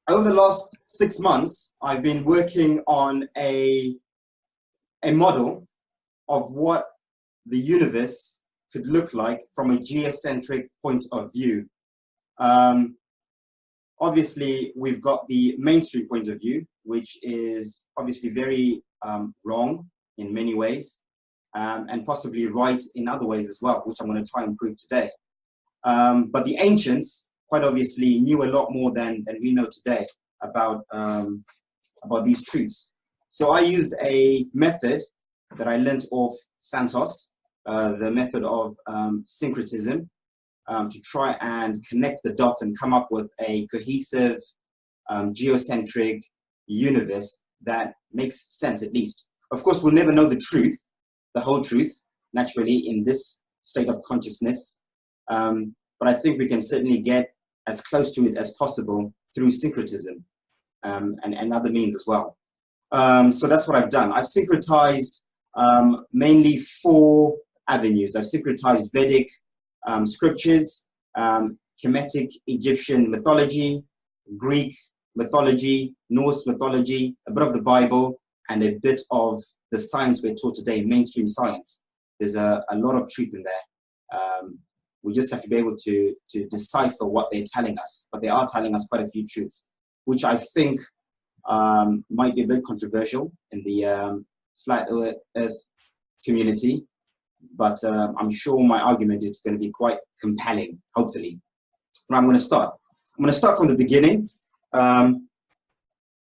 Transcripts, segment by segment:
over the last 6 months, I've been working on a model of what the universe could look like from a geocentric point of view. Obviously, we've got the mainstream point of view, which is obviously very wrong in many ways, and possibly right in other ways as well, which I'm going to try and prove today. But the ancients, quite obviously, knew a lot more than we know today about these truths. So I used a method that I learned off Santos, the method of syncretism, to try and connect the dots and come up with a cohesive, geocentric universe that makes sense, at least. Of course, we'll never know the truth, the whole truth, naturally, in this state of consciousness. But I think we can certainly get as close to it as possible through syncretism and other means as well. So that's what I've done. I've syncretized mainly 4 avenues. I've syncretized Vedic scriptures, Kemetic Egyptian mythology, Greek mythology, Norse mythology, a bit of the Bible, and a bit of the science we're taught today, mainstream science. There's a lot of truth in there. We just have to be able to decipher what they're telling us. But they are telling us quite a few truths, which I think might be a bit controversial in the flat earth community. But I'm sure my argument is going to be quite compelling, hopefully. Now I'm going to start. I'm going to start from the beginning.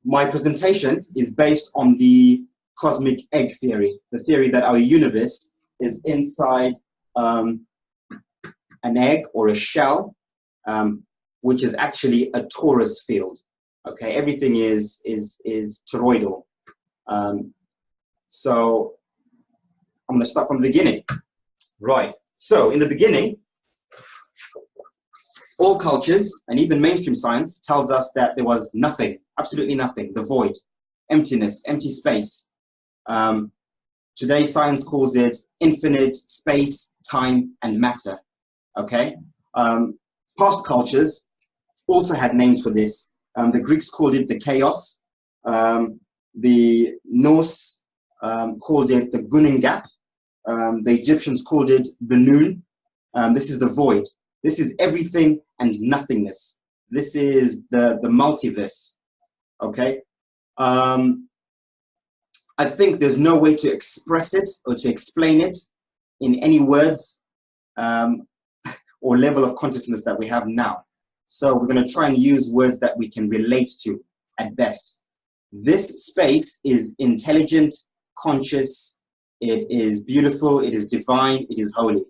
My presentation is based on the cosmic egg theory, the theory that our universe is inside an egg or a shell, which is actually a torus field. Okay, everything is toroidal. So I'm going to start from the beginning. Right. So in the beginning, all cultures and even mainstream science tells us that there was nothing, absolutely nothing, the void, emptiness, empty space. Today, science calls it infinite space, time, and matter. Okay. Past cultures also had names for this. The Greeks called it the chaos. The Norse called it the Gunning Gap. The Egyptians called it the noon. This is the void. This is everything and nothingness. This is the multiverse. Okay. I think there's no way to express it or to explain it in any words or level of consciousness that we have now. So we're going to try and use words that we can relate to at best. This space is intelligent, conscious, it is beautiful, it is divine, it is holy.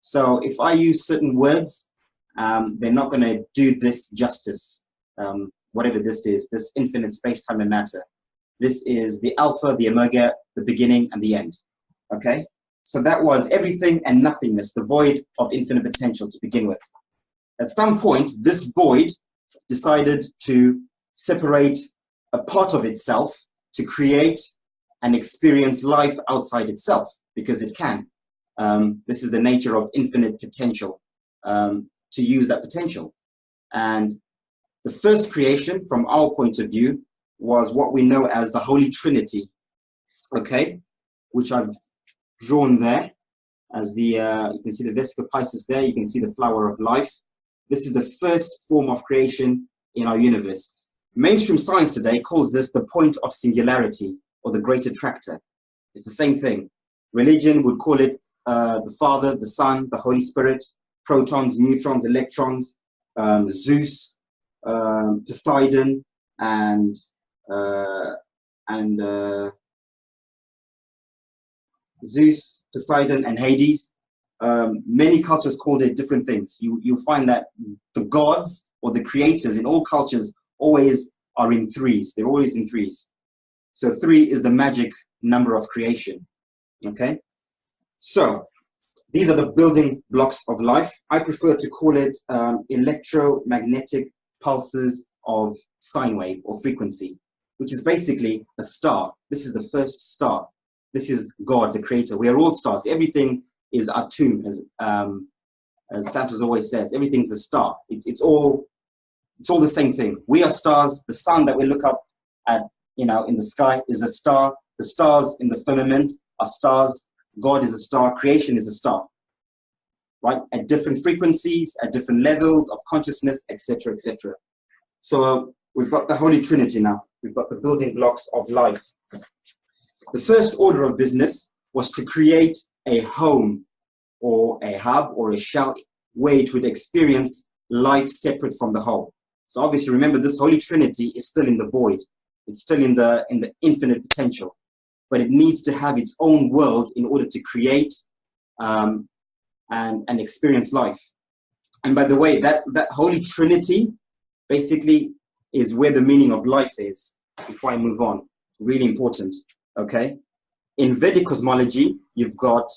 So if I use certain words, they're not going to do this justice, whatever this is, this infinite space, time, and matter. This is the alpha, the omega, the beginning, and the end. Okay? So that was everything and nothingness, the void of infinite potential to begin with. At some point, this void decided to separate a part of itself to create and experience life outside itself, because it can. This is the nature of infinite potential, to use that potential. And the first creation, from our point of view, was what we know as the Holy Trinity, okay, which I've drawn there as the, you can see the Vesica Piscis there, you can see the flower of life. This is the first form of creation in our universe. Mainstream science today calls this the point of singularity, or the great attractor. It's the same thing. Religion would call it the Father, the Son, the Holy Spirit, protons, neutrons, electrons, Zeus, Poseidon, and Zeus, Poseidon, and Hades. Many cultures called it different things. You'll find that the gods or the creators in all cultures always are in threes. They're always in threes. So 3 is the magic number of creation. Okay? So these are the building blocks of life. I prefer to call it electromagnetic pulses of sine wave or frequency, which is basically a star. This is the first star. This is God, the creator. We are all stars. Everything is atum, as Santos always says. Everything's a star. It's all It's all the same thing. We are stars. The sun that we look up at, in the sky is a star. The stars in the firmament are stars. God is a star. Creation is a star, right? At different frequencies, at different levels of consciousness, etc., etc. So we've got the Holy Trinity now. We've got the building blocks of life. The first order of business was to create a home or a hub or a shell where it would experience life separate from the whole. So obviously, remember, this Holy Trinity is still in the void. It's still in the infinite potential, but it needs to have its own world in order to create and experience life. And by the way, that Holy Trinity basically is where the meaning of life is. Before I move on, really important, okay? In Vedic cosmology, you've got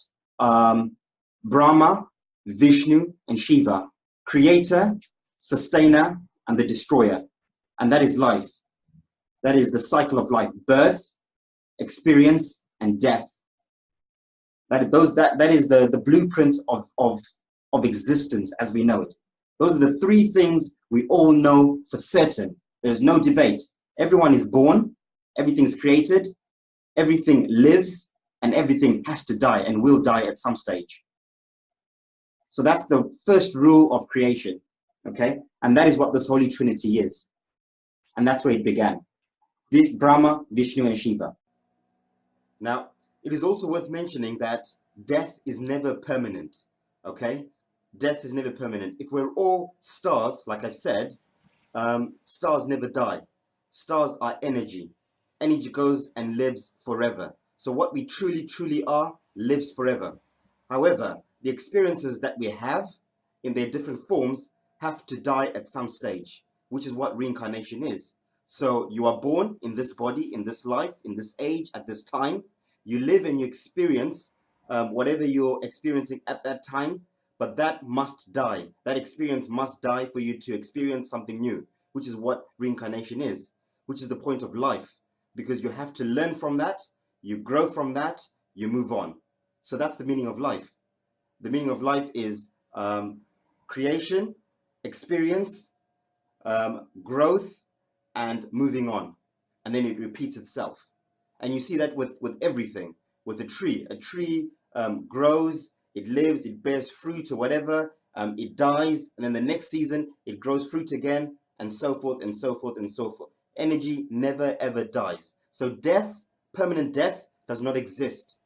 Brahma, Vishnu, and Shiva, creator, sustainer, and the destroyer. And that is life. That is the cycle of life: birth, experience, and death. That is the blueprint of existence as we know it. Those are the three things we all know for certain. There's no debate. Everyone is born, everything's created, everything lives, and everything has to die and will die at some stage. So that's the first rule of creation, okay? And that is what this Holy Trinity is. And that's where it began. Brahma, Vishnu, and Shiva. Now, it is also worth mentioning that death is never permanent, okay? Death is never permanent. If we're all stars, like I've said, stars never die. Stars are energy. Energy goes and lives forever. So what we truly, truly are lives forever. However, the experiences that we have in their different forms have to die at some stage, which is what reincarnation is. So you are born in this body, in this life, in this age, at this time. You live and you experience whatever you're experiencing at that time, but that must die. That experience must die for you to experience something new, which is what reincarnation is, which is the point of life, because you have to learn from that, you grow from that, you move on. So that's the meaning of life. The meaning of life is creation, experience, growth, and moving on. And then it repeats itself. And you see that with everything. With a tree grows, it lives, it bears fruit or whatever, it dies, and then the next season it grows fruit again, and so forth and so forth and so forth. Energy never ever dies. So death, permanent death, does not exist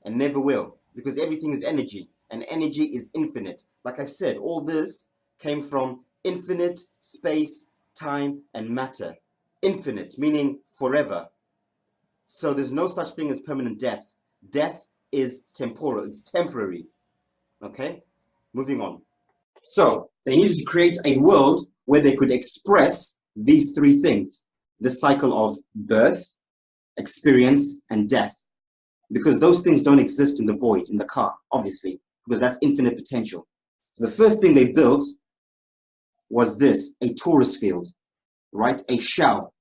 and never will, because everything is energy, and energy is infinite. Like I've said, all this came from infinite space, time, and matter. Infinite, meaning forever. So there's no such thing as permanent death. Death is temporal, it's temporary. Okay, moving on. So they needed to create a world where they could express these three things: the cycle of birth, experience, and death. Because those things don't exist in the void, in the car, obviously, because that's infinite potential. So the first thing they built was this: a torus field, right? A shell,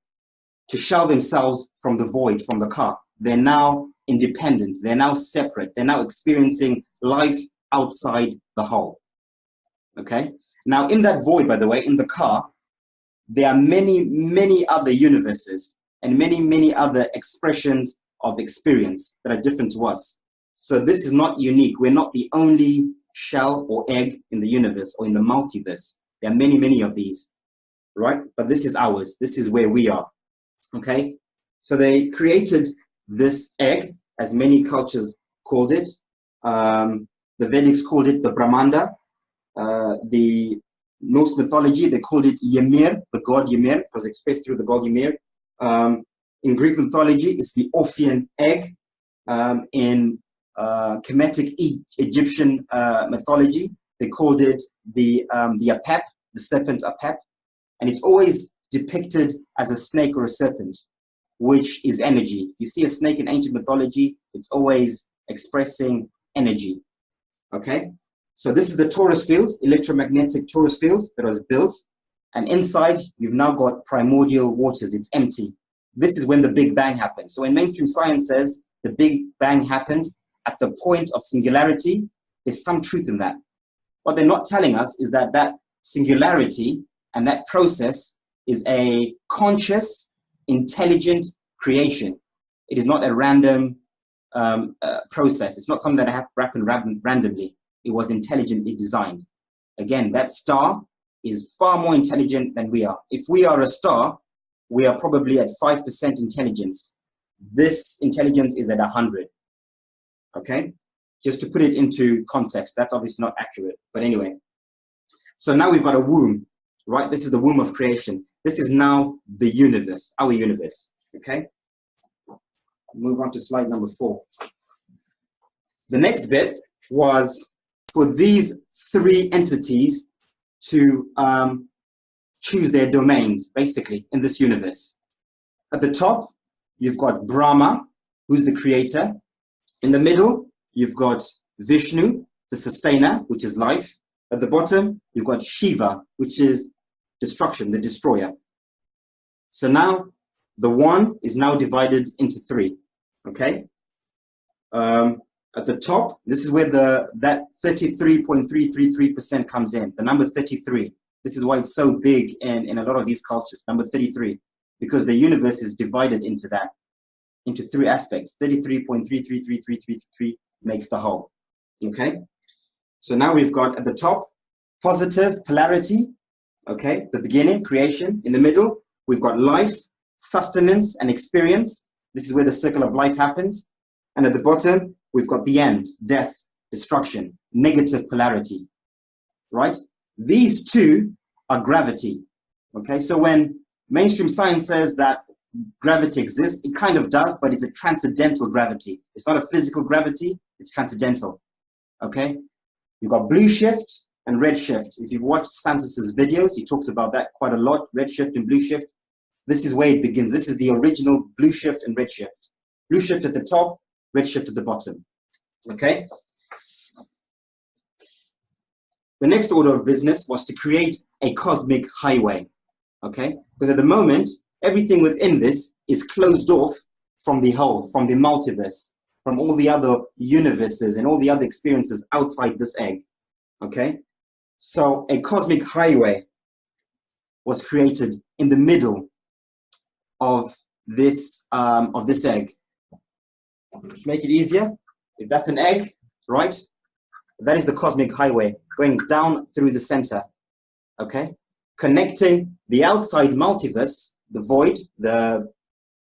to shell themselves from the void, from the car. They're now independent, they're now separate, they're now experiencing life outside the whole. Okay? Now in that void, by the way, in the car, there are many, many other universes and many, many other expressions of experience that are different to us. So this is not unique. We're not the only shell or egg in the universe or in the multiverse. There are many, many of these, right? But this is ours. This is where we are, okay? So they created this egg, as many cultures called it. The Vedics called it the Brahmanda. The Norse mythology, they called it Ymir, the god Ymir. It was expressed through the god Ymir. In Greek mythology, it's the Orphean egg. In Kemetic Egyptian mythology, they called it the Apep, the serpent Apep. And it's always depicted as a snake or a serpent, which is energy. If you see a snake in ancient mythology, it's always expressing energy, okay? So this is the torus field, electromagnetic torus field that was built. And inside, you've now got primordial waters. It's empty. This is when the Big Bang happened. So when mainstream science says the Big Bang happened at the point of singularity, there's some truth in that. What they're not telling us is that that singularity And that process is a conscious, intelligent creation. It is not a random process. It's not something that happened randomly. It was intelligently designed. Again, that star is far more intelligent than we are. If we are a star, we are probably at 5% intelligence. This intelligence is at 100. Okay? Just to put it into context, that's obviously not accurate. But anyway, so now we've got a womb, right? This is the womb of creation. This is now the universe, our universe. Okay? Move on to slide number 4. The next bit was for these 3 entities to choose their domains, basically, in this universe. At the top, you've got Brahma, who's the creator. In the middle, you've got Vishnu, the sustainer, which is life. At the bottom, you've got Shiva, which is destruction, the destroyer. So now, the one is now divided into 3, okay? At the top, this is where that 33.333% comes in, the number 33. This is why it's so big in a lot of these cultures, number 33, because the universe is divided into 3 aspects. 33.33333 makes the whole, okay? So now we've got at the top, positive polarity, okay? The beginning, creation. In the middle, we've got life, sustenance, and experience. This is where the circle of life happens. And at the bottom, we've got the end, death, destruction, negative polarity, right? These 2 are gravity, okay? So when mainstream science says that gravity exists, it kind of does, but it's a transcendental gravity. It's not a physical gravity, it's transcendental, okay? You've got blue shift and red shift. If you've watched Santos's videos, he talks about that quite a lot, red shift and blue shift. This is where it begins. This is the original blue shift and red shift. Blue shift at the top, red shift at the bottom, okay? The next order of business was to create a cosmic highway, okay? Because at the moment, everything within this is closed off from the whole, from the multiverse, from all the other universes and all the other experiences outside this egg, okay? So a cosmic highway was created in the middle of this egg. To make it easier, if that's an egg, right? That is the cosmic highway going down through the center, okay? Connecting the outside multiverse, the void, the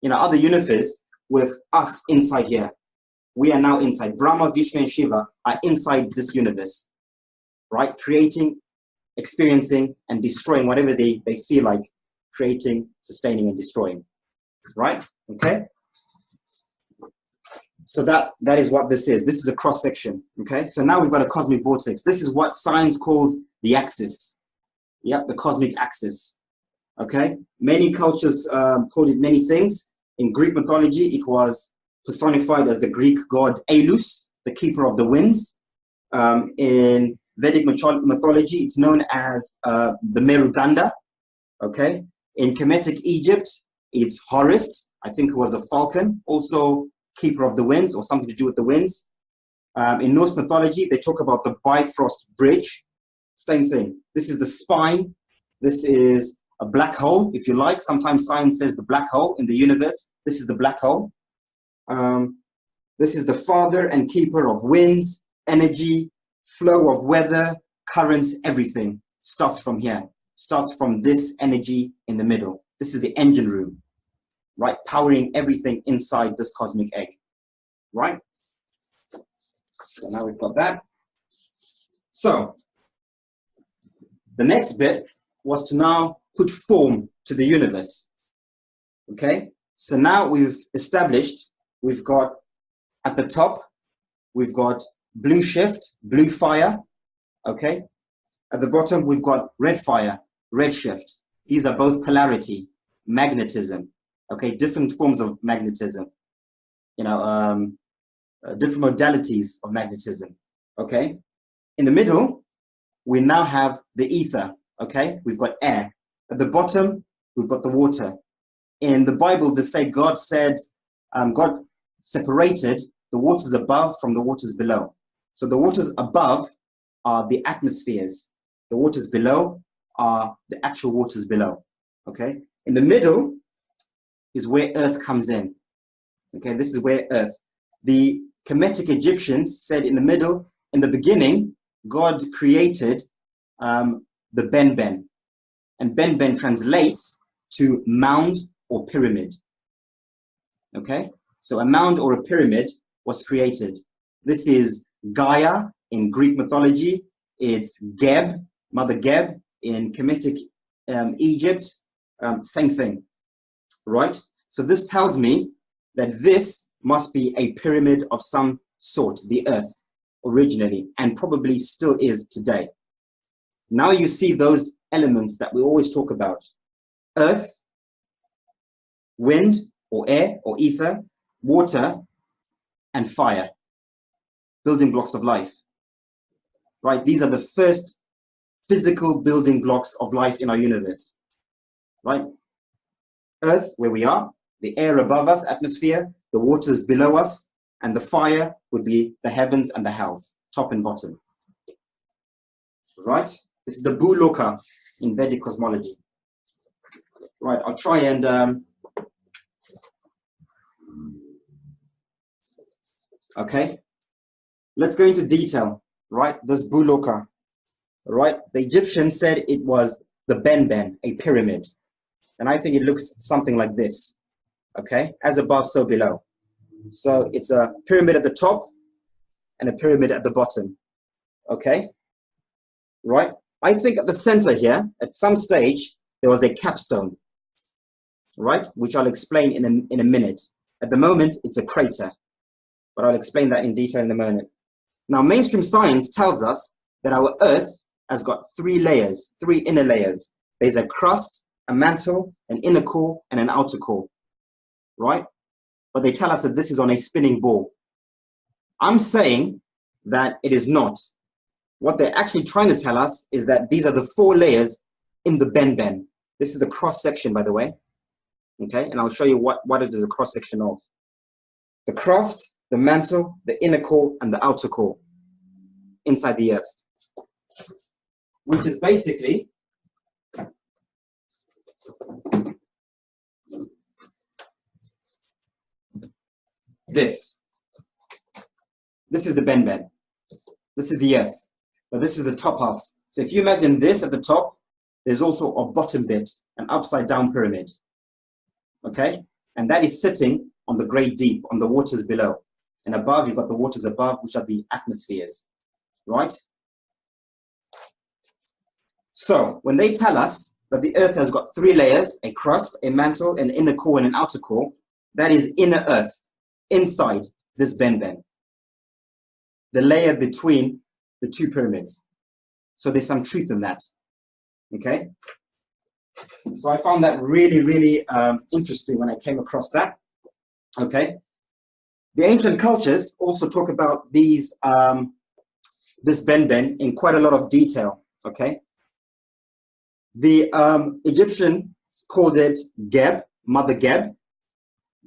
other universe with us inside here. We are now inside. Brahma, Vishnu, and Shiva are inside this universe, right? Creating, experiencing, and destroying whatever they feel like creating, sustaining, and destroying, right? Okay? So that is what this is. This is a cross section, okay? So now we've got a cosmic vortex. This is what science calls the axis. Yep, the cosmic axis, okay? Many cultures called it many things. In Greek mythology, it was personified as the Greek god Elus, the keeper of the winds. In Vedic mythology, it's known as the Merudanda, okay? In Kemetic Egypt, it's Horus. I think it was a falcon, also keeper of the winds or something to do with the winds. In Norse mythology, they talk about the Bifrost Bridge. Same thing. This is the spine. This is a black hole, if you like. Sometimes science says the black hole in the universe. This is the black hole. This is the father and keeper of winds, energy, flow of weather, currents, everything starts from here. Starts from this energy in the middle. This is the engine room, right? Powering everything inside this cosmic egg, right? So now we've got that. So the next bit was to now put form to the universe, okay? So now we've established, we've got at the top, we've got blue shift, blue fire, okay? At the bottom, we've got red fire, red shift. These are both polarity, magnetism, okay? Different forms of magnetism, different modalities of magnetism, okay? In the middle, we now have the ether, okay? We've got air. At the bottom, we've got the water. In the Bible, they say God separated the waters above from the waters below. So the waters above are the atmospheres. The waters below are the actual waters below. Okay, in the middle is where Earth comes in. Okay, this is where Earth. The Kemetic Egyptians said in the middle, in the beginning, God created the Ben. And Ben translates to mound or pyramid. Okay, so a mound or a pyramid was created. This is Gaia in Greek mythology. It's Geb, Mother Geb in Kemetic Egypt. Same thing, right? So this tells me that this must be a pyramid of some sort, the Earth originally, and probably still is today. Now you see those elements that we always talk about: earth, wind or air or ether, water, and fire, building blocks of life, right? These are the first physical building blocks of life in our universe, right? Earth, where we are, the air above us, atmosphere, the waters below us, and the fire would be the heavens and the hells, top and bottom, right? This is the Bhuloka in Vedic cosmology. Right, I'll try and, okay, let's go into detail, right? This Bhuloka, right? The Egyptians said it was the Ben, a pyramid. And I think it looks something like this, okay? As above, so below. So it's a pyramid at the top and a pyramid at the bottom, okay? Right? I think at the center here, at some stage, there was a capstone, right? Which I'll explain in a minute. At the moment, it's a crater, but I'll explain that in detail in a moment. Now, mainstream science tells us that our Earth has got three layers, three inner layers. There's a crust, a mantle, an inner core, and an outer core, right? But they tell us that this is on a spinning ball. I'm saying that it is not. What they're actually trying to tell us is that these are the four layers in the Ben. This is the cross section, by the way. Okay, and I'll show you what it is a cross section of. The crust, the mantle, the inner core, and the outer core inside the Earth, which is basically this. This is the Ben. This is the Earth. But this is the top half. So if you imagine this at the top, there's also a bottom bit, an upside down pyramid. Okay? And that is sitting on the great deep, on the waters below. And above, you've got the waters above, which are the atmospheres. Right? So when they tell us that the Earth has got three layers, a crust, a mantle, an inner core, and an outer core, that is inner Earth, inside this Ben. The layer between the two pyramids. So there's some truth in that, okay? So I found that really interesting when I came across that, okay? The ancient cultures also talk about these, this Ben in quite a lot of detail, okay? The Egyptians called it Geb, Mother Geb.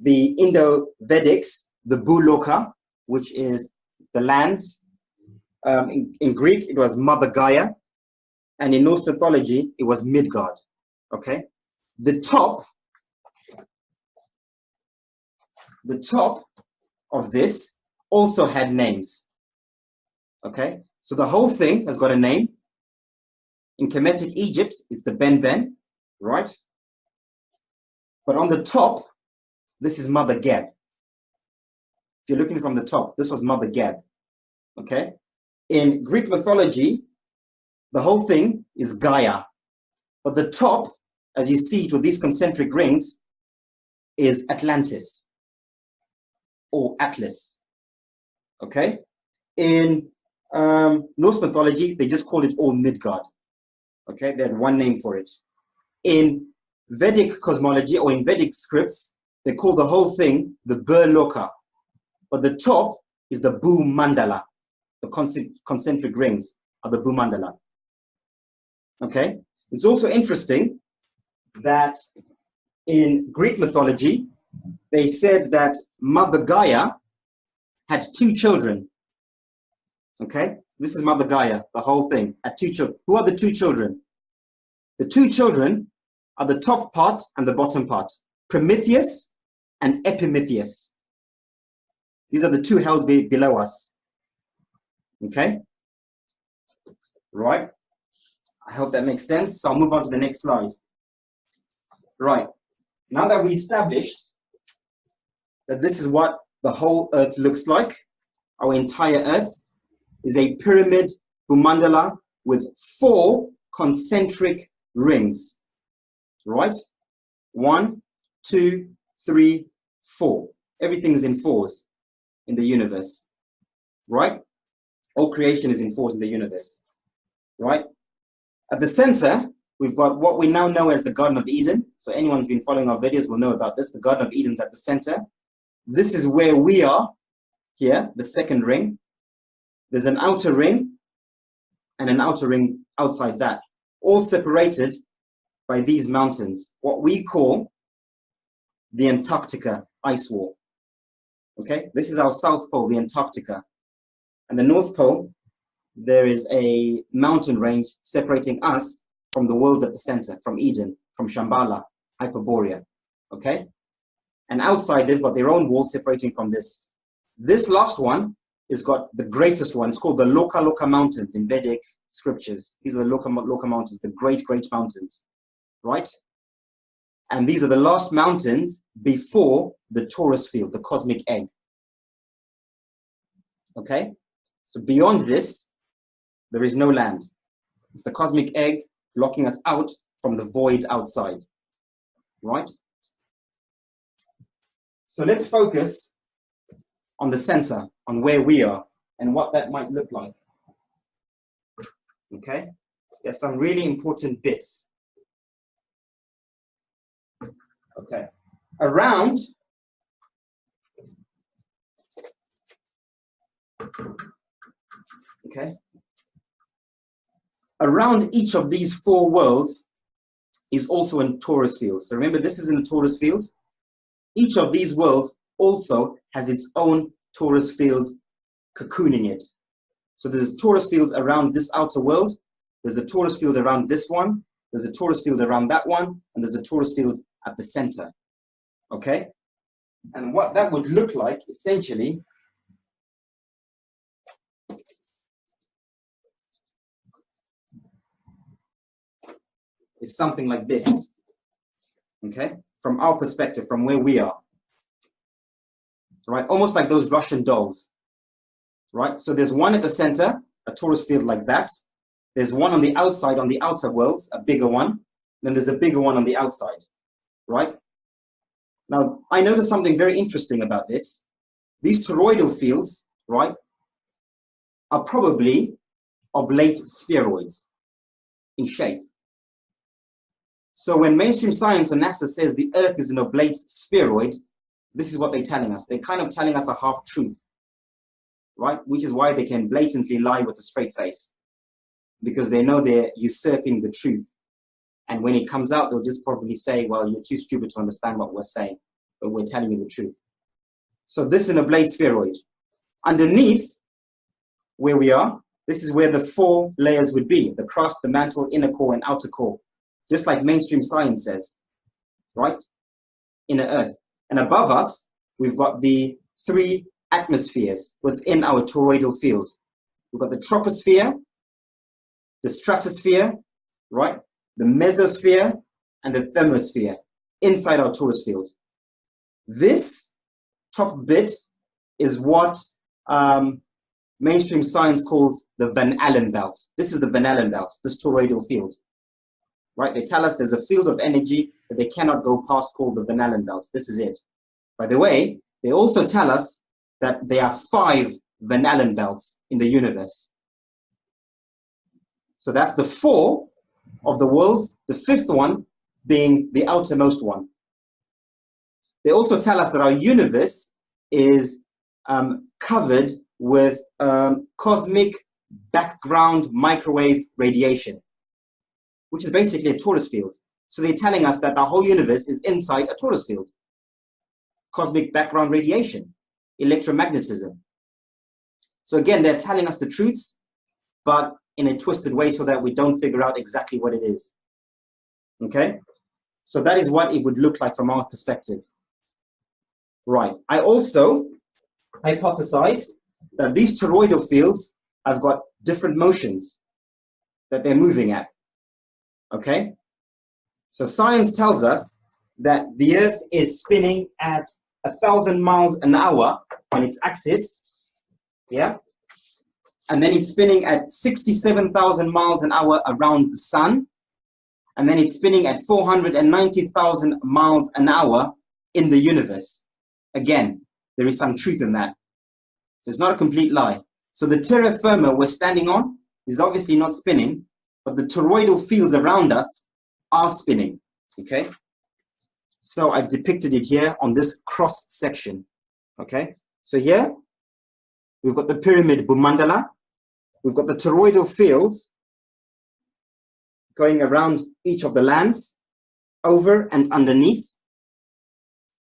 The Indo-Vedics, the Bhuloka, which is the land. In Greek, it was Mother Gaia, and in Norse mythology, it was Midgard. Okay, the top of this also had names. Okay, so the whole thing has got a name. In Kemetic Egypt, it's the Ben, right? But on the top, this is Mother Geb. If you're looking from the top, this was Mother Geb. Okay. In Greek mythology, the whole thing is Gaia. But the top, as you see it with these concentric rings, is Atlantis or Atlas. Okay? In Norse mythology, they just called it all Midgard. Okay? They had one name for it. In Vedic cosmology or in Vedic scripts, they call the whole thing the Bhuloka. But the top is the Bhumandala. The concentric rings are the Bhumandala. Okay? It's also interesting that in Greek mythology, they said that Mother Gaia had two children. Okay? This is Mother Gaia, the whole thing, had two children. Who are the two children? The two children are the top part and the bottom part, Prometheus and Epimetheus. These are the two held below us. Okay? Right. I hope that makes sense. So I'll move on to the next slide. Right. Now that we established that this is what the whole Earth looks like, our entire Earth is a pyramid bhumandala with 4 concentric rings. Right? 1, 2, 3, 4. Everything is in 4s in the universe. Right? All creation is in 4s in the universe. Right? At the center, we've got what we now know as the Garden of Eden. So anyone who's been following our videos will know about this. The Garden of Eden's at the center. This is where we are here, the second ring. There's an outer ring and an outer ring outside that, all separated by these mountains, what we call the Antarctica ice wall. Okay, this is our South Pole, the Antarctica. And the North Pole, there is a mountain range separating us from the worlds at the center, from Eden, from Shambhala, Hyperborea. Okay? And outside, they've got their own wall separating from this. This last one has got the greatest one. It's called the Loka Loka Mountains in Vedic scriptures. These are the Loka Loka Mountains, the great, great mountains. Right? And these are the last mountains before the torus field, the cosmic egg. Okay? So beyond this, there is no land. It's the cosmic egg blocking us out from the void outside. Right? So let's focus on the center, on where we are and what that might look like. Okay? There's some really important bits. Okay. Around each of these 4 worlds is also in torus field. So remember, this is in a torus field. Each of these worlds also has its own torus field cocooning it. So there's a torus field around this outer world. There's a torus field around this one. There's a torus field around that one. And there's a torus field at the center. Okay? And what that would look like, essentially, is something like this, okay? From our perspective, from where we are, right? Almost like those Russian dolls, right? So there's one at the center, a torus field like that. There's one on the outside, on the outer worlds, a bigger one. Then there's a bigger one on the outside, right? Now, I noticed something very interesting about this. These toroidal fields, right, are probably oblate spheroids in shape. So when mainstream science or NASA says the Earth is an oblate spheroid, this is what they're telling us. They're kind of telling us a half-truth, right? Which is why they can blatantly lie with a straight face, because they know they're usurping the truth. And when it comes out, they'll just probably say, well, you're too stupid to understand what we're saying, but we're telling you the truth. So this is an oblate spheroid. Underneath where we are, this is where the 4 layers would be: the crust, the mantle, inner core, and outer core. Just like mainstream science says, right? Inner Earth. And above us, we've got the 3 atmospheres within our toroidal field. We've got the troposphere, the stratosphere, right? The mesosphere, and the thermosphere inside our torus field. This top bit is what mainstream science calls the Van Allen belt. This is the Van Allen belt, this toroidal field. Right? They tell us there's a field of energy that they cannot go past called the Van Allen belt. This is it. By the way, they also tell us that there are 5 Van Allen belts in the universe. So that's the 4 of the worlds, the 5th one being the outermost one. They also tell us that our universe is covered with cosmic background microwave radiation, which is basically a torus field. So they're telling us that the whole universe is inside a torus field. Cosmic background radiation, electromagnetism. So again, they're telling us the truths, but in a twisted way so that we don't figure out exactly what it is. Okay, so that is what it would look like from our perspective. Right, I also hypothesize that these toroidal fields have got different motions that they're moving at. Okay, so science tells us that the Earth is spinning at 1,000 miles an hour on its axis, yeah, and then it's spinning at 67,000 miles an hour around the sun, and then it's spinning at 490,000 miles an hour in the universe. Again, there is some truth in that. So it's not a complete lie. So the terra firma we're standing on is obviously not spinning, but the toroidal fields around us are spinning, okay? So I've depicted it here on this cross section, okay? So here, we've got the pyramid Bhumandala, we've got the toroidal fields going around each of the lands, over and underneath,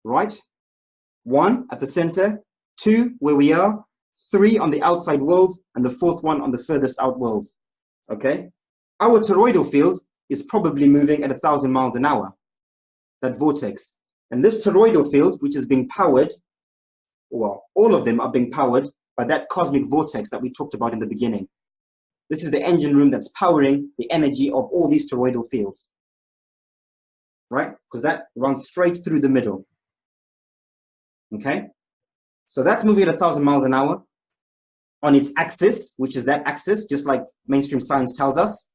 right? 1 at the center, 2 where we are, 3 on the outside worlds, and the 4th one on the furthest out worlds, okay? Our toroidal field is probably moving at 1,000 miles an hour, that vortex. And this toroidal field, which is being powered, well, all of them are being powered by that cosmic vortex that we talked about in the beginning. This is the engine room that's powering the energy of all these toroidal fields, right? Because that runs straight through the middle, okay? So that's moving at 1,000 miles an hour on its axis, which is that axis, just like mainstream science tells us.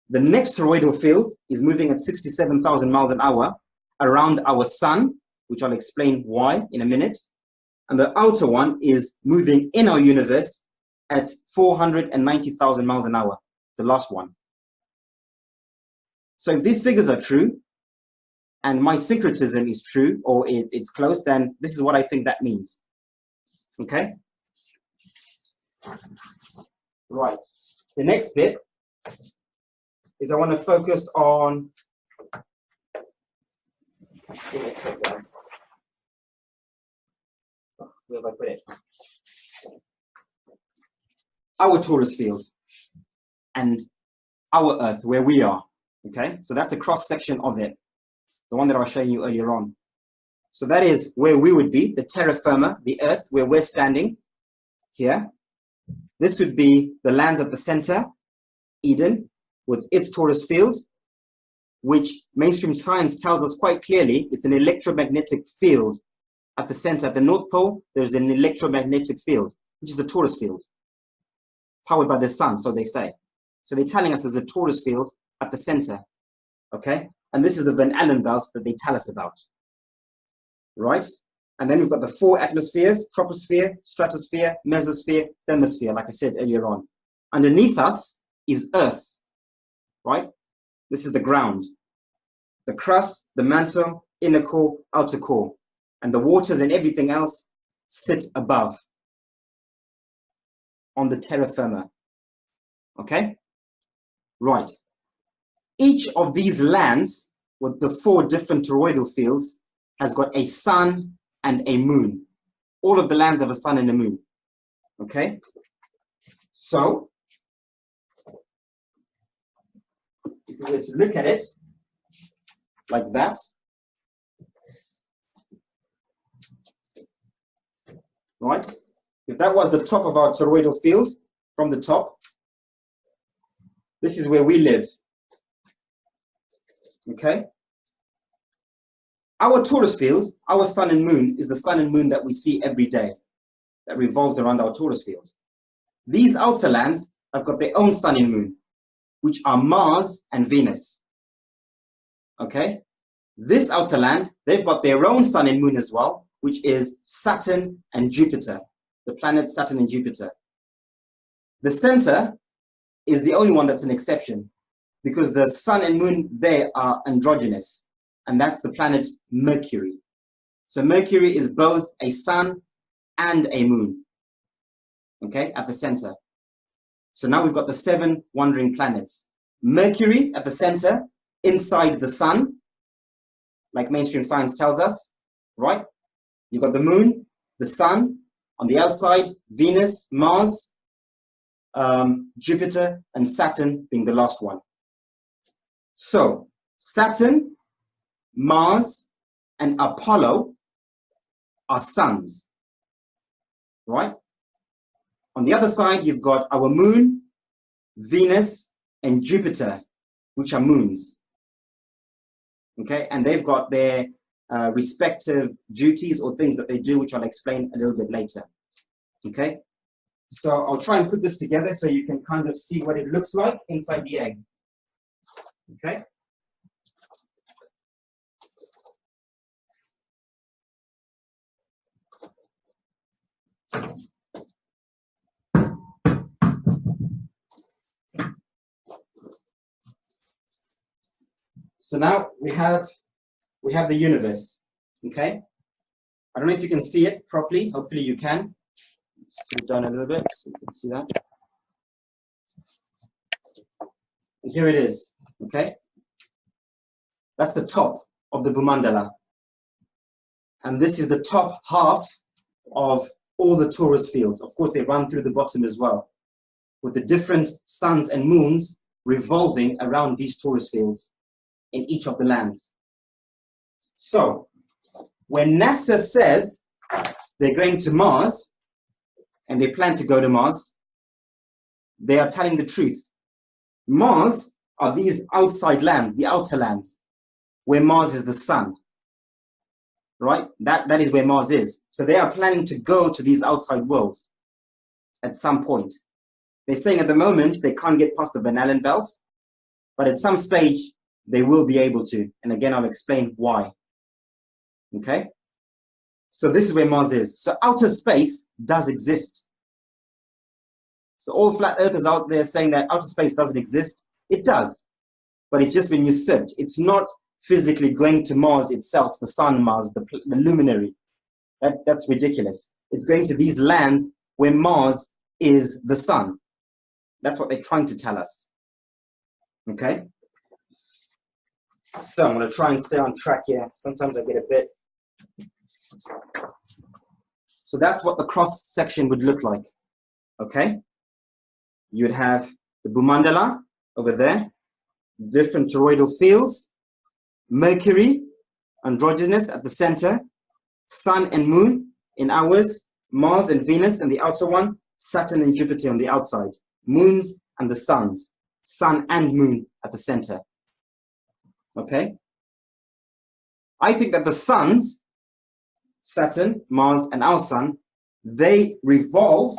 The next toroidal field is moving at 67,000 miles an hour around our sun, which I'll explain why in a minute. And the outer one is moving in our universe at 490,000 miles an hour, the last one. So if these figures are true, and my syncretism is true, or it's close, then this is what I think that means. Okay? Right. The next bit is I want to focus on, give me a sec, guys. Where have I put it? Our torus field and our Earth, where we are. Okay, so that's a cross section of it, the one that I was showing you earlier on. So that is where we would be, the terra firma, the Earth, where we're standing here. This would be the lands at the center, Eden, with its torus field, which mainstream science tells us quite clearly it's an electromagnetic field. At the center, at the North Pole, there's an electromagnetic field, which is a torus field, powered by the sun, so they say. So they're telling us there's a torus field at the center, okay? And this is the Van Allen belt that they tell us about, right? And then we've got the 4 atmospheres: troposphere, stratosphere, mesosphere, thermosphere, like I said earlier on. Underneath us is Earth, right? This is the ground, the crust, the mantle, inner core, outer core. And the waters and everything else sit above on the terra firma, okay? Right. Each of these lands with the 4 different toroidal fields has got a sun and a moon. All of the lands have a sun and a moon, okay? So, if we were to look at it like that, right? If that was the top of our toroidal field, from the top, this is where we live, okay? Our torus field, our sun and moon, is the sun and moon that we see every day, that revolves around our torus field. These outer lands have got their own sun and moon, which are Mars and Venus, okay? This outer land, they've got their own sun and moon as well, which is Saturn and Jupiter, the planets Saturn and Jupiter. The center is the only one that's an exception, because the sun and moon there are androgynous, and that's the planet Mercury. So Mercury is both a sun and a moon, okay, at the center. So now we've got the 7 wandering planets. Mercury at the center, inside the sun, like mainstream science tells us, right? You've got the moon, the sun, on the outside, Venus, Mars, Jupiter, and Saturn being the last one. So, Saturn, Mars, and Apollo are suns, right? On the other side, you've got our moon, Venus, and Jupiter, which are moons. Okay, and they've got their respective duties or things that they do, which I'll explain a little bit later. Okay, so I'll try and put this together so you can kind of see what it looks like inside the egg. Okay. So now we have the universe. Okay. I don't know if you can see it properly. Hopefully you can. Let's put it down a little bit so you can see that. And here it is. Okay. That's the top of the Bhumandala. And this is the top half of all the torus fields. Of course, they run through the bottom as well, with the different suns and moons revolving around these torus fields in each of the lands. So, when NASA says they're going to Mars, and they plan to go to Mars, they are telling the truth. Mars are these outside lands, the outer lands, where Mars is the sun. Right? That is where Mars is. So they are planning to go to these outside worlds at some point. They're saying at the moment they can't get past the Van Allen belt, but at some stage they will be able to. And again, I'll explain why. Okay? So this is where Mars is. So outer space does exist. So all flat earthers out there saying that outer space doesn't exist, it does. But it's just been usurped. It's not physically going to Mars itself, the sun, Mars, the luminary. That's ridiculous. It's going to these lands where Mars is the sun. That's what they're trying to tell us. Okay? So I'm going to try and stay on track here. Sometimes I get a bit. So that's what the cross section would look like. Okay? You would have the Bhumandala over there, different toroidal fields, Mercury, androgynous at the center, Sun and Moon in ours, Mars and Venus in the outer one, Saturn and Jupiter on the outside, moons and the suns, Sun and Moon at the center. Okay? I think that the suns, Saturn, Mars, and our sun, they revolve.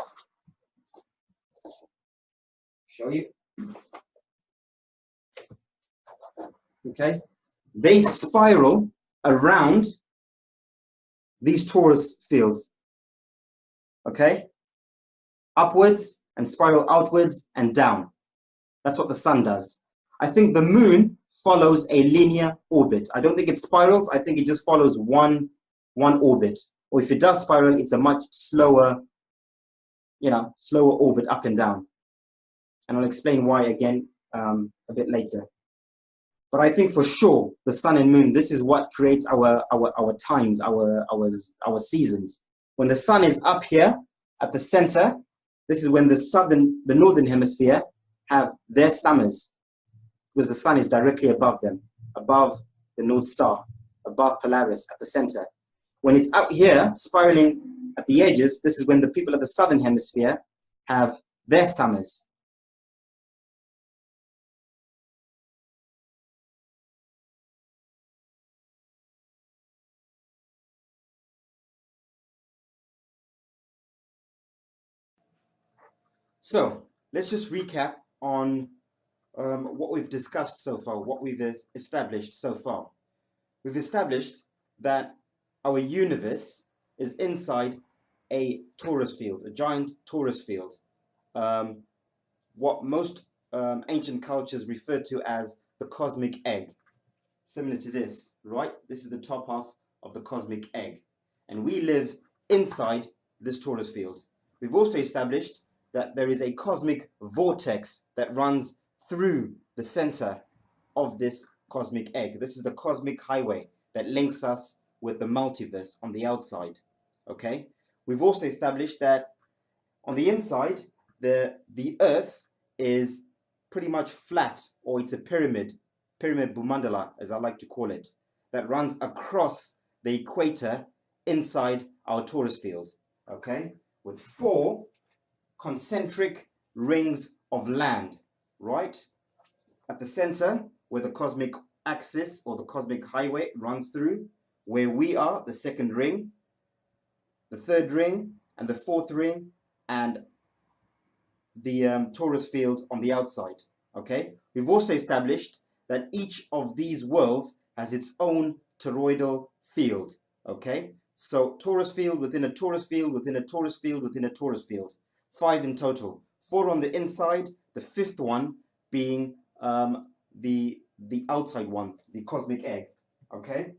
Show you. Okay? They spiral around these torus fields. Okay? Upwards and spiral outwards and down. That's what the sun does. I think the moon follows a linear orbit. I don't think it spirals. I think it just follows one orbit. Or if it does spiral, it's a much slower, slower orbit up and down. And I'll explain why again a bit later. But I think for sure the sun and moon, this is what creates our times, our seasons. When the sun is up here at the center, this is when the northern hemisphere have their summers, because the sun is directly above them, above the North Star, above Polaris at the center. When it's out here spiraling at the edges, this is when the people of the southern hemisphere have their summers. So let's just recap on what we've discussed so far, what we've established so far. We've established that our universe is inside a torus field, a giant torus field, what most ancient cultures refer to as the cosmic egg. Similar to this, right? This is the top half of the cosmic egg. And we live inside this torus field. We've also established that there is a cosmic vortex that runs through the center of this cosmic egg. This is the cosmic highway that links us with the multiverse on the outside. Okay? We've also established that on the inside, the Earth is pretty much flat, or it's a pyramid, pyramid Bhumandala, as I like to call it, that runs across the equator inside our torus field, okay, with 4 concentric rings of land, right? At the center, where the cosmic axis or the cosmic highway runs through, where we are, the second ring, the third ring, and the fourth ring, and the torus field on the outside, okay? We've also established that each of these worlds has its own toroidal field, okay? So torus field within a torus field within a torus field within a torus field. 5 in total. 4 on the inside, the 5th one being the outside one, the cosmic egg, okay?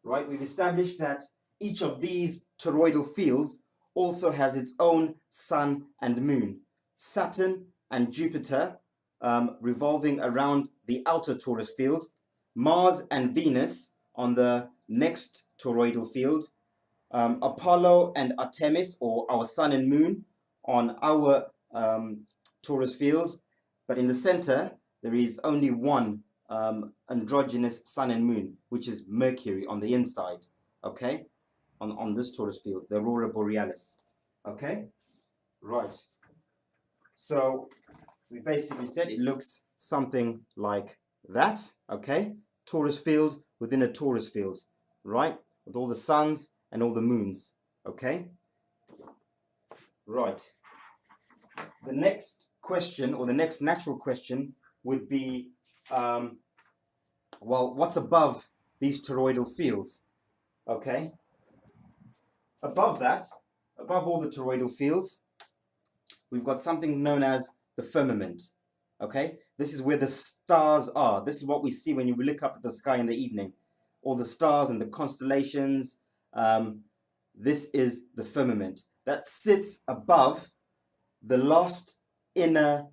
Right, we've established that each of these toroidal fields also has its own sun and moon. Saturn and Jupiter revolving around the outer torus field, Mars and Venus on the next toroidal field, Apollo and Artemis, or our sun and moon, on our torus field, but in the center there is only one androgynous sun and moon, which is Mercury on the inside, okay, on this torus field, the aurora borealis, okay, right. So we basically said it looks something like that, okay, torus field within a torus field, right, with all the suns and all the moons, okay, right. The next question, or the next natural question, would be, well, what's above these toroidal fields? Okay, above that, above all the toroidal fields, we've got something known as the firmament. Okay, this is where the stars are. This is what we see when you look up at the sky in the evening. All the stars and the constellations. This is the firmament that sits above the last inner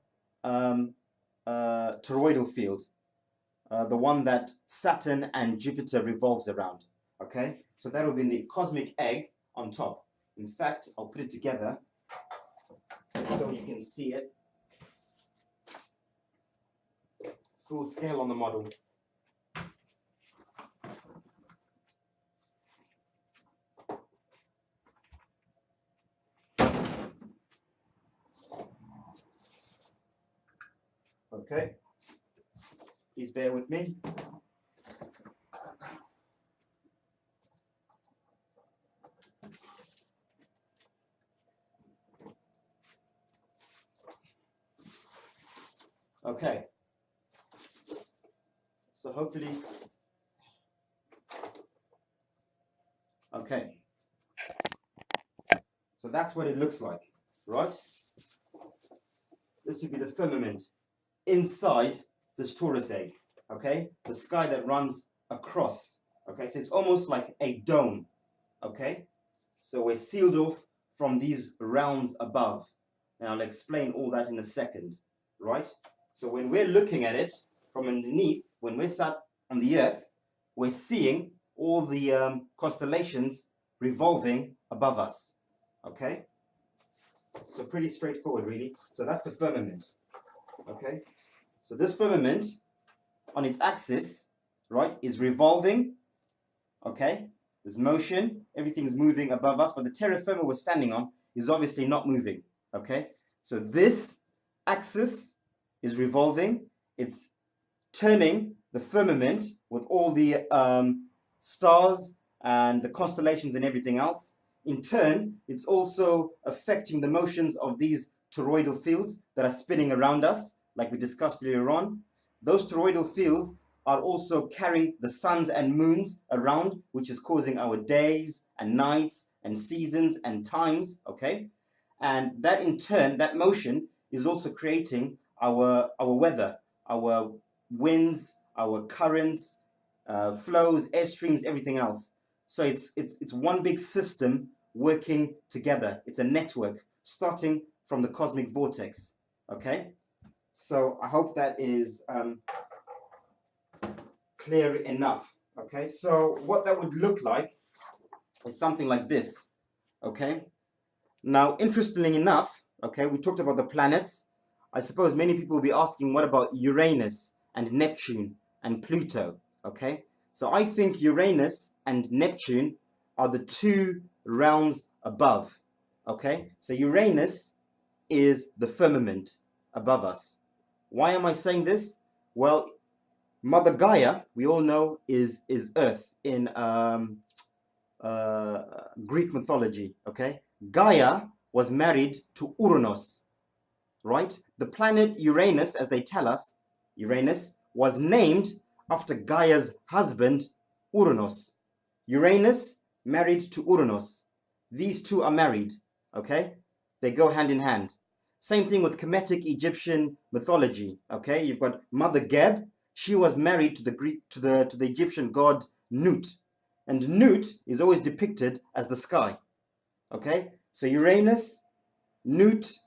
toroidal field, the one that Saturn and Jupiter revolves around. Okay, so that will be the cosmic egg on top. In fact, I'll put it together so you can see it full scale on the model. Okay, please bear with me. Okay, so hopefully, okay, so that's what it looks like, right? This would be the firmament inside this torus egg, okay? The sky that runs across, okay? So it's almost like a dome, okay? So we're sealed off from these realms above, and I'll explain all that in a second, right? So when we're looking at it from underneath, when we're sat on the earth, we're seeing all the constellations revolving above us, okay? So pretty straightforward, really. So that's the firmament, okay? So this firmament on its axis, right, is revolving, okay? There's motion, everything's moving above us, but the terra firma we're standing on is obviously not moving, okay? So this axis is revolving, it's turning the firmament with all the stars and the constellations and everything else. In turn, it's also affecting the motions of these toroidal fields that are spinning around us, like we discussed earlier on. Those toroidal fields are also carrying the suns and moons around, which is causing our days and nights and seasons and times, okay? And that in turn, that motion is also creating our weather, our winds, our currents, flows, airstreams, everything else. So it's one big system working together. It's a network starting from the cosmic vortex, okay? So I hope that is clear enough, okay? So what that would look like is something like this, okay? Now, interestingly enough, okay, we talked about the planets. I suppose many people will be asking, what about Uranus and Neptune and Pluto, okay? So I think Uranus and Neptune are the two realms above, okay? So Uranus is the firmament above us. Why am I saying this? Well, Mother Gaia, we all know, is Earth in Greek mythology, okay? Gaia was married to Uranus, right? The planet Uranus, as they tell us, Uranus was named after Gaia's husband, Uranus. Uranus married to Uranus. These two are married, okay? They go hand in hand. Same thing with Kemetic Egyptian mythology, okay? You've got Mother Geb. She was married to the Egyptian god Nut. And Nut is always depicted as the sky, okay? So Uranus, Nut,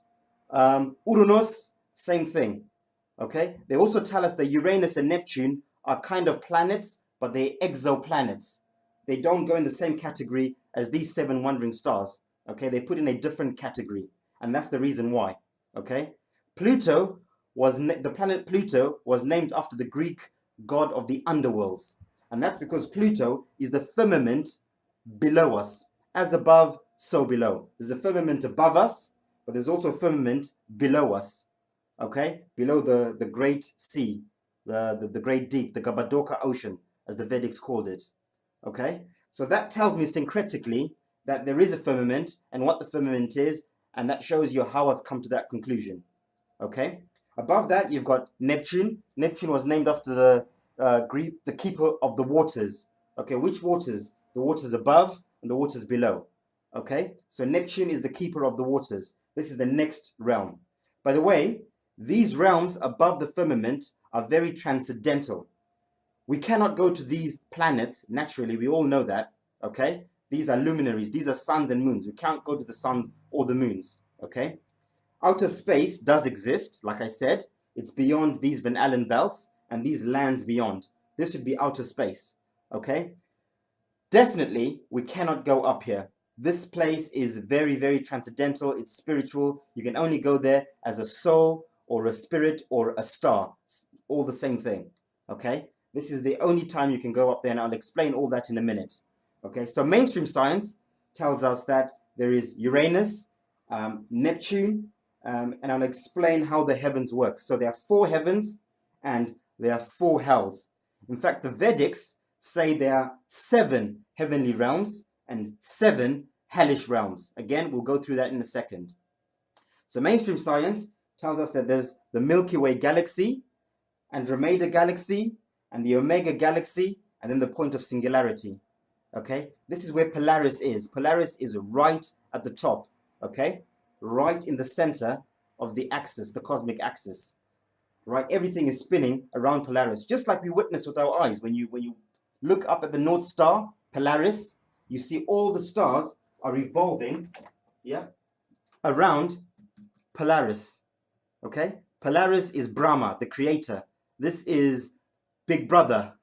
Uranus, same thing. Okay. They also tell us that Uranus and Neptune are kind of planets, but they're exoplanets. They don't go in the same category as these 7 wandering stars. Okay. They put in a different category, and that's the reason why. Okay. Pluto the planet Pluto was named after the Greek god of the underworlds, and that's because Pluto is the firmament below us. As above, so below. There's a firmament above us, but there's also a firmament below us, okay? Below the Great Sea, the Great Deep, the Gabadoka Ocean, as the Vedics called it, okay? So that tells me syncretically that there is a firmament and what the firmament is, and that shows you how I've come to that conclusion, okay? Above that, you've got Neptune. Neptune was named after the keeper of the waters, okay? Which waters? The waters above and the waters below, okay? So Neptune is the keeper of the waters. This is the next realm. By the way, these realms above the firmament are very transcendental. We cannot go to these planets naturally. We all know that, okay? These are luminaries. These are suns and moons. We can't go to the suns or the moons, okay? Outer space does exist, like I said. It's beyond these Van Allen belts and these lands beyond. This would be outer space, okay? Definitely, we cannot go up here. This place is very, very transcendental. It's spiritual. You can only go there as a soul or a spirit or a star. All the same thing, okay? This is the only time you can go up there, and I'll explain all that in a minute, okay? So mainstream science tells us that there is Uranus, Neptune, and I'll explain how the heavens work. So there are 4 heavens and there are 4 hells. In fact, the Vedics say there are 7 heavenly realms and 7 hellish realms. Again, we'll go through that in a second. So mainstream science tells us that there's the Milky Way galaxy, Andromeda galaxy, and the Omega galaxy, and then the point of singularity. Okay, this is where Polaris is. Polaris is right at the top, okay? Right in the center of the axis, the cosmic axis. Right, everything is spinning around Polaris, just like we witness with our eyes. When you look up at the North Star, Polaris, you see all the stars are revolving, yeah, around Polaris, okay? Polaris is Brahma, the creator. This is Big Brother.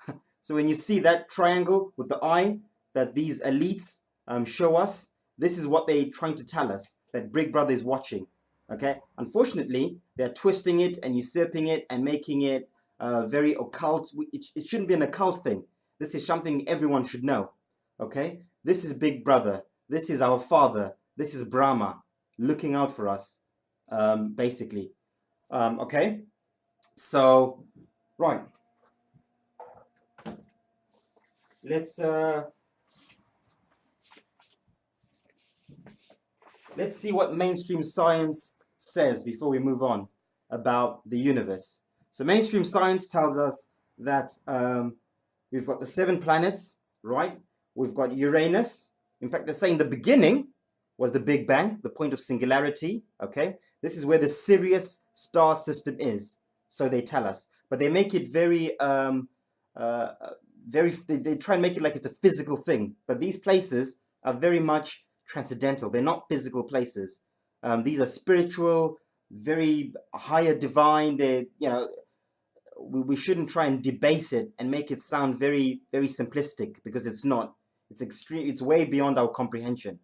So when you see that triangle with the eye that these elites show us, this is what they're trying to tell us, that Big Brother is watching, okay? Unfortunately, they're twisting it and usurping it and making it very occult. It shouldn't be an occult thing. This is something everyone should know, okay? This is Big Brother. This is our father. This is Brahma looking out for us, basically. Okay? So, right. Let's see what mainstream science says before we move on about the universe. So mainstream science tells us that we've got the 7 planets, right? We've got Uranus. In fact, they're saying the beginning was the Big Bang, the point of singularity, okay? This is where the Sirius star system is, so they tell us. But they make it very, they try and make it like it's a physical thing. But these places are very much transcendental. They're not physical places. These are spiritual, very higher divine. They, you know, we shouldn't try and debase it and make it sound very, very simplistic, because it's not. It's extreme. It's way beyond our comprehension.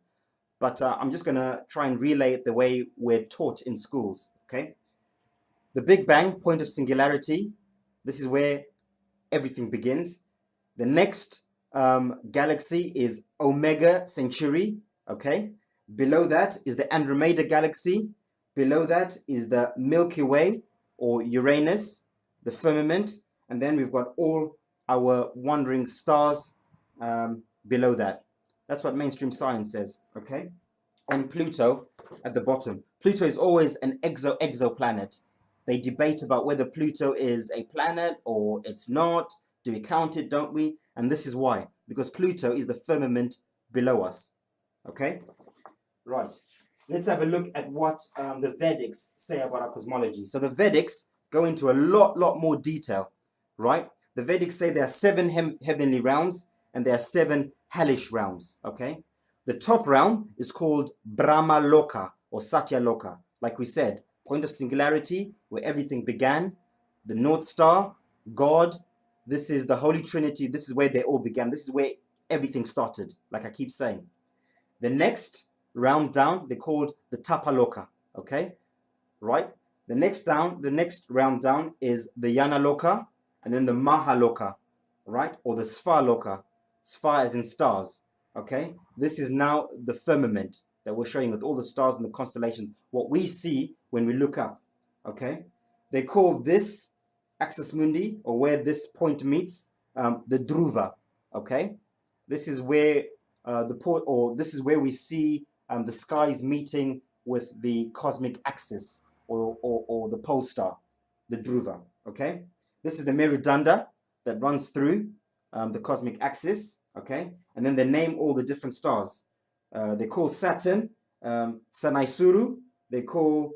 But I'm just going to try and relay it the way we're taught in schools, okay? The Big Bang, point of singularity. This is where everything begins. The next galaxy is Omega Centauri, okay? Below that is the Andromeda Galaxy. Below that is the Milky Way or Uranus, the firmament. And then we've got all our wandering stars below that. That's what mainstream science says, okay? And Pluto at the bottom. Pluto is always an exoplanet. They debate about whether Pluto is a planet or it's not. Do we count it, don't we? And this is why. Because Pluto is the firmament below us. Okay? Right. Let's have a look at what the Vedics say about our cosmology. So the Vedics go into a lot more detail, right? The Vedics say there are 7 heavenly realms and there are 7 hellish realms, okay? The top realm is called Brahma Loka or Satya Loka. Like we said, point of singularity, where everything began, the North Star, God, this is the Holy Trinity, this is where they all began, this is where everything started, like I keep saying. The next round down, they called the Tapaloka, okay? Right? The next round down is the Yana Loka, and then the Mahaloka, right? Or the Sphaloka, Spha as in stars, okay? This is now the firmament that we're showing with all the stars and the constellations, what we see when we look up, okay? They call this axis mundi, or where this point meets, the Dhruva, okay? This is where this is where we see the skies meeting with the cosmic axis or the pole star, the Dhruva, okay? This is the Meridanda that runs through the cosmic axis, okay? And then they name all the different stars. They call Saturn Sanaisuru. They call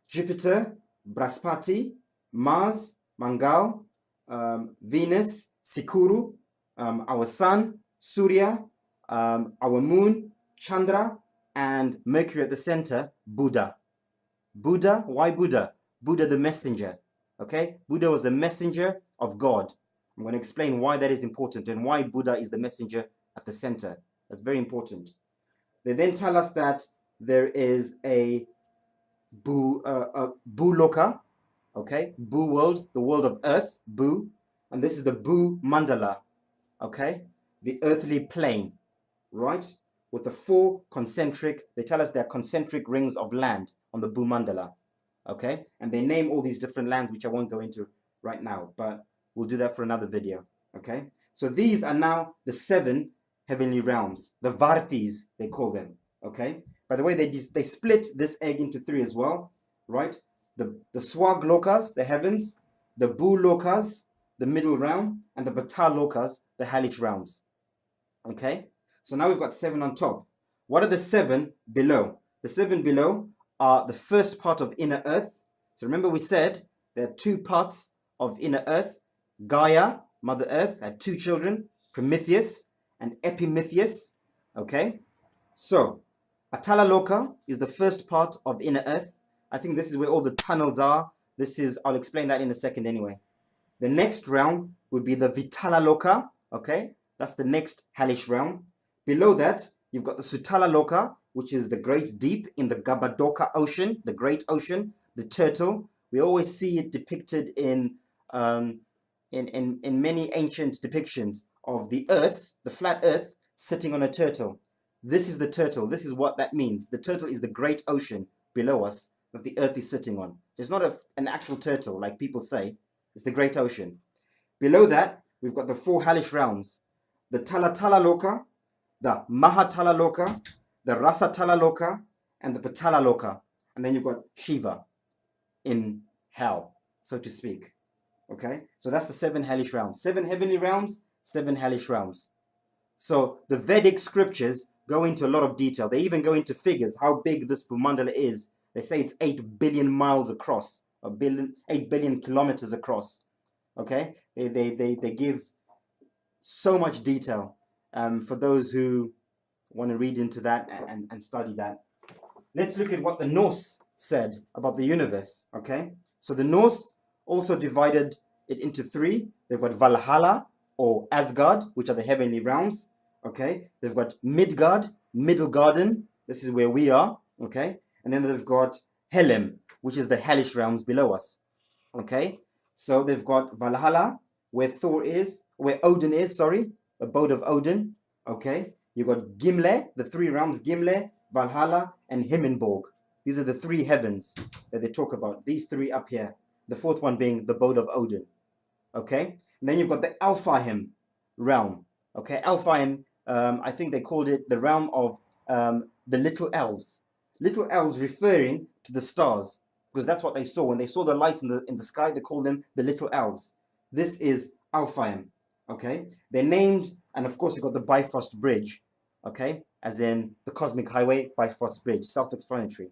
Jupiter Brahaspati, Mars Mangal, Venus Sikuru, our sun Surya, our moon Chandra, and Mercury at the center, Buddha. Buddha, why Buddha? Buddha the messenger, okay? Buddha was the messenger of God. I'm going to explain why that is important and why Buddha is the messenger at the center. That's very important. They then tell us that there is a Bhuloka, okay? Bhu world, the world of earth, Bhu, and this is the Bhu Mandala, okay? The earthly plane, right? With the 4 concentric, they tell us they're concentric rings of land on the Bhu Mandala, okay? And they name all these different lands, which I won't go into right now, but we'll do that for another video, okay? So these are now the 7 heavenly realms, the Varthis, they call them, okay? By the way, they split this egg into 3 as well, right? The Swag Lokas, the heavens, the Bhu Lokas, the middle realm, and the Bata Lokas, the hellish realms, okay? So now we've got 7 on top. What are the 7 below? The 7 below are the first part of inner earth. So remember we said there are 2 parts of inner earth. Gaia, Mother Earth, had 2 children, Prometheus and Epimetheus, okay? So Atala Loka is the first part of inner earth. I think this is where all the tunnels are. I'll explain that in a second anyway. The next realm would be the Vitala Loka, okay? That's the next hellish realm. Below that, you've got the Sutala Loka, which is the great deep in the Gabadoka Ocean, the great ocean, the turtle. We always see it depicted in many ancient depictions of the earth, the flat earth, sitting on a turtle. This is the turtle. This is what that means. The turtle is the great ocean below us that the earth is sitting on. It's not an actual turtle like people say. It's the great ocean. Below that, we've got the 4 hellish realms. The Talatala Loka, the Mahatala Loka, the Rasatala Loka, and the Patala Loka. And then you've got Shiva in hell, so to speak. Okay? So that's the 7 hellish realms. 7 heavenly realms, 7 hellish realms. So the Vedic scriptures go into a lot of detail. They even go into figures, how big this Bhumandala is. They say it's 8 billion miles across, 8 billion kilometers across. Okay? They give so much detail for those who want to read into that and study that. Let's look at what the Norse said about the universe. Okay? So the Norse also divided it into 3. They've got Valhalla or Asgard, which are the heavenly realms. Okay, they've got Midgard, Middle Garden. This is where we are. Okay, and then they've got Helem, which is the hellish realms below us. Okay, So they've got Valhalla, where Thor is, where Odin is, sorry, abode of Odin. Okay. You've got Gimle, the three realms, Gimle, Valhalla, and Himmelborg. These are the three heavens that they talk about. These three up here. The fourth one being the abode of Odin. Okay. And then you've got the Alfheim realm. Okay. Alfheim, I think they called it the realm of the little elves. Little elves referring to the stars, because that's what they saw. When they saw the lights in the sky, they called them the little elves. This is Alfheim. Okay. They're named, and of course you've got the Bifrost Bridge. Okay. As in the Cosmic Highway, Bifrost Bridge. Self-explanatory.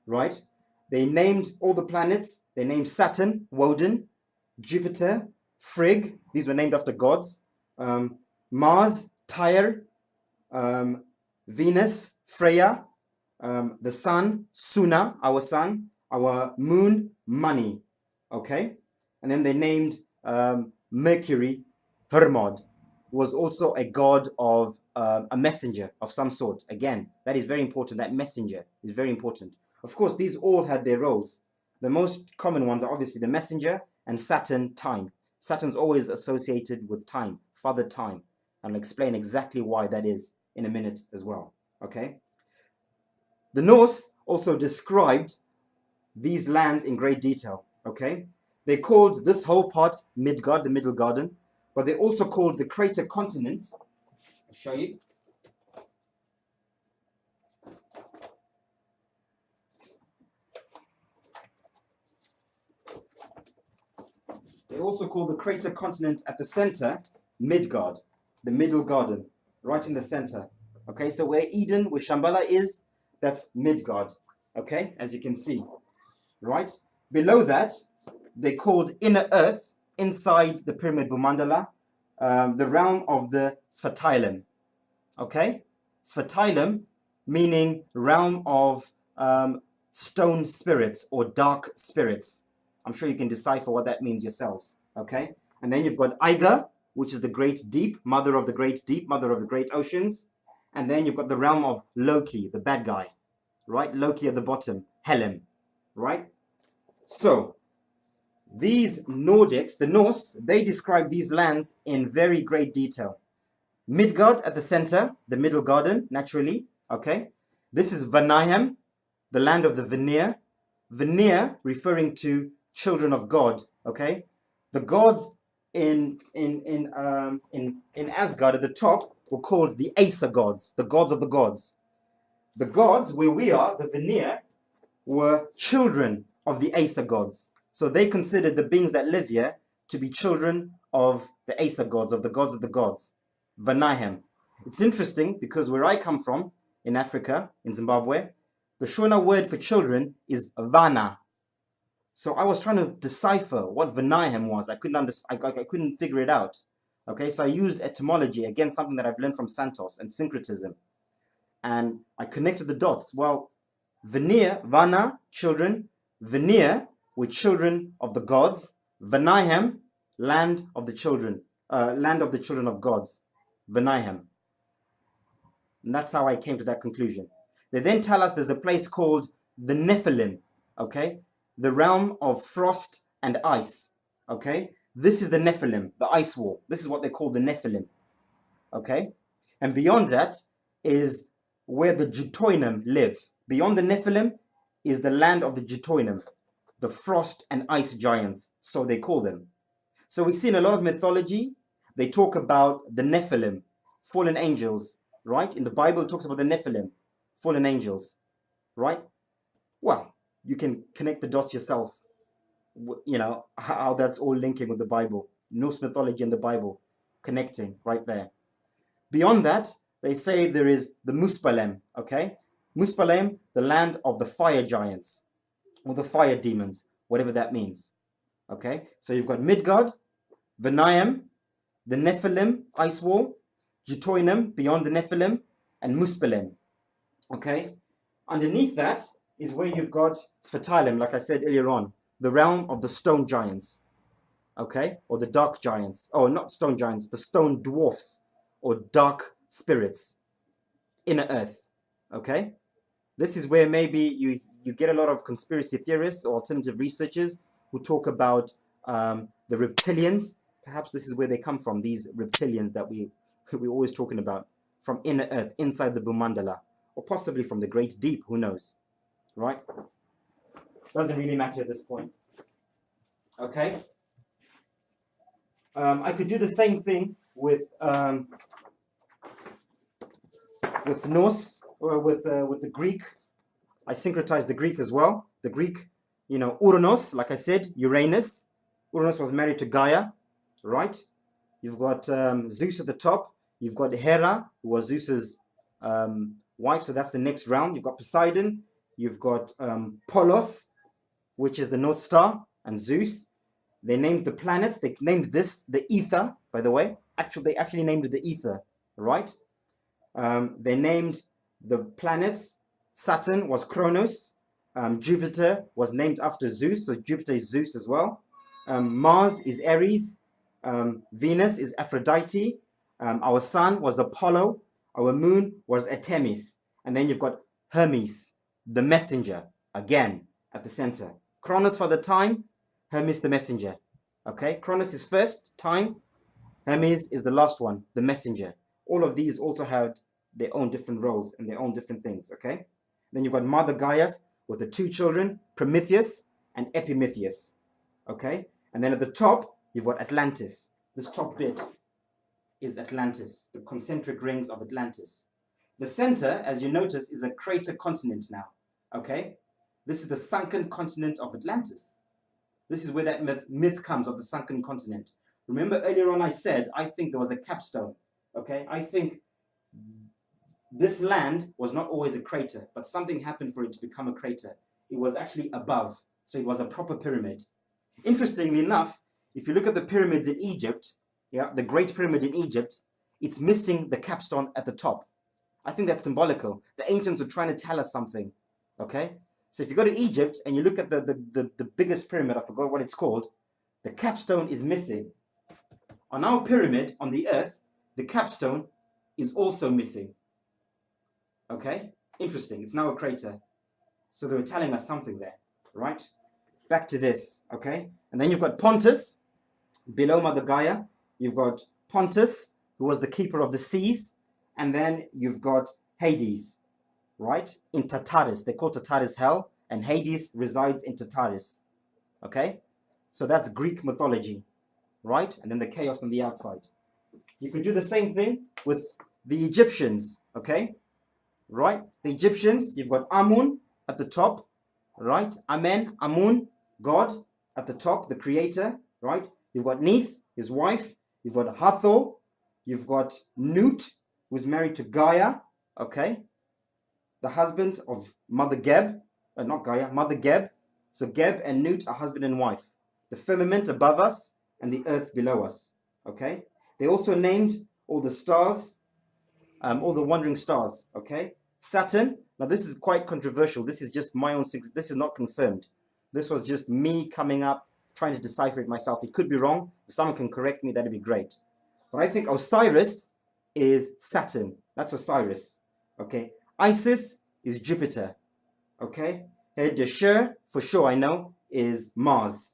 Right. They named all the planets. They named Saturn, Woden, Jupiter, Frigg. These were named after gods. Mars, Tyre, Venus, Freya, the sun, Suna, our moon, Mani. Okay? And then they named Mercury, Hermod, was also a god of a messenger of some sort. Again, that is very important. That messenger is very important. Of course, these all had their roles. The most common ones are obviously the messenger and Saturn, time. Saturn's always associated with time, Father Time. And I'll explain exactly why that is in a minute as well. Okay? The Norse also described these lands in great detail. Okay? They called this whole part Midgard, the Middle Garden, but they also called the crater continent. I'll show you. They also call the crater continent at the center Midgard, the Middle Garden, right in the center. Okay, so where Eden, where Shambhala is, that's Midgard. Okay, as you can see, right? Below that, they called Inner Earth, inside the Pyramid Bumandala, the realm of the Svartalem. Okay, Svartalem meaning realm of stone spirits or dark spirits. I'm sure you can decipher what that means yourselves. Okay, and then you've got Aiga, which is the great deep, mother of the great deep, mother of the great oceans. And then you've got the realm of Loki, the bad guy, right? Loki at the bottom, Helem, right? So these Nordics, the Norse, they describe these lands in very great detail. Midgard at the center, the Middle Garden, naturally, okay? This is Vanaheim, the land of the Vanir. Vanir referring to children of God, okay? The gods in Asgard at the top were called the Aesir gods, the gods of the gods. The gods, where we are, the Vanir, were children of the Aesir gods. So they considered the beings that live here to be children of the Aesir gods, of the gods of the gods. Vanaheim. It's interesting because where I come from, in Africa, in Zimbabwe, the Shona word for children is Vana. So I was trying to decipher what Vanaheim was. I couldn't figure it out. Okay, so I used etymology, again, something that I've learned from Santos and syncretism. And I connected the dots. Well, Vanir, Vana, children. Vanir were children of the gods. Vanaheim, land of the children of gods. Vanaheim. And that's how I came to that conclusion. They then tell us there's a place called the Nephilim, okay? The realm of frost and ice, okay? This is the Nephilim, the ice wall. This is what they call the Nephilim, okay? And beyond that is where the Jutoinim live. Beyond the Nephilim is the land of the Jutoinim, the frost and ice giants, so they call them. So we see in a lot of mythology, they talk about the Nephilim, fallen angels, right? In the Bible, it talks about the Nephilim, fallen angels, right? Well, you can connect the dots yourself, you know, how that's all linking with the Bible. Norse mythology and the Bible, connecting right there. Beyond that, they say there is the Muspelem, okay? Muspelem, the land of the fire giants, or the fire demons, whatever that means, okay? So you've got Midgard, Vanaheim, the Nephilim, ice wall, Jutoinim, beyond the Nephilim, and Muspelem, okay? Underneath that is where you've got Svartalem, like I said earlier on, the realm of the stone giants, okay? Or the dark giants. Oh, not stone giants, the stone dwarfs, or dark spirits, inner earth, okay? This is where maybe you get a lot of conspiracy theorists or alternative researchers who talk about the reptilians. Perhaps this is where they come from, these reptilians that we're always talking about, from inner earth, inside the Bhumandala, or possibly from the great deep, who knows, right? Doesn't really matter at this point. Okay. I could do the same thing with Norse, or with the Greek. I syncretize the Greek as well. The Greek, Uranus, like I said, Uranus. Uranus was married to Gaia, right? You've got Zeus at the top. You've got Hera, who was Zeus's wife, so that's the next round. You've got Poseidon. You've got Polos, which is the North Star, and Zeus. They named the planets. They named this the ether, by the way. They actually named it the ether, right? They named the planets. Saturn was Kronos. Jupiter was named after Zeus, so Jupiter is Zeus as well. Mars is Aries. Venus is Aphrodite. Our sun was Apollo. Our moon was Artemis. And then you've got Hermes, the messenger, again at the center. Kronos for the time, Hermes the messenger. Okay, Kronos is first, time. Hermes is the last one, the messenger. All of these also had their own different roles and their own different things. Okay, then you've got Mother Gaia with the two children, Prometheus and Epimetheus. Okay, and then at the top, you've got Atlantis. This top bit is Atlantis, the concentric rings of Atlantis. The center, as you notice, is a crater continent now. Okay, this is the sunken continent of Atlantis. This is where that myth comes of the sunken continent. Remember earlier on I said, I think there was a capstone. Okay, I think this land was not always a crater, but something happened for it to become a crater. It was actually above, so it was a proper pyramid. Interestingly enough, if you look at the pyramids in Egypt, yeah, the Great Pyramid in Egypt, it's missing the capstone at the top. I think that's symbolical. The ancients were trying to tell us something. Okay, so if you go to Egypt and you look at the biggest pyramid, I forgot what it's called, the capstone is missing. On our pyramid on the earth, the capstone is also missing. Okay, interesting. It's now a crater. So they were telling us something there, right? Back to this, okay? And then you've got Pontus, below Mother Gaia. You've got Pontus, who was the keeper of the seas. And then you've got Hades, right? In Tartarus. They call Tartarus hell, and Hades resides in Tartarus. Okay? So that's Greek mythology, right? And then the chaos on the outside. You could do the same thing with the Egyptians, okay? Right? The Egyptians, you've got Amun at the top, right? Amen, Amun, God at the top, the creator, right? You've got Neith, his wife. You've got Hathor. You've got Nut, who's married to Gaia, okay? The husband of Mother Geb, not Gaia, Mother Geb. So Geb and Nut are husband and wife. The firmament above us and the earth below us, okay? They also named all the stars, all the wandering stars, okay? Saturn, now this is quite controversial. This is just my own secret. This is not confirmed. This was just me coming up, trying to decipher it myself. It could be wrong. If someone can correct me, that'd be great. But I think Osiris is Saturn. That's Osiris, okay? Isis is Jupiter, okay? Deshir, for sure I know, is Mars.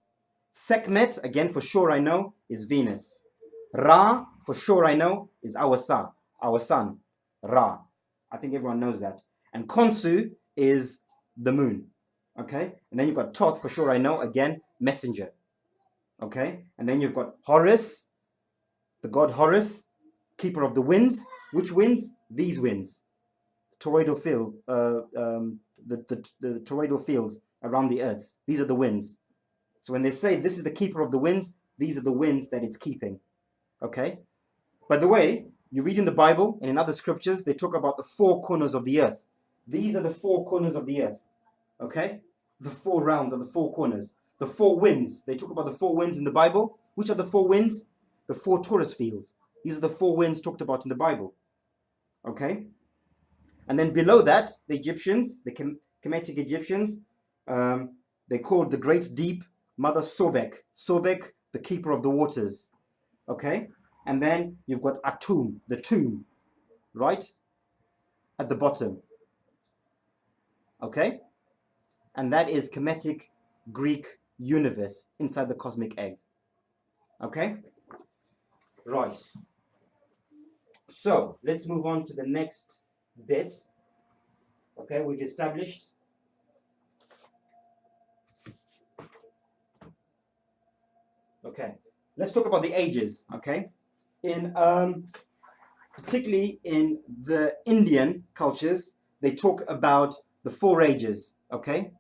Sekhmet, again for sure I know, is Venus. Ra, for sure I know, is our sun, Ra. I think everyone knows that. And Khonsu is the moon, okay? And then you've got Thoth, for sure I know, again, messenger, okay? And then you've got Horus, the god Horus, keeper of the winds. Which winds? These winds. The toroidal field, the toroidal fields around the earth. These are the winds. So when they say this is the keeper of the winds, these are the winds that it's keeping, okay? By the way, you read in the Bible and in other scriptures, they talk about the four corners of the earth. These are the four corners of the earth, okay? The four realms are the four corners. The four winds, they talk about the four winds in the Bible. Which are the four winds? The four Taurus fields. These are the four winds talked about in the Bible, okay? And then below that, the Egyptians, the Kemetic Egyptians, they called the great deep Mother Sobek. Sobek, the keeper of the waters, okay? And then you've got Atum, the tomb, right? At the bottom, okay? And that is Kemetic Greek universe inside the cosmic egg. Okay? Right. So let's move on to the next bit. Okay, we've established okay, let's talk about the ages. Okay, in particularly in the Indian cultures, they talk about the 4 ages. Okay,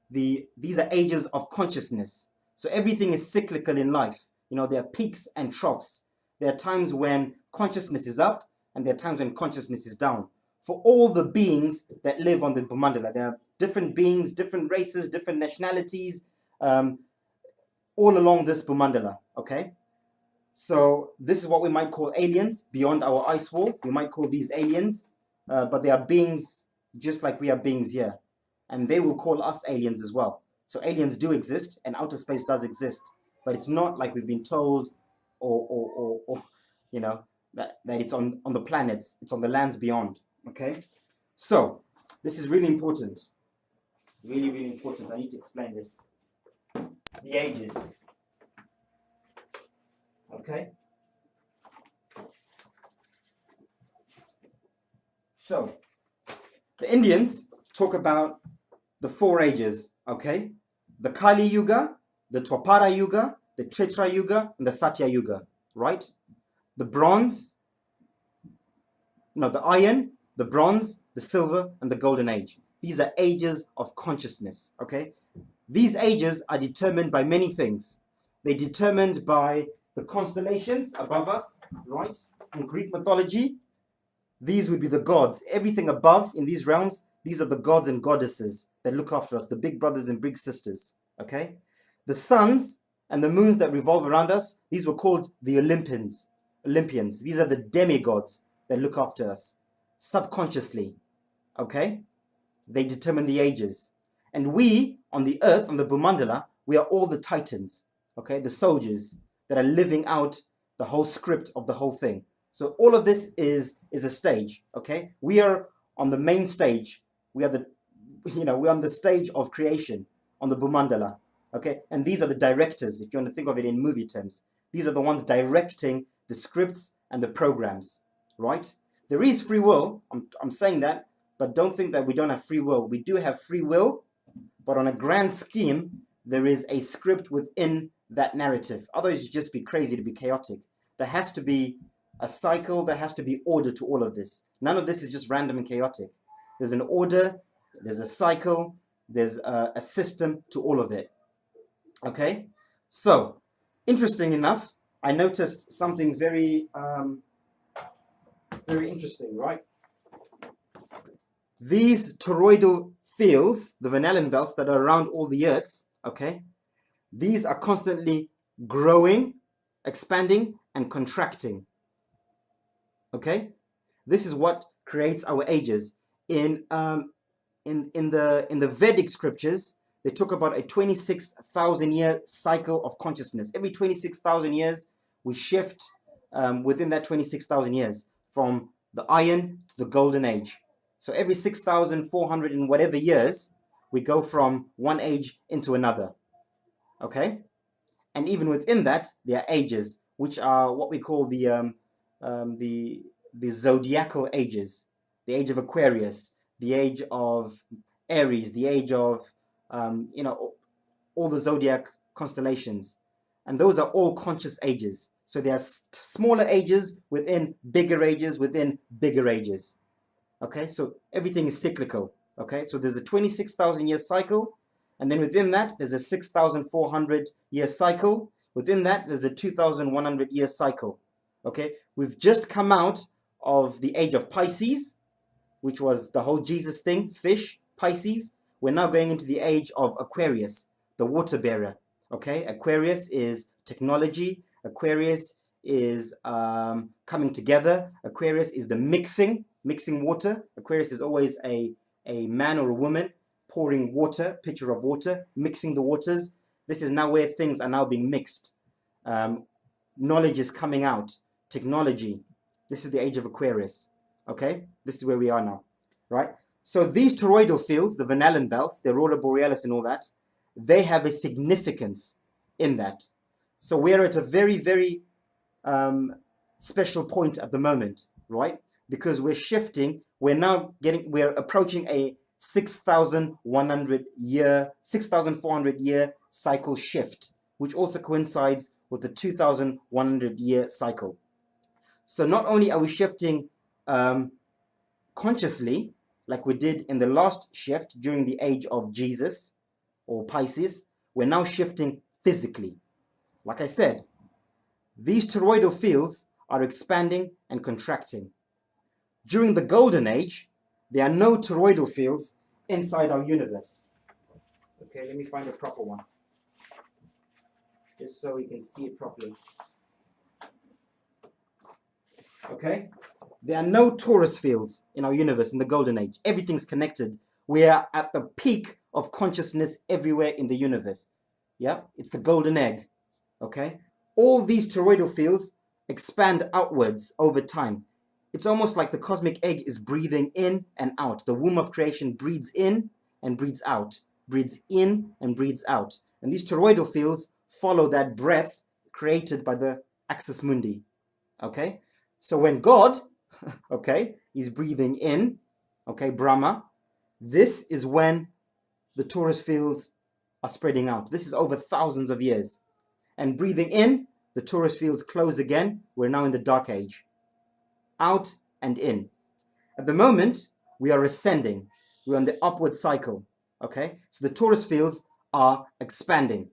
these are ages of consciousness. So everything is cyclical in life. You know, there are peaks and troughs. There are times when consciousness is up, and there are times when consciousness is down. For all the beings that live on the Bhumandala, there are different beings, different races, different nationalities, all along this Bhumandala. Okay, so this is what we might call aliens beyond our ice wall. We might call these aliens, but they are beings just like we are beings here. And they will call us aliens as well. So aliens do exist, and outer space does exist, but it's not like we've been told, or you know, that it's on the planets. It's on the lands beyond. Okay, so this is really important, really, really important. I need to explain this. The ages. Okay. So the Indians talk about the 4 ages, okay? The Kali Yuga, the Dwapara Yuga, the Treta Yuga, and the Satya Yuga, right? The bronze, no, the iron, the bronze, the silver, and the golden age. These are ages of consciousness, okay? These ages are determined by many things. They're determined by the constellations above us, right? In Greek mythology, these would be the gods. Everything above in these realms, these are the gods and goddesses that look after us, the big brothers and big sisters, okay? The suns and the moons that revolve around us, these were called the Olympians. These are the demigods that look after us subconsciously, okay? They determine the ages. And we, on the earth, on the Bhumandala, we are all the titans, okay? The soldiers that are living out the whole script of the whole thing. So all of this is a stage, okay? We are on the main stage. We are we're on the stage of creation on the Bhumandala, okay? And these are the directors, if you want to think of it in movie terms. These are the ones directing the scripts and the programs, right? There is free will, I'm saying that, but don't think that we don't have free will. We do have free will, but on a grand scheme, there is a script within that narrative. Otherwise, you'd just be crazy to be chaotic. There has to be a cycle, there has to be order to all of this. None of this is just random and chaotic. There's an order, there's a cycle, there's a system to all of it. Okay? So, interesting enough, I noticed something very, very interesting, right? These toroidal fields, the Van Allen belts that are around all the Earths, okay? These are constantly growing, expanding, and contracting. Okay, this is what creates our ages. In the Vedic scriptures, they talk about a 26,000 year cycle of consciousness. Every 26,000 years, we shift within that 26,000 years from the iron to the golden age. So every 6,400 and whatever years, we go from one age into another. Okay, and even within that, there are ages, which are what we call the zodiacal ages, the age of Aquarius, the age of Aries, the age of all the zodiac constellations, and those are all conscious ages. So there are smaller ages within bigger ages within bigger ages. Okay, so everything is cyclical. Okay, so there's a 26,000 year cycle, and then within that there's a 6,400 year cycle. Within that there's a 2,100 year cycle. Okay, we've just come out of the age of Pisces, which was the whole Jesus thing, fish, Pisces. We're now going into the age of Aquarius, the water bearer. Okay, Aquarius is technology. Aquarius is coming together. Aquarius is the mixing water. Aquarius is always a man or a woman pouring water, pitcher of water, mixing the waters. This is now where things are now being mixed. Knowledge is coming out. Technology. This is the age of Aquarius. Okay, this is where we are now, right? So these toroidal fields, the Van Allen belts, the aurora borealis and all that, they have a significance in that. So we're at a very, very special point at the moment, right? Because we're shifting, we're approaching a 6,400 year cycle shift, which also coincides with the 2,100 year cycle. So not only are we shifting consciously, like we did in the last shift during the age of Jesus or Pisces, we're now shifting physically. Like I said, these toroidal fields are expanding and contracting. During the golden age, there are no toroidal fields inside our universe. Okay, let me find a proper one, just so we can see it properly. Okay, there are no torus fields in our universe in the golden age. Everything's connected. We are at the peak of consciousness everywhere in the universe. Yeah, it's the golden egg. Okay, all these toroidal fields expand outwards over time. It's almost like the cosmic egg is breathing in and out. The womb of creation breathes in and breathes out, breathes in and breathes out. And these toroidal fields follow that breath created by the axis mundi. Okay, so when God, okay, is breathing in, okay, Brahma, this is when the torus fields are spreading out. This is over thousands of years. And breathing in, the torus fields close again. We're now in the dark age. Out and in. At the moment, we are ascending. We're on the upward cycle. Okay? So the torus fields are expanding.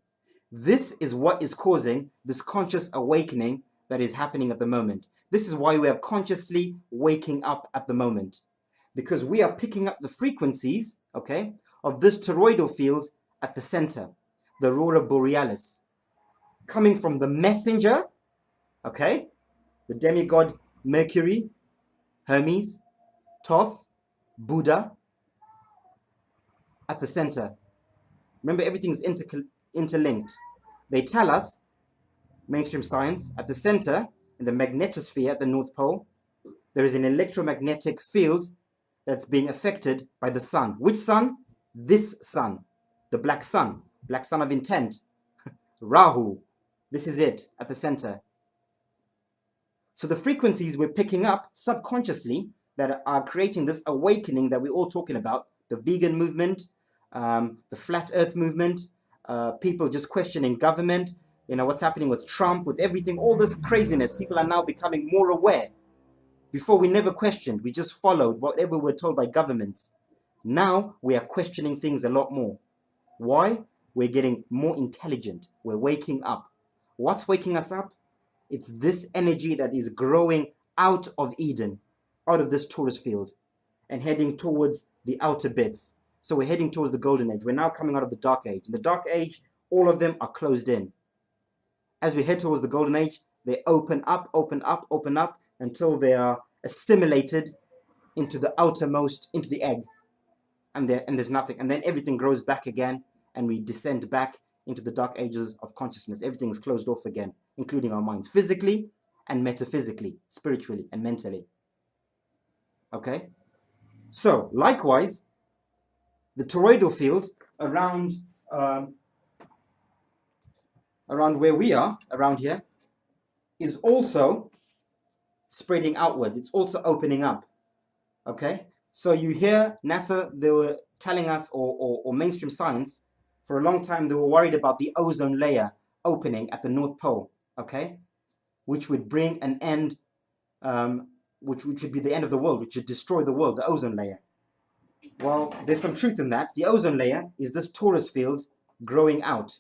This is what is causing this conscious awakening that is happening at the moment. This is why we are consciously waking up at the moment. Because we are picking up the frequencies, okay, of this toroidal field at the center, the aurora borealis, coming from the messenger, okay, the demigod Mercury, Hermes, Thoth, Buddha, at the center. Remember, everything's interlinked. They tell us, mainstream science, at the center, in the magnetosphere at the North Pole, there is an electromagnetic field that's being affected by the sun. Which sun? This sun, the black sun of intent, Rahu. This is it at the center. So the frequencies we're picking up subconsciously that are creating this awakening that we're all talking about, the vegan movement, the flat earth movement, people just questioning government, you know, what's happening with Trump, with everything, all this craziness. People are now becoming more aware. Before, we never questioned. We just followed whatever we're told by governments. Now we are questioning things a lot more. Why? We're getting more intelligent. We're waking up. What's waking us up? It's this energy that is growing out of Eden, out of this torus field, and heading towards the outer bits. So we're heading towards the golden age. We're now coming out of the dark age. In the dark age, all of them are closed in. As we head towards the golden age, they open up, until they are assimilated into the outermost, into the egg. And there's nothing. And then everything grows back again, and we descend back into the dark ages of consciousness. Everything is closed off again, including our minds, physically and metaphysically, spiritually and mentally. Okay? So, likewise, the toroidal field around where we are, around here, is also spreading outwards. It's also opening up. Okay? So you hear NASA, they were telling us, or mainstream science, for a long time they were worried about the ozone layer opening at the North Pole, okay? Which would bring an end, which would be the end of the world, which would destroy the world, the ozone layer. Well, there's some truth in that. The ozone layer is this torus field growing out.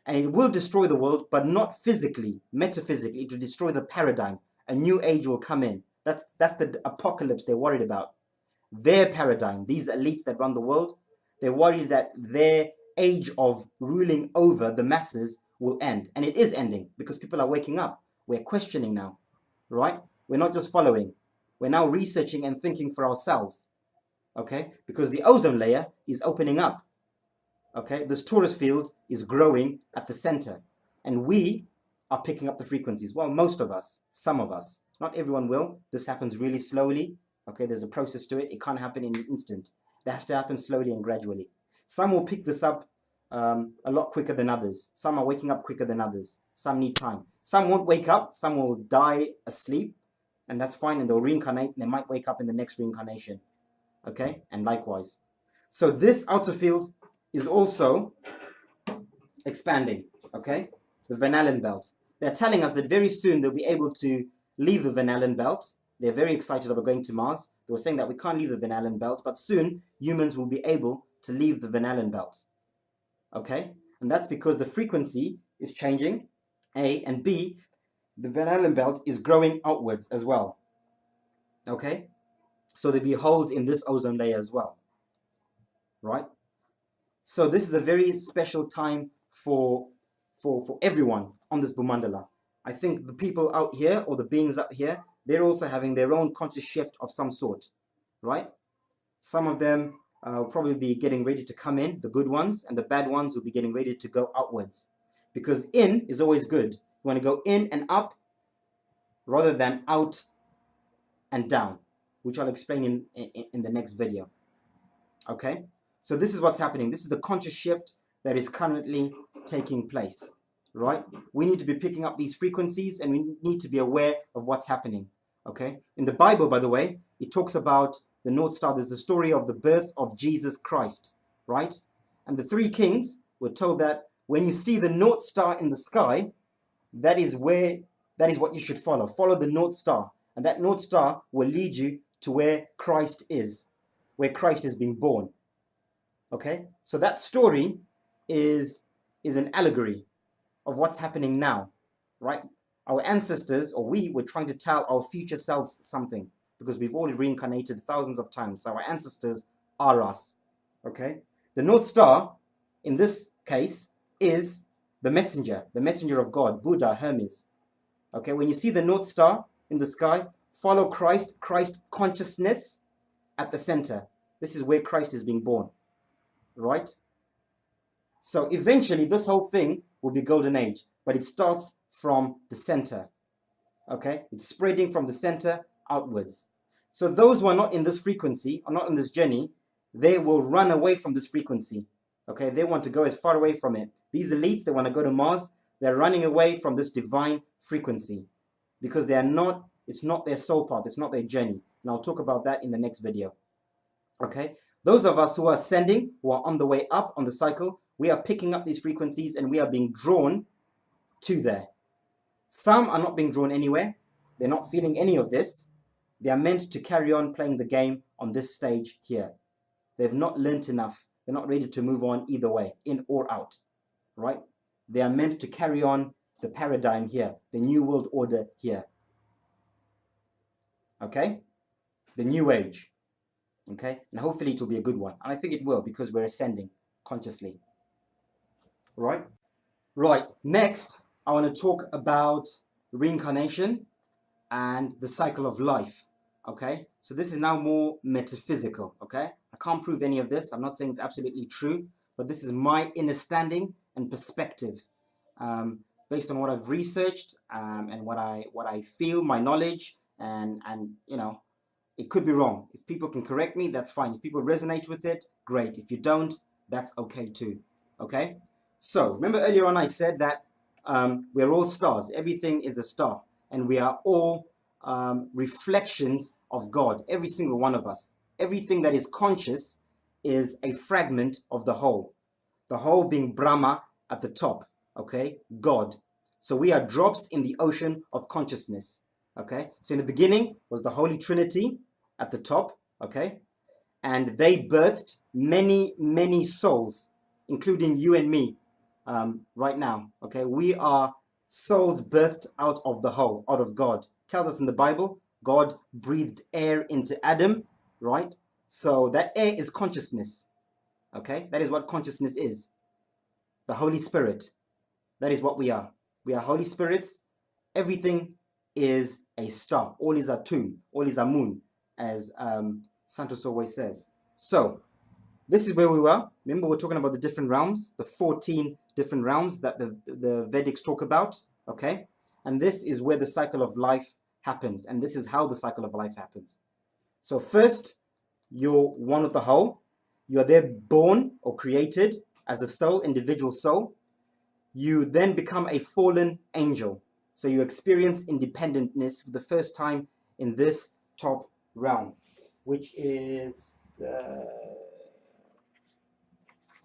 And it will destroy the world, but not physically, metaphysically. It will destroy the paradigm. A new age will come in. That's the apocalypse they're worried about. Their paradigm, these elites that run the world, they're worried that their age of ruling over the masses will end. And it is ending because people are waking up. We're questioning now, right? We're not just following. We're now researching and thinking for ourselves, okay? Because the ozone layer is opening up, okay? This torus field is growing at the center. And we are picking up the frequencies. Well, most of us, some of us. Not everyone will. This happens really slowly. Okay, there's a process to it. It can't happen in an instant. It has to happen slowly and gradually. Some will pick this up a lot quicker than others. Some are waking up quicker than others. Some need time. Some won't wake up. Some will die asleep, and that's fine, and they'll reincarnate, and they might wake up in the next reincarnation. Okay, and likewise. So this outer field is also expanding. Okay, the Van Allen belt. They're telling us that very soon they'll be able to leave the Van Allen belt. They're very excited about going to Mars. They were saying that we can't leave the Van Allen belt, but soon humans will be able to leave the Van Allen belt. Okay, and that's because the frequency is changing, A, and B, the Van Allen belt is growing outwards as well. Okay, so there'll be holes in this ozone layer as well, right? So this is a very special time for everyone on this Bumandala. I think the people out here, or the beings out here, they're also having their own conscious shift of some sort, right? Some of them will probably be getting ready to come in, the good ones, and the bad ones will be getting ready to go outwards. Because in is always good. You want to go in and up rather than out and down, which I'll explain in the next video. Okay? So this is what's happening. This is the conscious shift that is currently taking place, right? We need to be picking up these frequencies, and we need to be aware of what's happening, okay? In the Bible, by the way, it talks about the North Star. There's the story of the birth of Jesus Christ, right? And the three kings were told that when you see the North Star in the sky, that is what you should follow. Follow the North Star, and that North Star will lead you to where Christ is, where Christ is being born. Okay, so that story is an allegory of what's happening now, right? Our ancestors, or we, were trying to tell our future selves something, because we've all reincarnated thousands of times. So our ancestors are us, okay? The North Star, in this case, is the messenger of God, Buddha, Hermes. Okay, when you see the North Star in the sky, follow Christ consciousness at the center. This is where Christ is being born. Right? So eventually this whole thing will be golden age, but it starts from the center. Okay? It's spreading from the center outwards. So those who are not in this frequency, are not on this journey, they will run away from this frequency. Okay? They want to go as far away from it. These elites, they want to go to Mars. They're running away from this divine frequency because it's not their soul path, it's not their journey. And I'll talk about that in the next video. Okay? Those of us who are ascending, who are on the way up on the cycle, we are picking up these frequencies and we are being drawn to there. Some are not being drawn anywhere. They're not feeling any of this. They are meant to carry on playing the game on this stage here. They've not learnt enough. They're not ready to move on either way, in or out, right? They are meant to carry on the paradigm here, the new world order here. Okay? The new age. Okay, and hopefully it will be a good one, and I think it will, because we're ascending consciously. Right? Next, I want to talk about reincarnation and the cycle of life. Okay, so this is now more metaphysical. Okay, I can't prove any of this. I'm not saying it's absolutely true, but this is my understanding and perspective, based on what I've researched, and what I feel, my knowledge, and you know. It could be wrong. If people can correct me, that's fine. If people resonate with it, great. If you don't, that's okay too. Okay? So, remember earlier on I said that we're all stars. Everything is a star. And we are all reflections of God. Every single one of us. Everything that is conscious is a fragment of the whole. The whole being Brahma at the top. Okay? God. So we are drops in the ocean of consciousness. Okay? So in the beginning was the Holy Trinity at the top, okay? And they birthed many, many souls, including you and me right now, okay? We are souls birthed out of the whole, out of God. It tells us in the Bible, God breathed air into Adam, right? So that air is consciousness, okay? That is what consciousness is. The Holy Spirit, that is what we are. We are Holy Spirits. Everything is a star. All is a tune. All is a moon, as Santos always says. So, this is where we were. Remember, we're talking about the different realms, the 14 different realms that the Vedics talk about, okay? And this is where the cycle of life happens, and this is how the cycle of life happens. So first, you're one with the whole. You are there born or created as a soul, individual soul, you then become a fallen angel. So you experience independentness for the first time in this top realm, which is,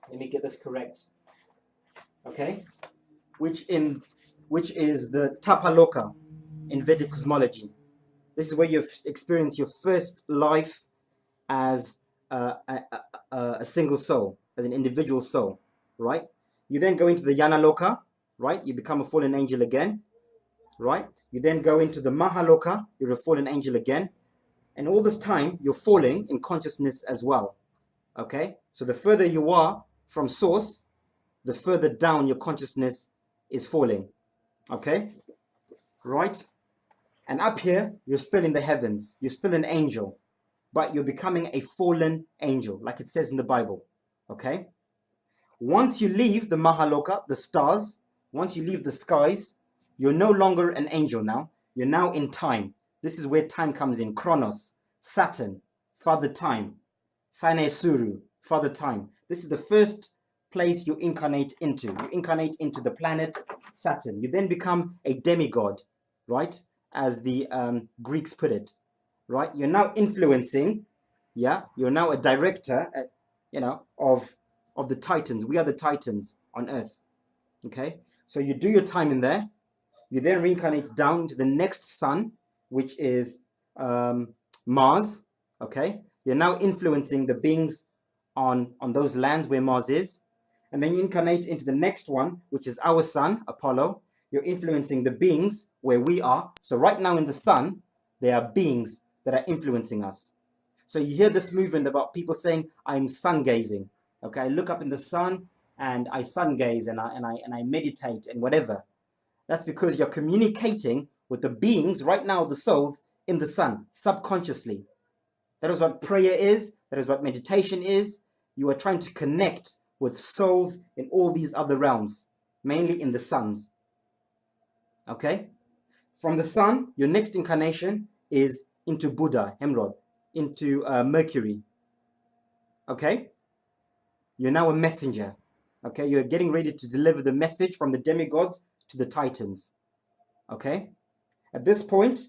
let me get this correct, okay? Which is the Tapaloka in Vedic cosmology. This is where you experience your first life as a single soul, as an individual soul, right? You then go into the Yanaloka, right? You become a fallen angel again, right? You then go into the Mahaloka, you're a fallen angel again. And all this time, you're falling in consciousness as well, okay? So the further you are from source, the further down your consciousness is falling, okay? Right? And up here, you're still in the heavens. You're still an angel, but you're becoming a fallen angel, like it says in the Bible, okay? Once you leave the Mahaloka, the stars, once you leave the skies, you're no longer an angel now. You're now in time. This is where time comes in. Chronos, Saturn, Father Time, Sine Suru, Father Time. This is the first place you incarnate into. You incarnate into the planet Saturn. You then become a demigod, right? As the Greeks put it, right? You're now influencing, yeah? You're now a director, you know, of the Titans. We are the Titans on Earth, okay? So you do your time in there. You then reincarnate down to the next sun, which is Mars, okay? You're now influencing the beings on those lands where Mars is. And then you incarnate into the next one, which is our sun, Apollo. You're influencing the beings where we are. So right now in the sun, there are beings that are influencing us. So you hear this movement about people saying, I'm sun gazing. Okay, I look up in the sun and I sun gaze and I meditate and whatever. That's because you're communicating with the beings right now, the souls in the sun, subconsciously. That is what prayer is. That is what meditation is. You are trying to connect with souls in all these other realms, mainly in the suns. Okay? From the sun, your next incarnation is into Buddha, Hemrod, into Mercury. Okay? You're now a messenger. Okay? You're getting ready to deliver the message from the demigods to the Titans. Okay? At this point,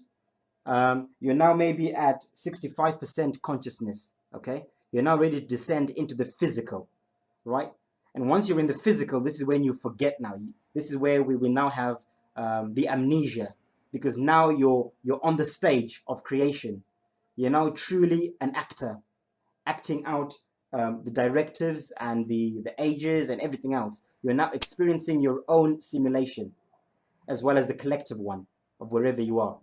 you're now maybe at 65% consciousness. Okay? You're now ready to descend into the physical. Right? And once you're in the physical, this is when you forget now. This is where we will now have the amnesia, because now you're on the stage of creation. You're now truly an actor, acting out the directives and the ages and everything else. You're now experiencing your own simulation, as well as the collective one of wherever you are.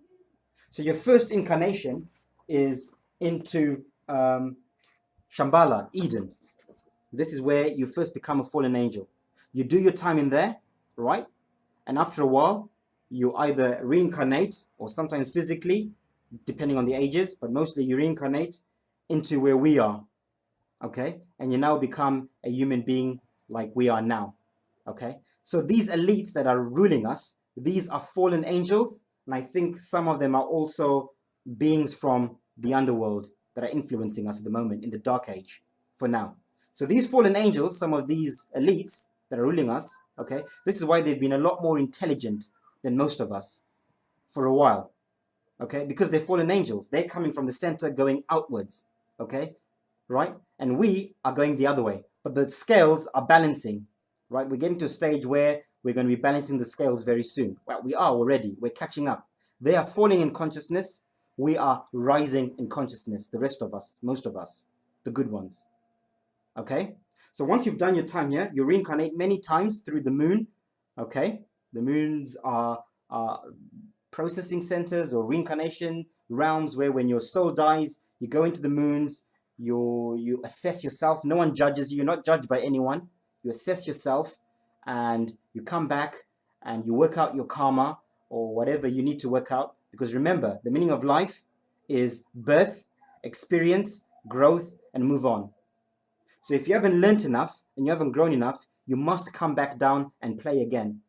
So your first incarnation is into Shambhala, Eden. This is where you first become a fallen angel. You do your time in there, right? And after a while, you either reincarnate or sometimes physically, depending on the ages, but mostly you reincarnate into where we are, okay? And you now become a human being like we are now, okay? So these elites that are ruling us, these are fallen angels, and I think some of them are also beings from the underworld that are influencing us at the moment in the dark age for now. So these fallen angels, some of these elites that are ruling us, okay, this is why they've been a lot more intelligent than most of us for a while, okay, because they're fallen angels. They're coming from the center going outwards, okay, right? And we are going the other way, but the scales are balancing, right? We're getting to a stage where we're going to be balancing the scales very soon. Well, we are already. We're catching up. They are falling in consciousness. We are rising in consciousness, the rest of us, most of us, the good ones. Okay, so once you've done your time here, you reincarnate many times through the moon. Okay, the moons are processing centers or reincarnation realms where when your soul dies, you go into the moons, you assess yourself. No one judges you. You're not judged by anyone. You assess yourself and you come back and you work out your karma or whatever you need to work out. Because remember, the meaning of life is birth, experience, growth, and move on. So if you haven't learned enough and you haven't grown enough, you must come back down and play again.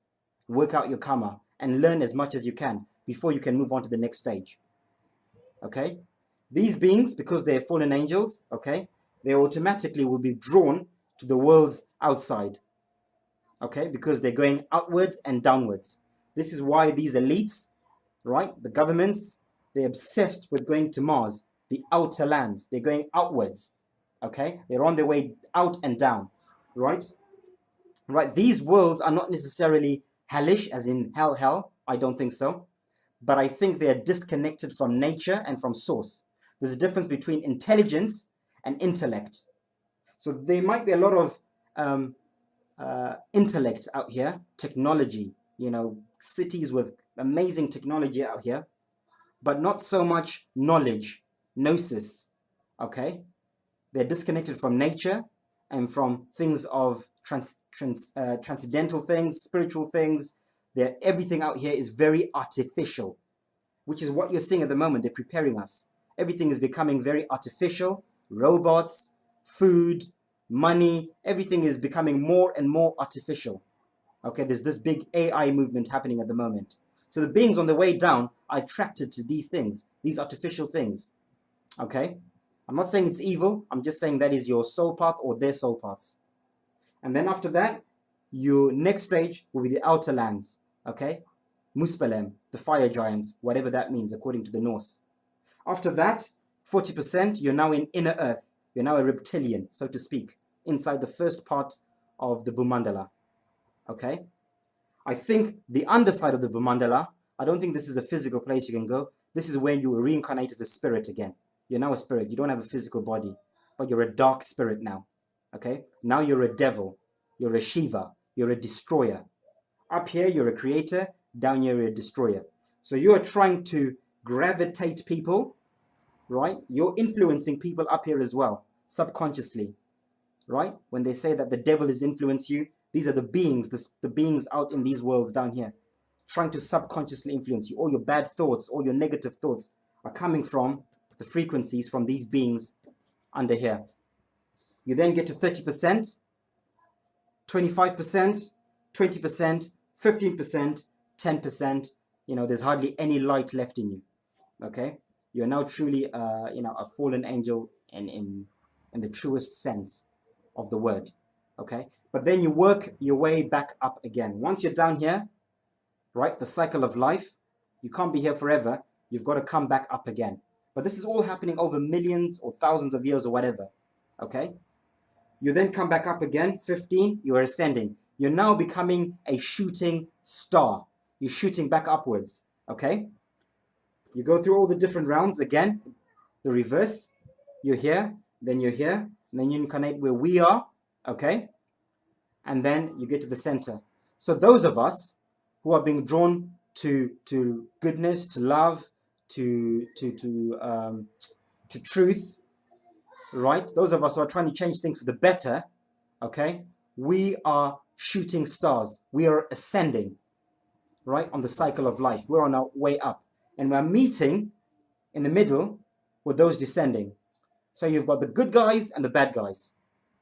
Work out your karma and learn as much as you can before you can move on to the next stage. Okay? These beings, because they're fallen angels, okay, they automatically will be drawn to the worlds outside. Okay, because they're going outwards and downwards. This is why these elites, right, the governments, they're obsessed with going to Mars, the outer lands. They're going outwards. Okay, they're on their way out and down, right? Right, these worlds are not necessarily hellish, as in hell. I don't think so. But I think they're disconnected from nature and from source. There's a difference between intelligence and intellect. So there might be a lot of intellect out here, technology, cities with amazing technology out here, but not so much knowledge, gnosis, okay? They're disconnected from nature and from things of transcendental things, spiritual things. Everything out here is very artificial, which is what you're seeing at the moment. They're preparing us. Everything is becoming very artificial. Robots, food, money, everything is becoming more and more artificial. Okay, there's this big AI movement happening at the moment. So the beings on the way down are attracted to these things, these artificial things. Okay, I'm not saying it's evil. I'm just saying that is your soul path or their soul paths. And then after that, your next stage will be the outer lands. Okay, Muspelem, the fire giants, whatever that means according to the Norse. After that, 40%, you're now in inner earth. You're now a reptilian, so to speak, inside the first part of the Bhumandala. Okay? I think the underside of the Bhumandala, I don't think this is a physical place you can go. This is where you will reincarnate as a spirit again. You're now a spirit. You don't have a physical body, but you're a dark spirit now. Okay? Now you're a devil. You're a Shiva. You're a destroyer. Up here, you're a creator. Down here, you're a destroyer. So you're trying to gravitate people, right? You're influencing people up here as well, subconsciously, right? When they say that the devil has influenced you, these are the beings, the beings out in these worlds down here, trying to subconsciously influence you. All your bad thoughts, all your negative thoughts are coming from the frequencies from these beings under here. You then get to 30%, 25%, 20%, 15%, 10%. There's hardly any light left in you. Okay? You're now truly, a fallen angel in the truest sense of the word. Okay? But then you work your way back up again. Once you're down here, right, the cycle of life, you can't be here forever. You've got to come back up again. But this is all happening over millions or thousands of years or whatever. Okay? You then come back up again, 15, you are ascending. You're now becoming a shooting star. You're shooting back upwards. Okay? You go through all the different rounds again, the reverse. You're here, then you're here, and then you incarnate where we are. Okay? And then you get to the center. So those of us who are being drawn to goodness, to love, to truth, right? Those of us who are trying to change things for the better, okay? We are shooting stars. We are ascending, right? On the cycle of life. We're on our way up. And we're meeting in the middle with those descending. So you've got the good guys and the bad guys.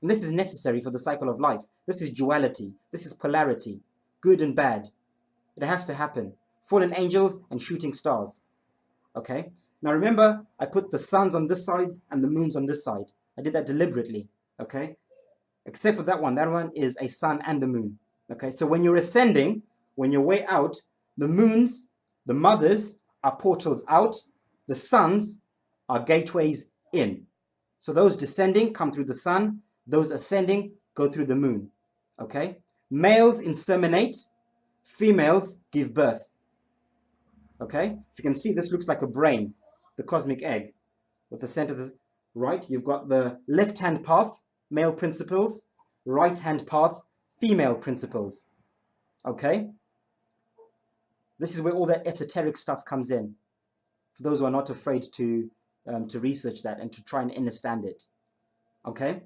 And this is necessary for the cycle of life. This is duality. This is polarity. Good and bad. It has to happen. Fallen angels and shooting stars. Okay? Now remember, I put the suns on this side and the moons on this side. I did that deliberately. Okay? Except for that one is a sun and the moon. Okay? So when you're ascending, when you're way out, the moons, the mothers, are portals out. The suns are gateways in. So those descending come through the sun. Those ascending go through the moon. Okay? Males inseminate. Females give birth. Okay? If you can see, this looks like a brain, the cosmic egg. With the center, right? You've got the left-hand path, male principles. Right-hand path, female principles. Okay? This is where all that esoteric stuff comes in. For those who are not afraid to research that and to try and understand it. Okay?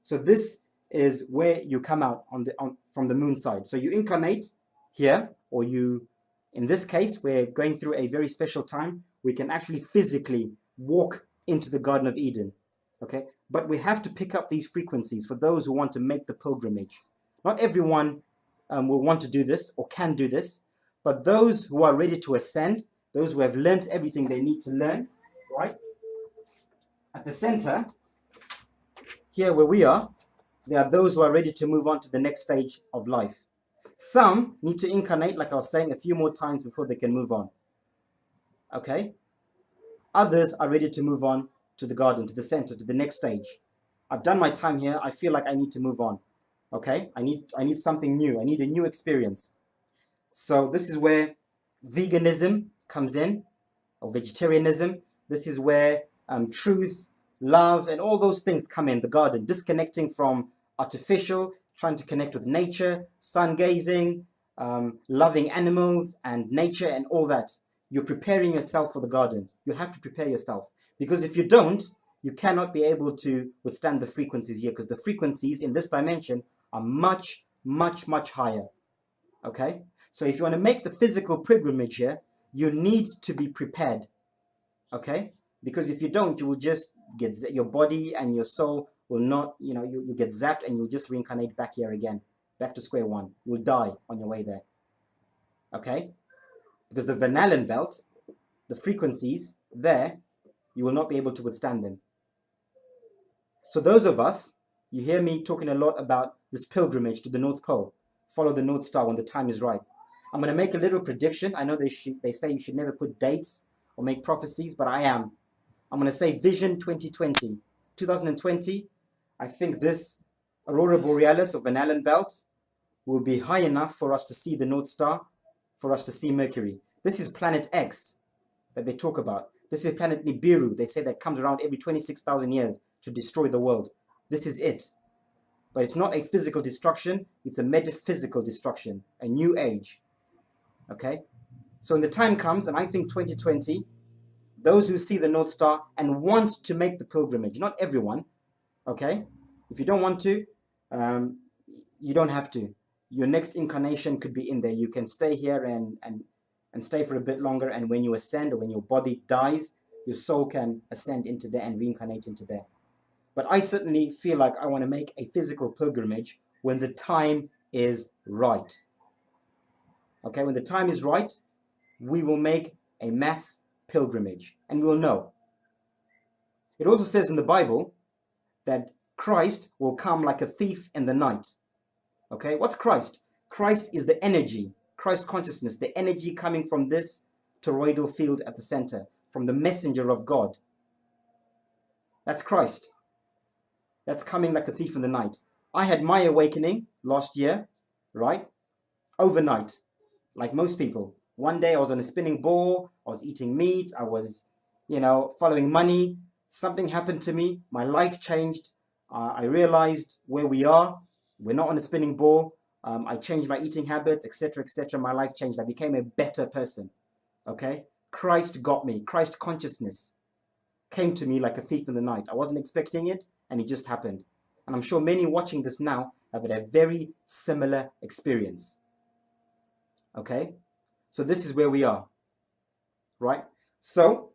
So this is where you come out from the moon side. So you incarnate here, or in this case, we're going through a very special time. We can actually physically walk into the Garden of Eden. Okay? But we have to pick up these frequencies for those who want to make the pilgrimage. Not everyone will want to do this or can do this, but those who are ready to ascend, those who have learned everything they need to learn, right? At the center, here where we are, There are those who are ready to move on to the next stage of life. Some need to incarnate, like I was saying, a few more times before they can move on. Okay? Others are ready to move on to the garden, to the center, to the next stage. I've done my time here. I feel like I need to move on. Okay? I need something new. I need a new experience. So this is where veganism comes in, or vegetarianism. This is where truth, love, and all those things come in, the garden. Disconnecting from artificial, trying to connect with nature, sun gazing, loving animals and nature and all that. You're preparing yourself for the garden. You have to prepare yourself. Because if you don't, you cannot be able to withstand the frequencies here, because the frequencies in this dimension are much, much, much higher. Okay? So if you want to make the physical pilgrimage here, you need to be prepared. Okay? Because if you don't, you will just get, your body and your soul will not, you'll get zapped and you'll just reincarnate back here again, back to square one. You'll die on your way there. Okay? Because the Van Allen belt, the frequencies there, you will not be able to withstand them. So those of us, you hear me talking a lot about this pilgrimage to the North Pole. Follow the North Star when the time is right. I'm going to make a little prediction. I know they say you should never put dates or make prophecies, but I am. I'm going to say Vision 2020. 2020, I think this Aurora Borealis or Van Allen belt will be high enough for us to see the North Star, for us to see Mercury. This is Planet X that they talk about. This is planet Nibiru. They say that comes around every 26,000 years to destroy the world. This is it. But it's not a physical destruction. It's a metaphysical destruction, a new age. Okay? So when the time comes, and I think 2020, those who see the North Star and want to make the pilgrimage, not everyone, okay? If you don't want to, you don't have to. Your next incarnation could be in there. You can stay here and stay for a bit longer, and when you ascend, or when your body dies, your soul can ascend into there and reincarnate into there. But I certainly feel like I want to make a physical pilgrimage when the time is right. Okay, when the time is right, we will make a mass pilgrimage, and we'll know. It also says in the Bible that Christ will come like a thief in the night. Okay, what's Christ? Christ is the energy, Christ consciousness, the energy coming from this toroidal field at the center, from the messenger of God. That's Christ. That's coming like a thief in the night. I had my awakening last year, right? Overnight, like most people. One day I was on a spinning ball, I was eating meat, I was, following money. Something happened to me, my life changed. I realized where we are. We're not on a spinning ball. I changed my eating habits, etc., etc. My life changed. I became a better person. Okay? Christ got me. Christ consciousness came to me like a thief in the night. I wasn't expecting it, and it just happened. And I'm sure many watching this now have had a very similar experience. Okay? So this is where we are. Right? So,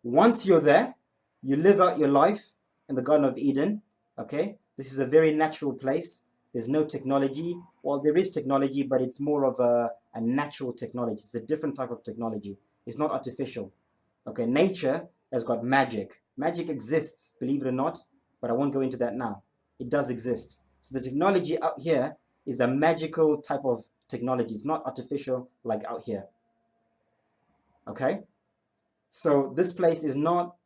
once you're there, you live out your life in the Garden of Eden. Okay? This is a very natural place. There's no technology. Well, there is technology, but it's more of a natural technology. It's a different type of technology. It's not artificial. Okay, nature has got magic. Magic exists, believe it or not, but I won't go into that now. It does exist. So the technology out here is a magical type of technology. It's not artificial like out here. Okay? So this place is not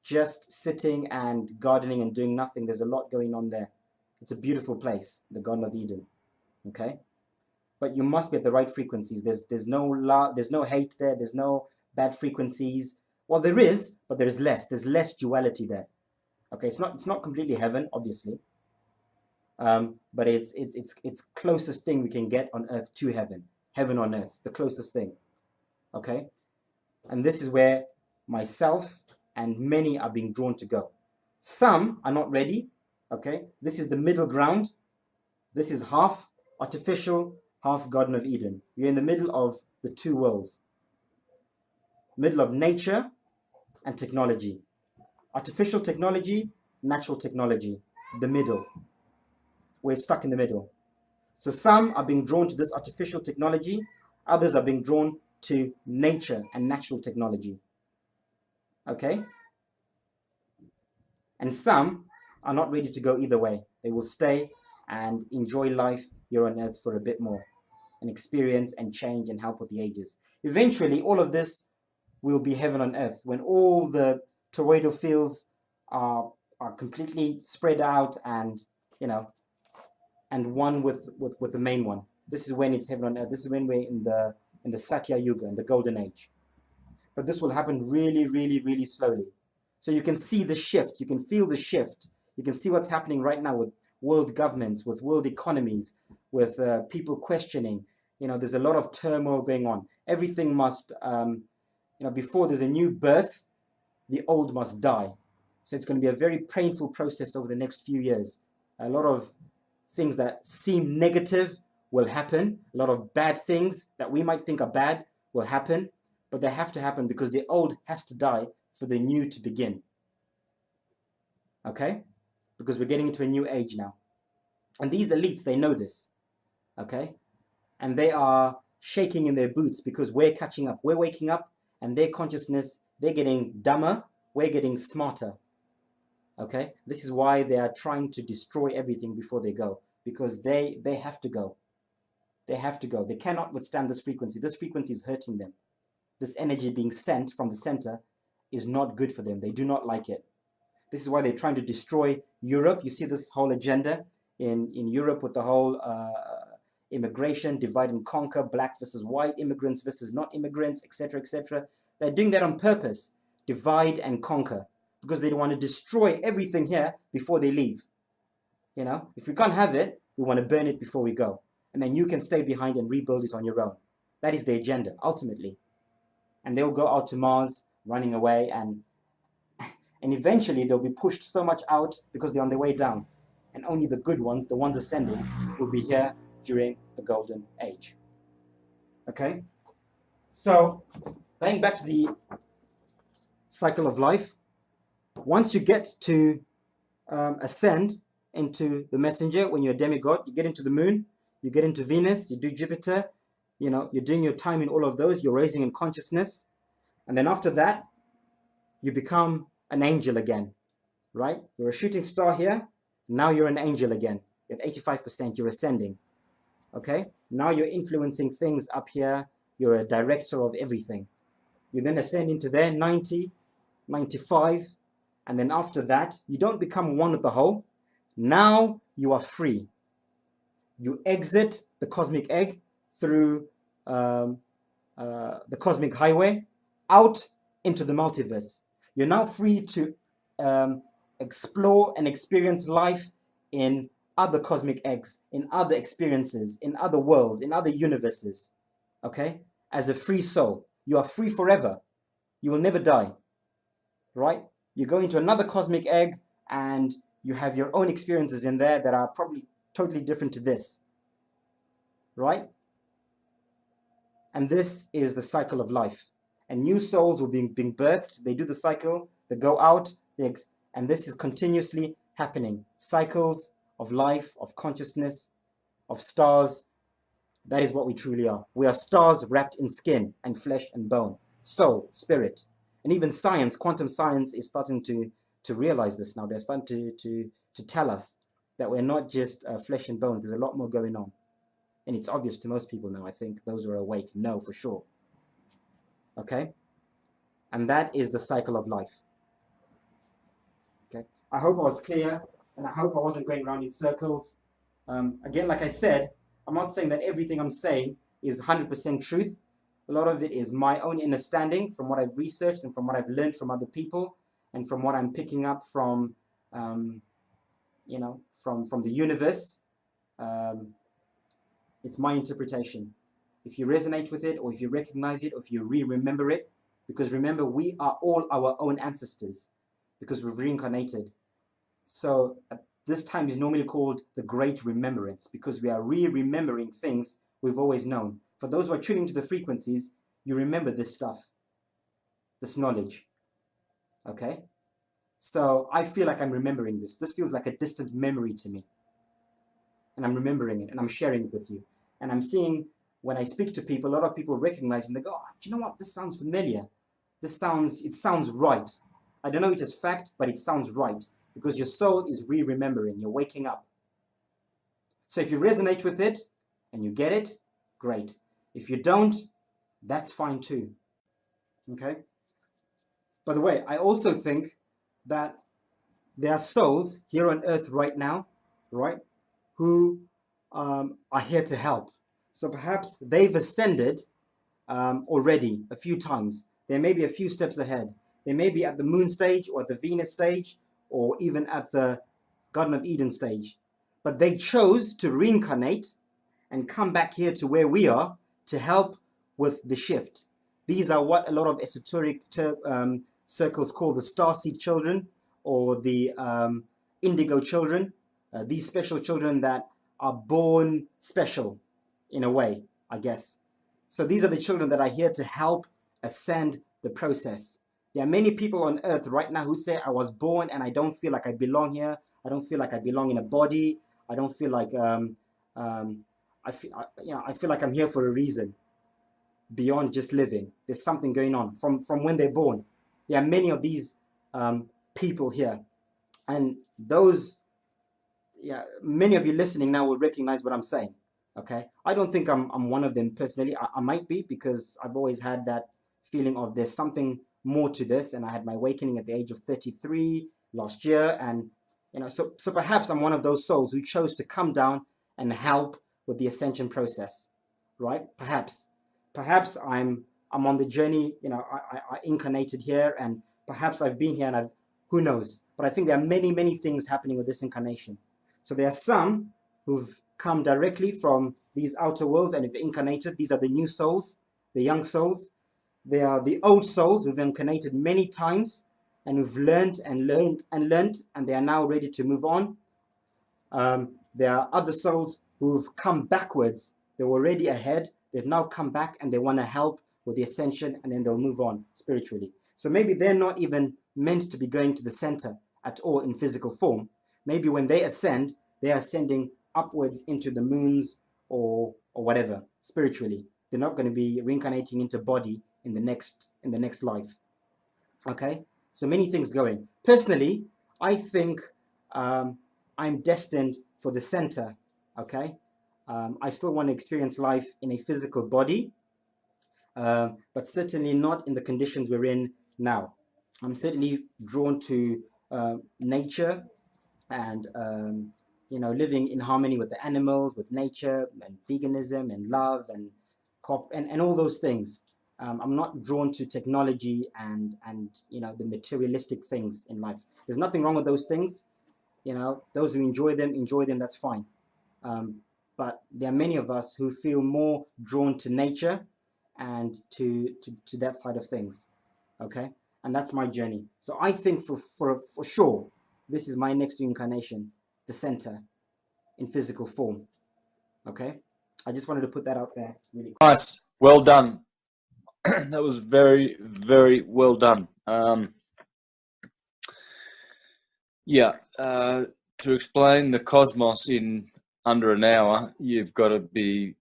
just sitting and gardening and doing nothing. There's a lot going on there. It's a beautiful place, the Garden of Eden. Okay? But you must be at the right frequencies. There's no hate there. There's no bad frequencies. Well, there is, but there is less. There's less duality there. Okay, it's not completely heaven, obviously, but it's closest thing we can get on earth to heaven. Heaven on earth, the closest thing. Okay, and this is where myself and many are being drawn to go. Some are not ready. Okay, this is the middle ground. This is half artificial, half Garden of Eden. You're in the middle of the two worlds. Middle of nature and technology. Artificial technology, natural technology. The middle. We're stuck in the middle. So some are being drawn to this artificial technology. Others are being drawn to nature and natural technology. Okay? And some are not ready to go either way. They will stay and enjoy life here on earth for a bit more and experience and change and help with the ages. Eventually, all of this will be heaven on earth when all the toroidal fields are completely spread out and, you know, and one with the main one. This is when it's heaven on earth. This is when we're in the Satya Yuga, in the golden age. But this will happen really, really, really slowly. So you can see the shift. You can feel the shift. You can see what's happening right now with world governments, with world economies, with people questioning. You know, there's a lot of turmoil going on. Everything must, you know, before there's a new birth, the old must die. So it's going to be a very painful process over the next few years. A lot of things that seem negative will happen. A lot of bad things that we might think are bad will happen, but they have to happen because the old has to die for the new to begin. Okay? Because we're getting into a new age now. And these elites, they know this. Okay? And they are shaking in their boots because we're catching up. We're waking up and their consciousness, they're getting dumber, we're getting smarter. Okay? This is why they are trying to destroy everything before they go, because they have to go. They have to go. They cannot withstand this frequency. This frequency is hurting them. This energy being sent from the center is not good for them. They do not like it. This is why they're trying to destroy Europe. You see this whole agenda in Europe with the whole immigration, divide and conquer, black versus white, immigrants versus not immigrants, etc., etc. They're doing that on purpose, divide and conquer, because they want to destroy everything here before they leave. You know, if we can't have it, we want to burn it before we go. And then you can stay behind and rebuild it on your own. That is the agenda, ultimately. And they'll go out to Mars, running away, and eventually they'll be pushed so much out because they're on their way down. And only the good ones, the ones ascending, will be here during the golden age. Okay? So, going back to the cycle of life, once you get to ascend into the messenger, when you're a demigod, you get into the moon, you get into Venus, you do Jupiter, you know, you're doing your time in all of those, you're raising in consciousness. And then after that, you become an angel again, right? You're a shooting star here. Now you're an angel again. You're at 85%, you're ascending. Okay? Now you're influencing things up here. You're a director of everything. You then ascend into there, 90, 95. And then after that, you don't become one with the whole. Now you are free. You exit the cosmic egg through the cosmic highway out into the multiverse. You're now free to explore and experience life in other cosmic eggs, in other experiences, in other worlds, in other universes. Okay? As a free soul, you are free forever. You will never die. Right? You go into another cosmic egg and you have your own experiences in there that are probably totally different to this. Right? And this is the cycle of life. And new souls will be being birthed. They do the cycle, they go out, and this is continuously happening. Cycles of life, of consciousness, of stars. That is what we truly are. We are stars wrapped in skin and flesh and bone, soul, spirit. And even science, quantum science, is starting to realize this now. They're starting to tell us that we're not just flesh and bones. There's a lot more going on. And it's obvious to most people now, I think. Those who are awake know for sure. Okay? And that is the cycle of life. Okay? I hope I was clear, and I hope I wasn't going around in circles. Again, like I said, I'm not saying that everything I'm saying is 100% truth. A lot of it is my own understanding from what I've researched and from what I've learned from other people and from what I'm picking up from, you know, from the universe. It's my interpretation. If you resonate with it, or if you recognize it, or if you remember it, because remember, we are all our own ancestors because we've reincarnated. So this time is normally called the Great Remembrance because we are remembering things we've always known. For those who are tuning to the frequencies, you remember this stuff, this knowledge. Okay? So I feel like I'm remembering this. This feels like a distant memory to me. And I'm remembering it and I'm sharing it with you. And I'm seeing when I speak to people, a lot of people recognize and they go, oh, do you know what? This sounds familiar. It sounds right. I don't know it as fact, but it sounds right because your soul is remembering. You're waking up. So if you resonate with it and you get it, great. If you don't, that's fine too. Okay? By the way, I also think that there are souls here on earth right now, right, who are here to help. So perhaps they've ascended already a few times. They may be a few steps ahead. They may be at the moon stage or at the Venus stage or even at the Garden of Eden stage. But they chose to reincarnate and come back here to where we are to help with the shift. These are what a lot of esoteric circles call the starseed children or the indigo children. These special children that are born special in a way, I guess. So these are the children that are here to help ascend the process. There are many people on earth right now who say, I was born and I don't feel like I belong here. I don't feel like I belong in a body. I don't feel like, I feel like I'm here for a reason beyond just living. There's something going on from when they're born. There are many of these people here. And those, many of you listening now will recognize what I'm saying. Okay, I don't think I'm one of them personally. I might be, because I've always had that feeling of there's something more to this, and I had my awakening at the age of 33 last year, and so perhaps I'm one of those souls who chose to come down and help with the ascension process, right? Perhaps I'm on the journey. I incarnated here, and perhaps I've been here, and who knows? But I think there are many things happening with this incarnation. So there are some who've come directly from these outer worlds and have incarnated. These are the new souls, the young souls. They are the old souls who've incarnated many times and who've learned, and they are now ready to move on. There are other souls who've come backwards. They were already ahead. They've now come back and they want to help with the ascension, and then they'll move on spiritually. So maybe they're not even meant to be going to the center at all in physical form. Maybe when they ascend, they are ascending upwards into the moons or whatever spiritually. They're not going to be reincarnating into body in the next life. Okay, so many things going. Personally, I think I'm destined for the center. Okay, I still want to experience life in a physical body, but certainly not in the conditions we're in now. I'm certainly drawn to nature and living in harmony with the animals, with nature, and veganism, and love, and all those things. I'm not drawn to technology and the materialistic things in life. There's nothing wrong with those things. Those who enjoy them, that's fine. But there are many of us who feel more drawn to nature and to that side of things. Okay, and that's my journey. So I think for sure, this is my next incarnation, the center, in physical form. Okay, I just wanted to put that out there. Really quick. Nice, well done. That was very, very well done. To explain the cosmos in under an hour, you've got to be,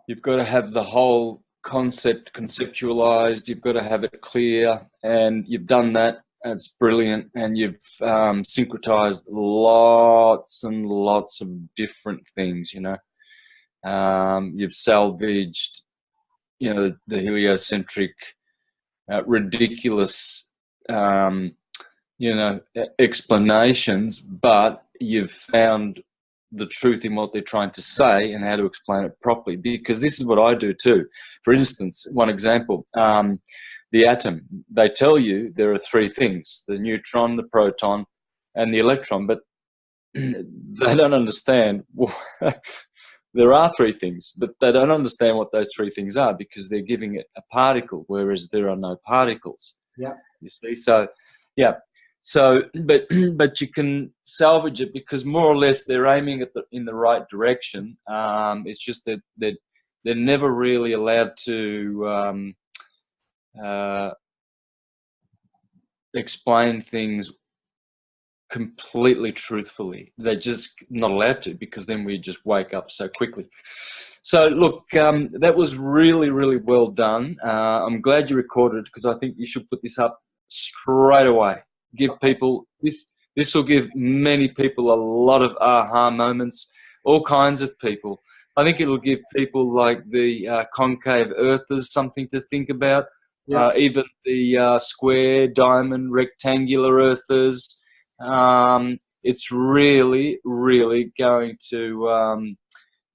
you've got to have the whole concept conceptualized. You've got to have it clear, and you've done that. That's brilliant, and you've syncretized lots and lots of different things. You've salvaged, the heliocentric, ridiculous, explanations, but you've found the truth in what they're trying to say and how to explain it properly. Because this is what I do too. For instance, one example, the atom. They tell you there are three things: the neutron, the proton, and the electron, but they don't understand. There are three things, but they don't understand what those three things are, because they're giving it a particle, whereas there are no particles. Yeah. You see, so yeah. So, but you can salvage it, because more or less they're aiming in the right direction. It's just that they're never really allowed to explain things completely truthfully. They're just not allowed to, because then we just wake up so quickly. So look, that was really, really well done. I'm glad you recorded it, because I think you should put this up straight away. Give people this. This will give many people a lot of aha moments, all kinds of people. I think it'll give people like the concave earthers something to think about. Yeah. Even the square, diamond, rectangular earthers. It's really, really going to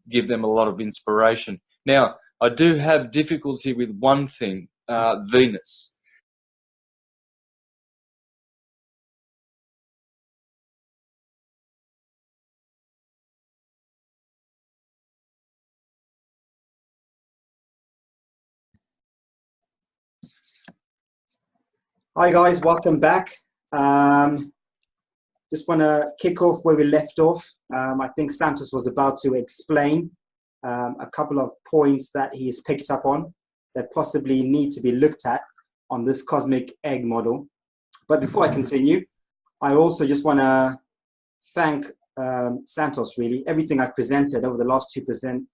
give them a lot of inspiration. Now, I do have difficulty with one thing, Venus. Hi guys, welcome back. Just want to kick off where we left off. I think Santos was about to explain a couple of points that he's picked up on that possibly need to be looked at on this cosmic egg model. But before I continue, I also just want to thank Santos, really. Everything I've presented over the last two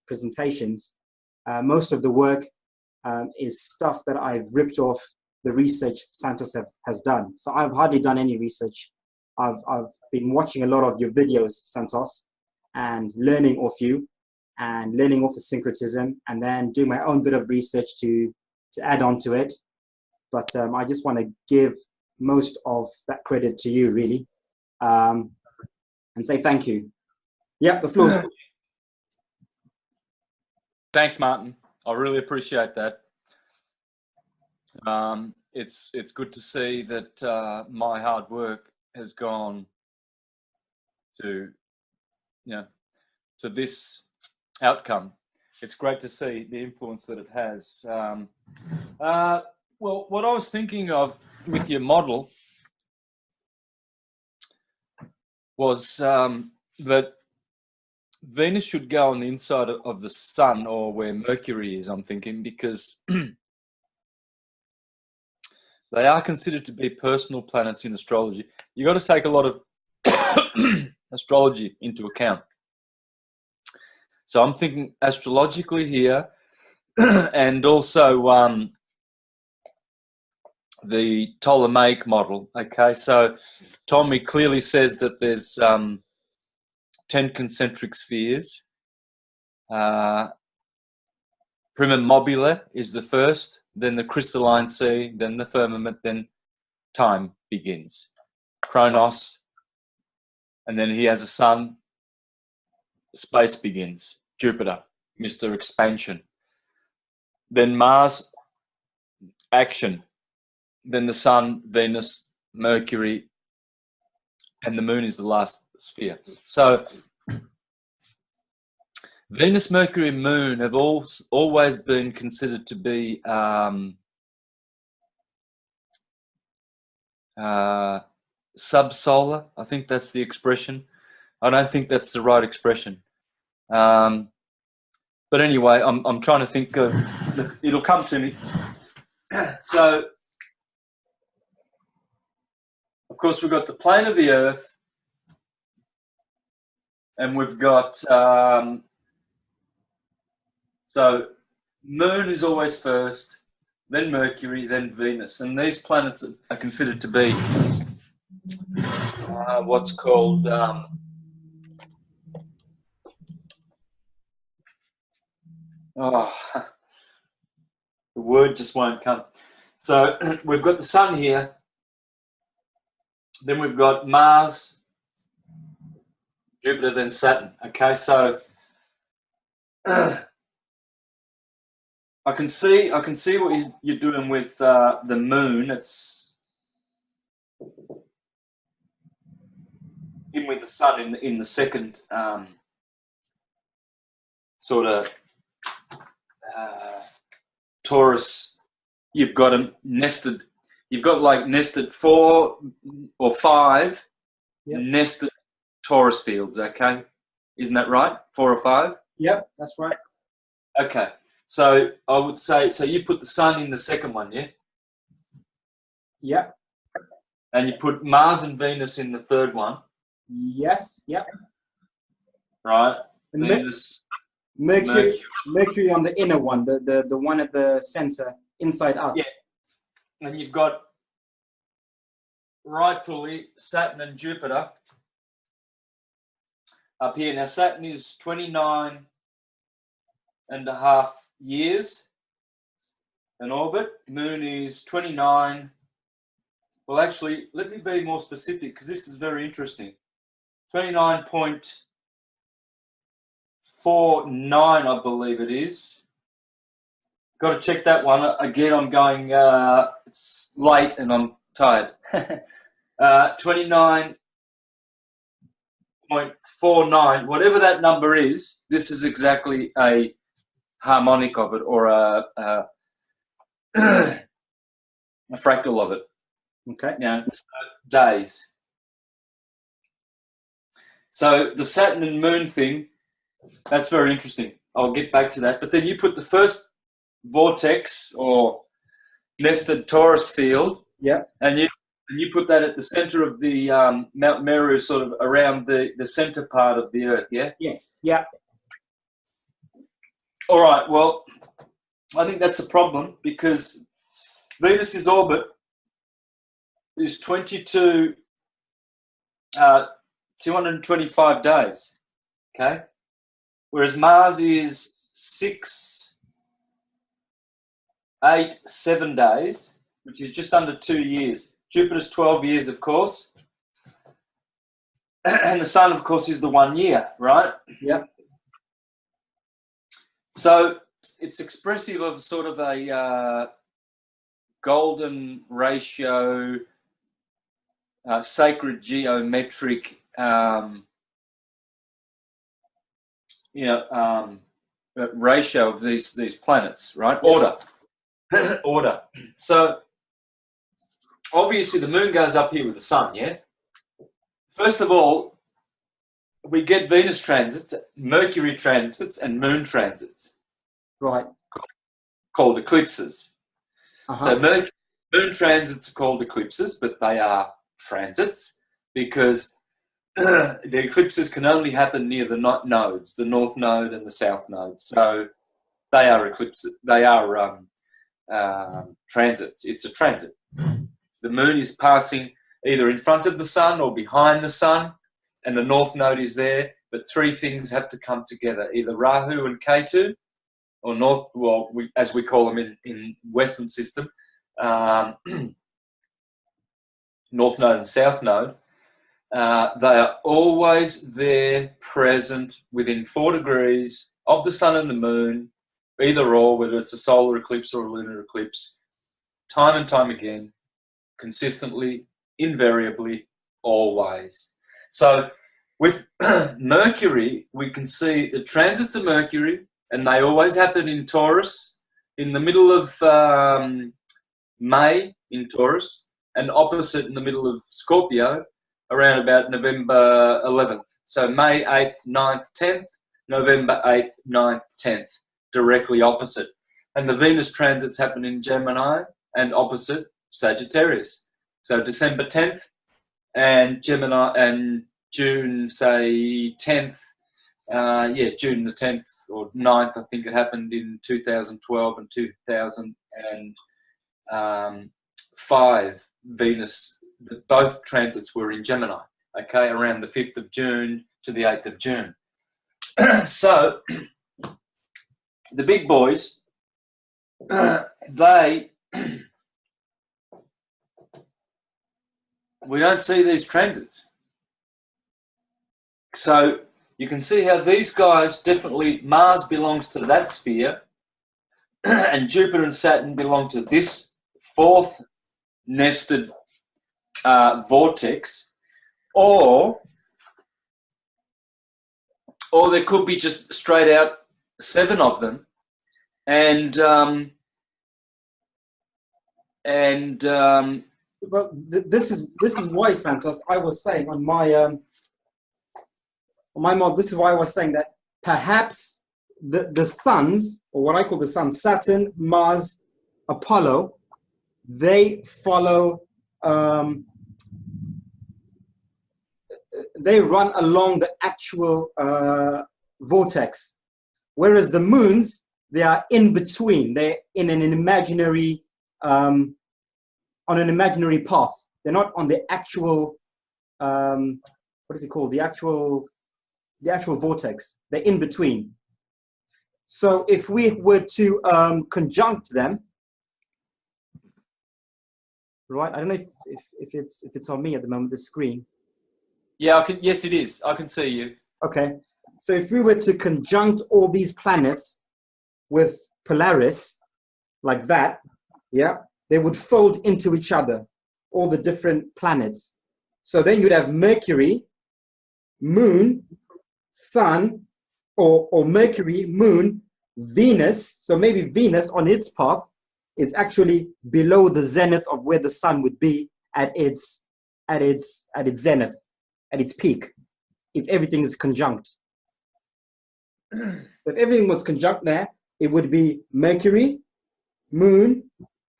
presentations, most of the work is stuff that I've ripped off the research Santos has done. So I've hardly done any research. I've been watching a lot of your videos, Santos, and learning off you and learning off the syncretism, and then doing my own bit of research to add on to it. But I just want to give most of that credit to you, really, and say thank you. Yep, the floor's yours. Thanks, Martin. I really appreciate that. It's good to see that my hard work has gone to to this outcome. It's great to see the influence that it has. Well, what I was thinking of with your model was that Venus should go on the inside of the sun, or where Mercury is, I'm thinking, because they are considered to be personal planets in astrology. You got to take a lot of astrology into account. So I'm thinking astrologically here, and also the Ptolemaic model. Okay, so Ptolemy clearly says that there's 10 concentric spheres. Prima mobile is the first, then the crystalline sea, then the firmament, then time begins. Chronos, and then he has a sun. Space begins. Jupiter, Mr. Expansion. Then Mars, action. Then the sun, Venus, Mercury, and the moon is the last sphere. So Venus, Mercury, and Moon have always been considered to be subsolar. I think that's the expression. I don't think that's the right expression. But anyway, I'm trying to think of. It'll come to me. So, of course, we've got the plane of the Earth, and we've got. So, Moon is always first, then Mercury, then Venus, and these planets are considered to be what's called the word just won't come. So we've got the sun here, then we've got Mars, Jupiter, then Saturn. Okay, so I can see what you're doing with the moon. It's in with the sun in the second sort of Taurus. You've got them nested. You've got like nested 4 or 5 nested Taurus fields. Okay, isn't that right? 4 or 5. Yep, that's right. Okay. So I would say, so you put the sun in the second one, yeah? Yep. And you put Mars and Venus in the third one. Yes, yep. Right. And Venus. Mercury on the inner one, the one at the center, inside us. Yeah. And you've got rightfully Saturn and Jupiter up here. Now Saturn is 29.5 years in orbit. Moon is 29. Well, actually, let me be more specific because this is very interesting. 29.49, I believe it is. Got to check that one. Again, I'm going, it's late and I'm tired. 29.49, whatever that number is, this is exactly a harmonic of it, or a fractal of it. Okay. Now, days. So the Saturn and Moon thing, that's very interesting. I'll get back to that. But then you put the first vortex or nested torus field, Yeah. and you put that at the center of the Mount Meru, sort of around the center part of the Earth, yeah? Yes. Yeah. All right, well, I think that's a problem because Venus's orbit is 225 days, okay? Whereas Mars is 7 days, which is just under 2 years. Jupiter's 12 years, of course. And the Sun, of course, is the 1 year, right? Yeah. So it's expressive of sort of a golden ratio, sacred geometric, ratio of these planets, right? Order. Order. So obviously the Moon goes up here with the Sun, yeah? First of all, we get Venus transits, Mercury transits, and Moon transits. Right. Called eclipses. Uh-huh. So Moon transits are called eclipses, but they are transits because the eclipses can only happen near the nodes, the North Node and the South Node. So they are eclipses. They are transits. It's a transit. The Moon is passing either in front of the Sun or behind the Sun, and the North Node is there. But three things have to come together: either Rahu and Ketu, or North. Well, as we call them in Western system, North Node and South Node. They are always there, present within 4 degrees of the Sun and the Moon, either or, whether it's a solar eclipse or a lunar eclipse, time and time again, consistently, invariably, always. So with Mercury, we can see the transits of Mercury, and they always happen in Taurus, in the middle of May in Taurus, and opposite in the middle of Scorpio, around about November 11th. So May 8th, 9th, 10th, November 8th, 9th, 10th, directly opposite. And the Venus transits happen in Gemini and opposite Sagittarius. So December 10th and Gemini, and June, say 10th, June the 10th or 9th, I think it happened in 2012 and 2005, Venus, both transits were in Gemini, okay, around the 5th of June to the 8th of June. So the big boys, we don't see these transits. So you can see how these guys, definitely Mars belongs to that sphere and Jupiter and Saturn belong to this fourth nested vortex, or there could be just straight out 7 of them, and Well, this is why, Santos, I was saying on my mod, this is why I was saying that perhaps the suns, or what I call the suns, Saturn, Mars, Apollo, they follow, they run along the actual vortex, whereas the moons, they are in between. They're in an imaginary, on an imaginary path. They're not on the actual, what is it called? The actual vortex. They're in between. So if we were to conjunct them, right? I don't know if it's on me at the moment, the screen. Yeah, I can. Yes, it is. I can see you. Okay. So if we were to conjunct all these planets with Polaris, like that, yeah, they would fold into each other, all the different planets. So then you'd have Mercury, Moon, Sun, or Mercury, Moon, Venus. So maybe Venus on its path is actually below the zenith of where the Sun would be at its zenith, at its peak, if everything is conjunct. If everything was conjunct there, it would be Mercury, Moon,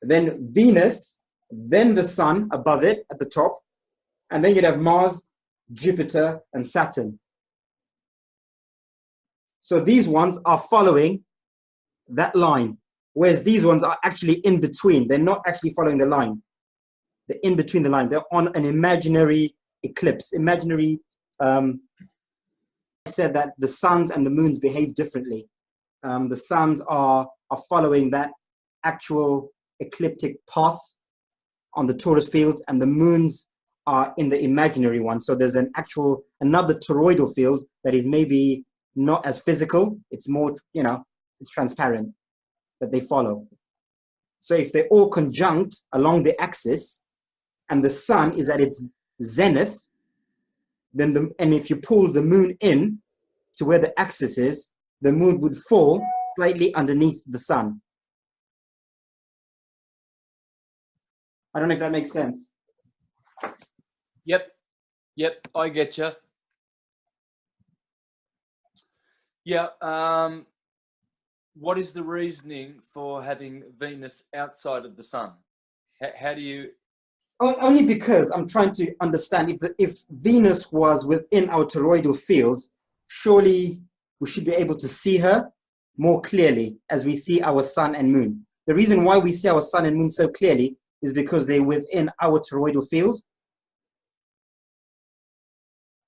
then Venus, then the Sun above it at the top, and then you'd have Mars, Jupiter, and Saturn. So these ones are following that line, whereas these ones are actually in between. They're not actually following the line. They're in between the line. They're on an imaginary eclipse. Imaginary, I said that the suns and the moons behave differently. The suns are following that actual ecliptic path on the torus fields, and the moons are in the imaginary one. So there's another toroidal field that is maybe not as physical. It's more, it's transparent that they follow. So if they're all conjunct along the axis and the sun is at its zenith, then and if you pull the moon in to where the axis is, the moon would fall slightly underneath the sun. I don't know if that makes sense. Yep, I get you. Yeah, what is the reasoning for having Venus outside of the sun? How do you... Only because I'm trying to understand if Venus was within our toroidal field, surely we should be able to see her more clearly as we see our sun and moon. The reason why we see our sun and moon so clearly is because they're within our toroidal field.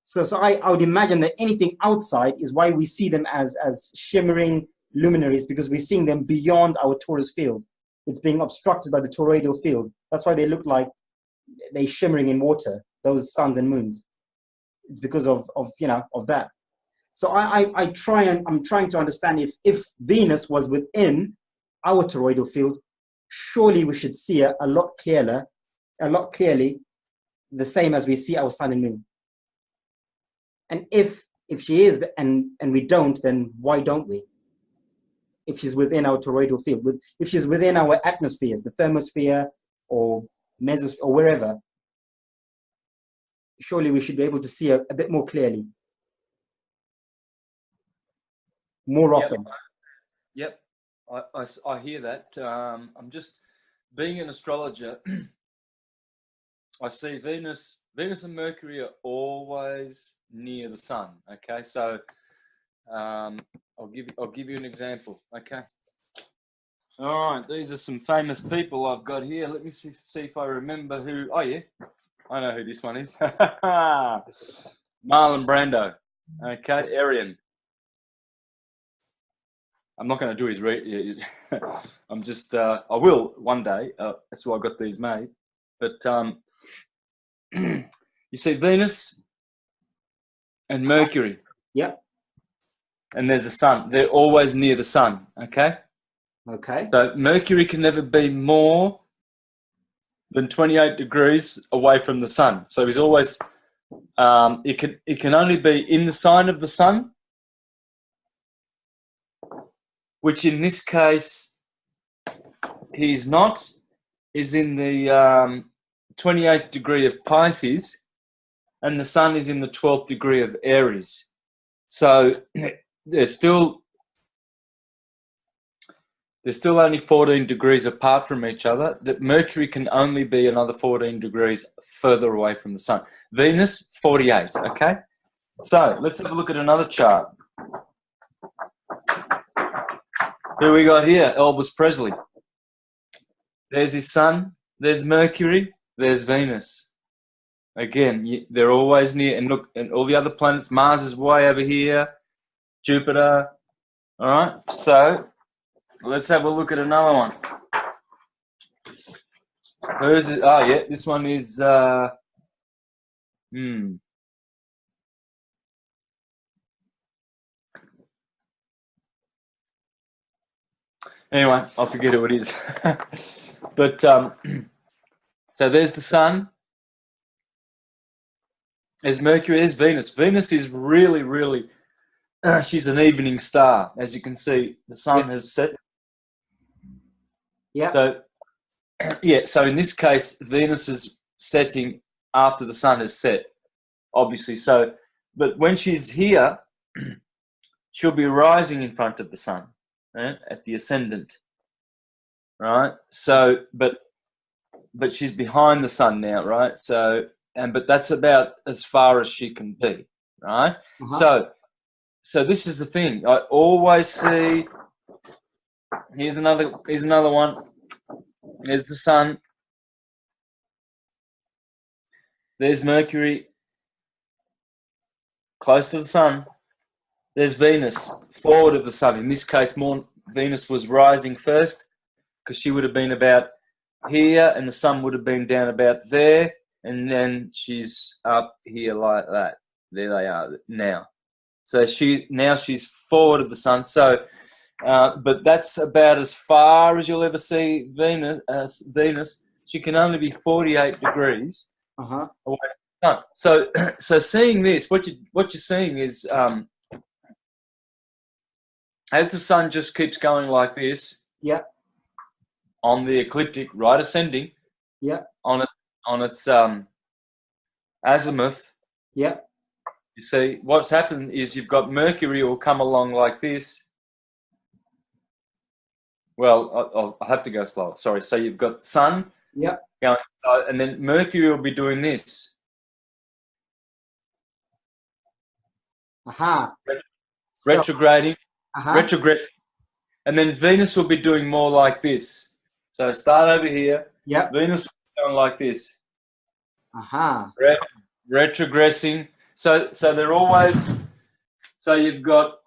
So I would imagine that anything outside is why we see them as shimmering luminaries, because we're seeing them beyond our torus field. It's being obstructed by the toroidal field. That's why they look like they're shimmering in water, those suns and moons. It's because of that. So I'm trying to understand if Venus was within our toroidal field, surely we should see her a lot clearly, the same as we see our sun and moon. And if she is, and we don't, then why don't we? If she's within our toroidal field, if she's within our atmospheres, the thermosphere or mesosphere or wherever, surely we should be able to see her a bit more clearly, more often. Yep, I hear that. I'm just, being an astrologer, I see Venus and Mercury are always near the sun. Okay, so I'll give you an example. Okay. All right, these are some famous people I've got here. Let me see if I remember who. Oh yeah, I know who this one is. Marlon Brando. Okay, Arian. I'm not going to do his I'm just, I will one day. That's why I got these made. But you see Venus and Mercury. Yep. And there's the sun. They're always near the sun. Okay. Okay. So Mercury can never be more than 28 degrees away from the sun. So he's always, it can only be in the sign of the sun, which in this case he's not, is in the 28th degree of Pisces, and the sun is in the 12th degree of Aries. So they're still only 14 degrees apart from each other. That Mercury can only be another 14 degrees further away from the sun. Venus, 48, okay? So let's have a look at another chart. Who we got here? Elvis Presley. There's his sun, there's Mercury, there's Venus. Again, they're always near. And look, and all the other planets, Mars is way over here, Jupiter. All right, so let's have a look at another one. Who is it? Oh, yeah, this one is. Anyway, I'll forget who it is. But so there's the Sun. There's Mercury. There's Venus. Venus is really, really. She's an evening star, as you can see. The sun has set. Yeah. So, So in this case, Venus is setting after the sun has set, obviously. So, but when she's here, she'll be rising in front of the sun, right, at the ascendant, right? So, but she's behind the sun now, right? So, but that's about as far as she can be, right? So this is the thing. I always see. Here's another one. There's the sun. There's Mercury, close to the sun. There's Venus, forward of the sun. In this case, Venus was rising first because she would have been about here, and the sun would have been down about there, and then she's up here like that. There they are now. So she's forward of the sun. So, but that's about as far as you'll ever see Venus. She can only be 48 degrees away from the sun. So seeing this, what you're seeing is as the sun just keeps going like this. Yeah. On the ecliptic, right ascending. Yeah. On its azimuth. Yeah. You see, what's happened is you've got Mercury will come along like this. Well, I'll have to go slower. Sorry. So you've got Sun going, and then Mercury will be doing this. Retrograding. Retrogressing. And then Venus will be doing more like this. So start over here. Yeah. Venus will be going like this. Retrogressing. So they're always. So you've got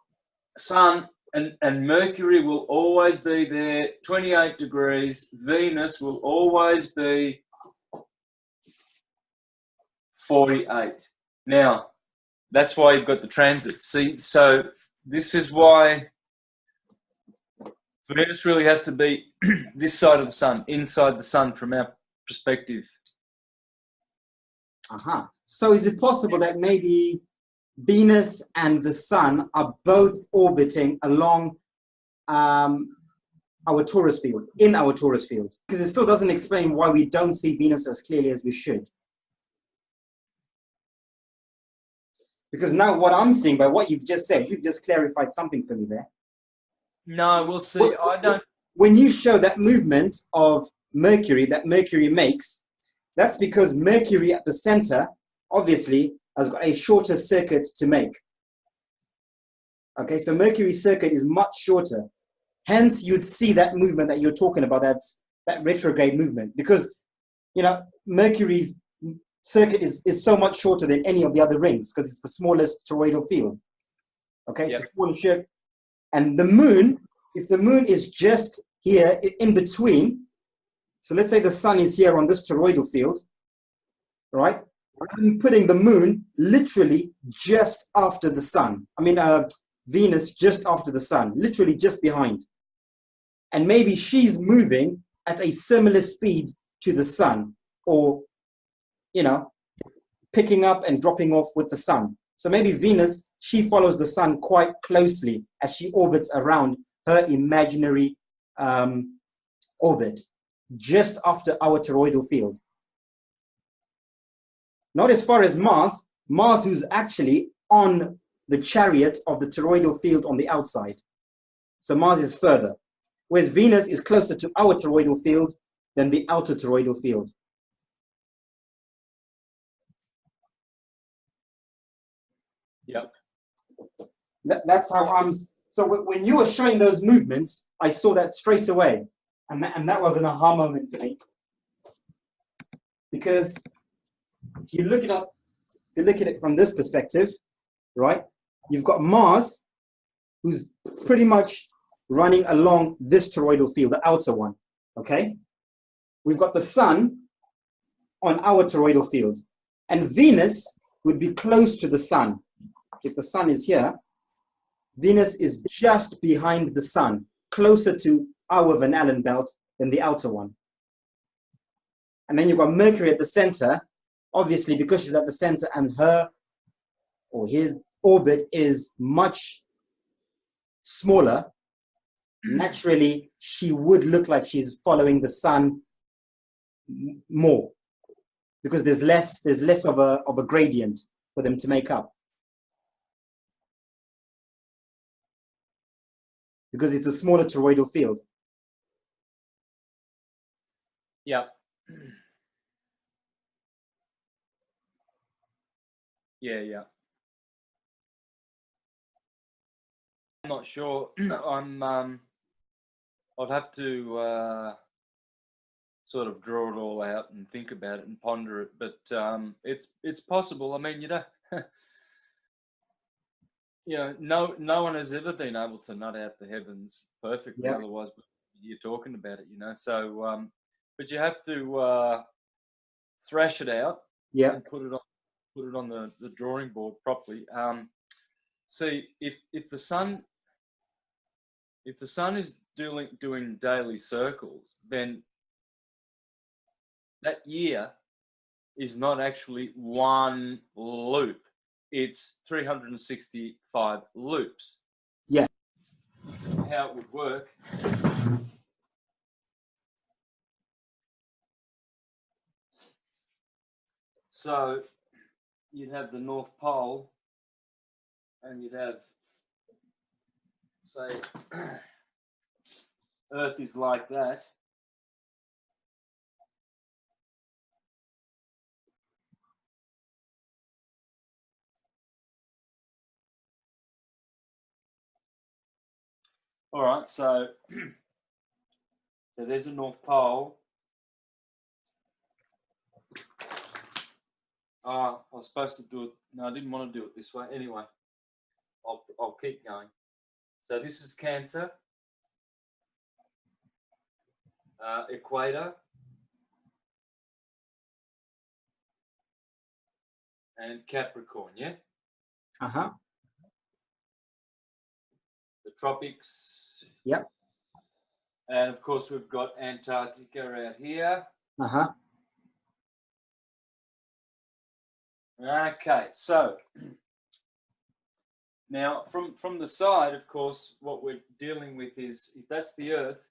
Sun and Mercury will always be there, 28 degrees. Venus will always be 48. Now, that's why you've got the transits. See, so this is why Venus really has to be this side of the sun, inside the sun from our perspective. So is it possible that maybe Venus and the sun are both orbiting along our Taurus field, in our Taurus field? Because it still doesn't explain why we don't see Venus as clearly as we should. Because now what I'm seeing by what you've just said, you've just clarified something for me there. No, we'll see. I don't. When you show that movement of Mercury that Mercury makes, that's because Mercury at the center, obviously, has got a shorter circuit to make. Okay, so Mercury's circuit is much shorter. Hence, you'd see that movement that you're talking about, that retrograde movement, because, you know, Mercury's circuit is so much shorter than any of the other rings because it's the smallest toroidal field. Okay, it's the smallest circuit. And the moon, if the moon is just here in between, so let's say the sun is here on this toroidal field, right? I'm putting the moon literally just after the sun. I mean, Venus just after the sun, literally just behind. And maybe she's moving at a similar speed to the sun, or, you know, picking up and dropping off with the sun. So maybe Venus, she follows the sun quite closely as she orbits around her imaginary orbit, just after our toroidal field. Not as far as Mars, who's actually on the chariot of the toroidal field on the outside. So Mars is further, whereas Venus is closer to our toroidal field than the outer toroidal field. Yep. That's how I'm. So when you were showing those movements, I saw that straight away, and that was an aha moment for me, because if you look at it from this perspective, right, you've got Mars, who's pretty much running along this toroidal field, the outer one, okay? We've got the sun on our toroidal field, and Venus would be close to the sun. If the sun is here, Venus is just behind the sun, closer to our Van Allen belt than the outer one. And then you've got Mercury at the center, obviously because she's at the center and his orbit is much smaller. Naturally, she would look like she's following the sun more because there's less of a gradient for them to make up. Because it's a smaller toroidal field. Yeah. Yeah. I'm not sure. I'd have to sort of draw it all out and think about it and ponder it. But it's possible. I mean, no one has ever been able to nut out the heavens perfectly. Yep. Otherwise, you're talking about it, So, but you have to thrash it out. Yeah. And put it on the drawing board properly. See, if the sun is doing daily circles, then that year is not actually one loop. It's 365 loops. Yeah. How it would work. So you'd have the North Pole and you'd have, say, Earth is like that. All right, so there's a North Pole. I was supposed to do it. No, I didn't want to do it this way. Anyway, I'll keep going. So this is Cancer, Equator, and Capricorn. Yeah. Uh-huh. The tropics. Yep. And of course, we've got Antarctica out here. Uh-huh. Okay, so now from the side, of course, what we're dealing with is if that's the Earth,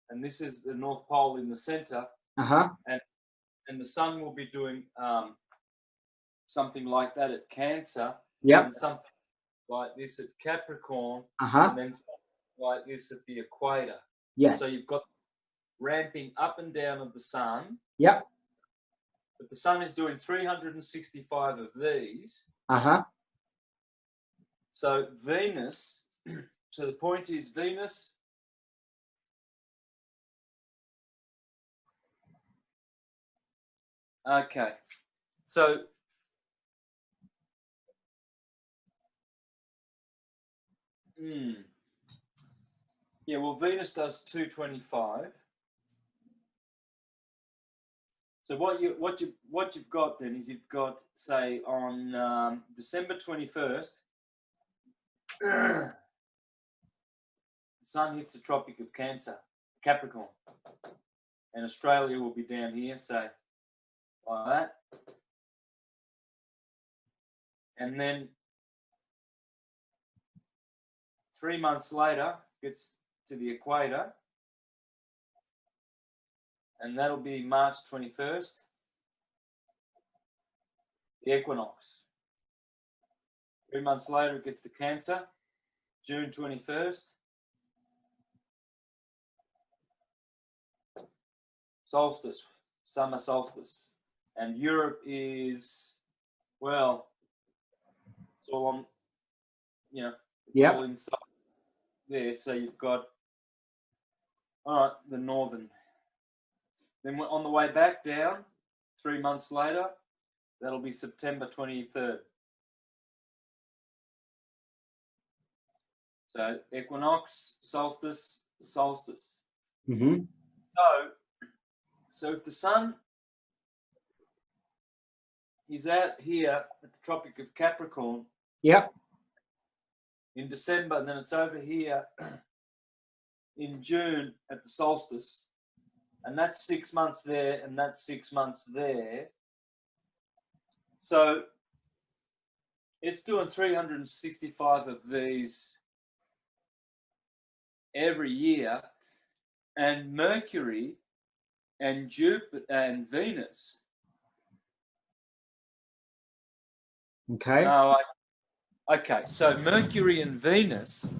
and this is the North Pole in the center, Uh-huh. and the Sun will be doing something like that at Cancer, Yep. and something like this at Capricorn, Uh-huh. and then something like this at the Equator. Yes. So you've got ramping up and down of the Sun. Yep. But the Sun is doing 365 of these. Uh-huh. So Venus, so the point is Venus okay. So yeah, well Venus does 225. So what you've got then is you've got, say, on December 21st, the Sun hits the Tropic of Cancer, Capricorn, and Australia will be down here, say, like that. And then 3 months later, gets to the equator, and that'll be March 21st, the equinox. 3 months later, it gets to Cancer, June 21st. Solstice, summer solstice. And Europe is, well, it's all on, it's all inside there. So you've got, all right, the northern. Then on the way back down, 3 months later, That'll be September 23rd. So equinox, solstice, solstice. Mm-hmm. So if the sun is out here at the Tropic of Capricorn, Yep. in December, and then it's over here in June at the solstice, and that's 6 months there, and that's 6 months there. So it's doing 365 of these every year, and Mercury and Jupiter and Venus. Okay. No, okay, so Mercury and Venus.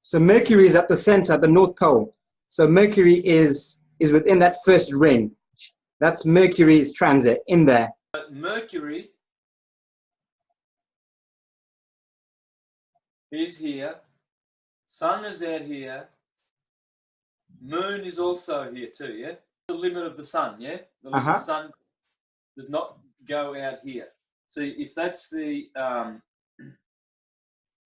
So Mercury is at the center, the North Pole. So Mercury is within that first ring. That's Mercury's transit in there. Mercury is here. Sun is out here. Moon is also here too, yeah? The limit of the sun, yeah? The limit of the sun does not go out here. So if that's the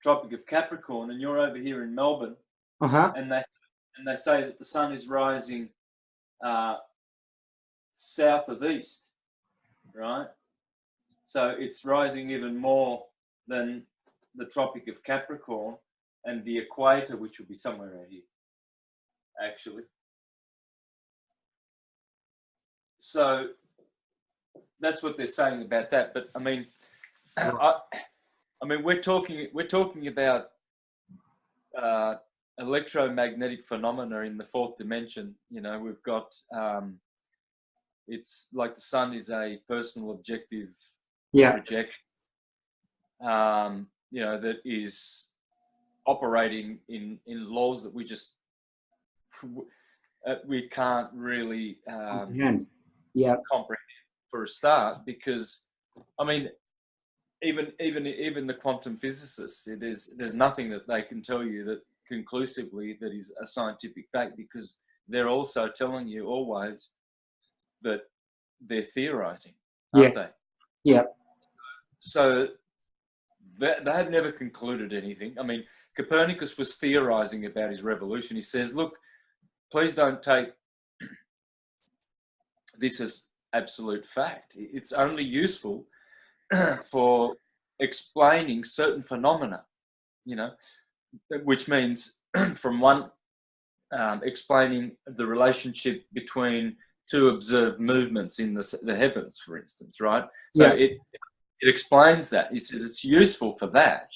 Tropic of Capricorn and you're over here in Melbourne, and they say that the sun is rising south of east, right? So it's rising even more than the Tropic of Capricorn and the equator, which will be somewhere around here, actually. So that's what they're saying about that. But I mean, we're talking about electromagnetic phenomena in the fourth dimension. You know, we've got it's like the sun is a personal objective projection. You know, that is operating in laws that we just we can't really comprehend for a start, because I mean, even the quantum physicists, there's nothing that they can tell you that conclusively that is a scientific fact, because they're also telling you always that they're theorizing, aren't they? Yeah. So they have never concluded anything. I mean, Copernicus was theorizing about his revolution. He says, look, please don't take this as absolute fact. It's only useful for explaining certain phenomena, you know, which means from one, explaining the relationship between two observed movements in the heavens, for instance, right? So it explains that. He says it's useful for that,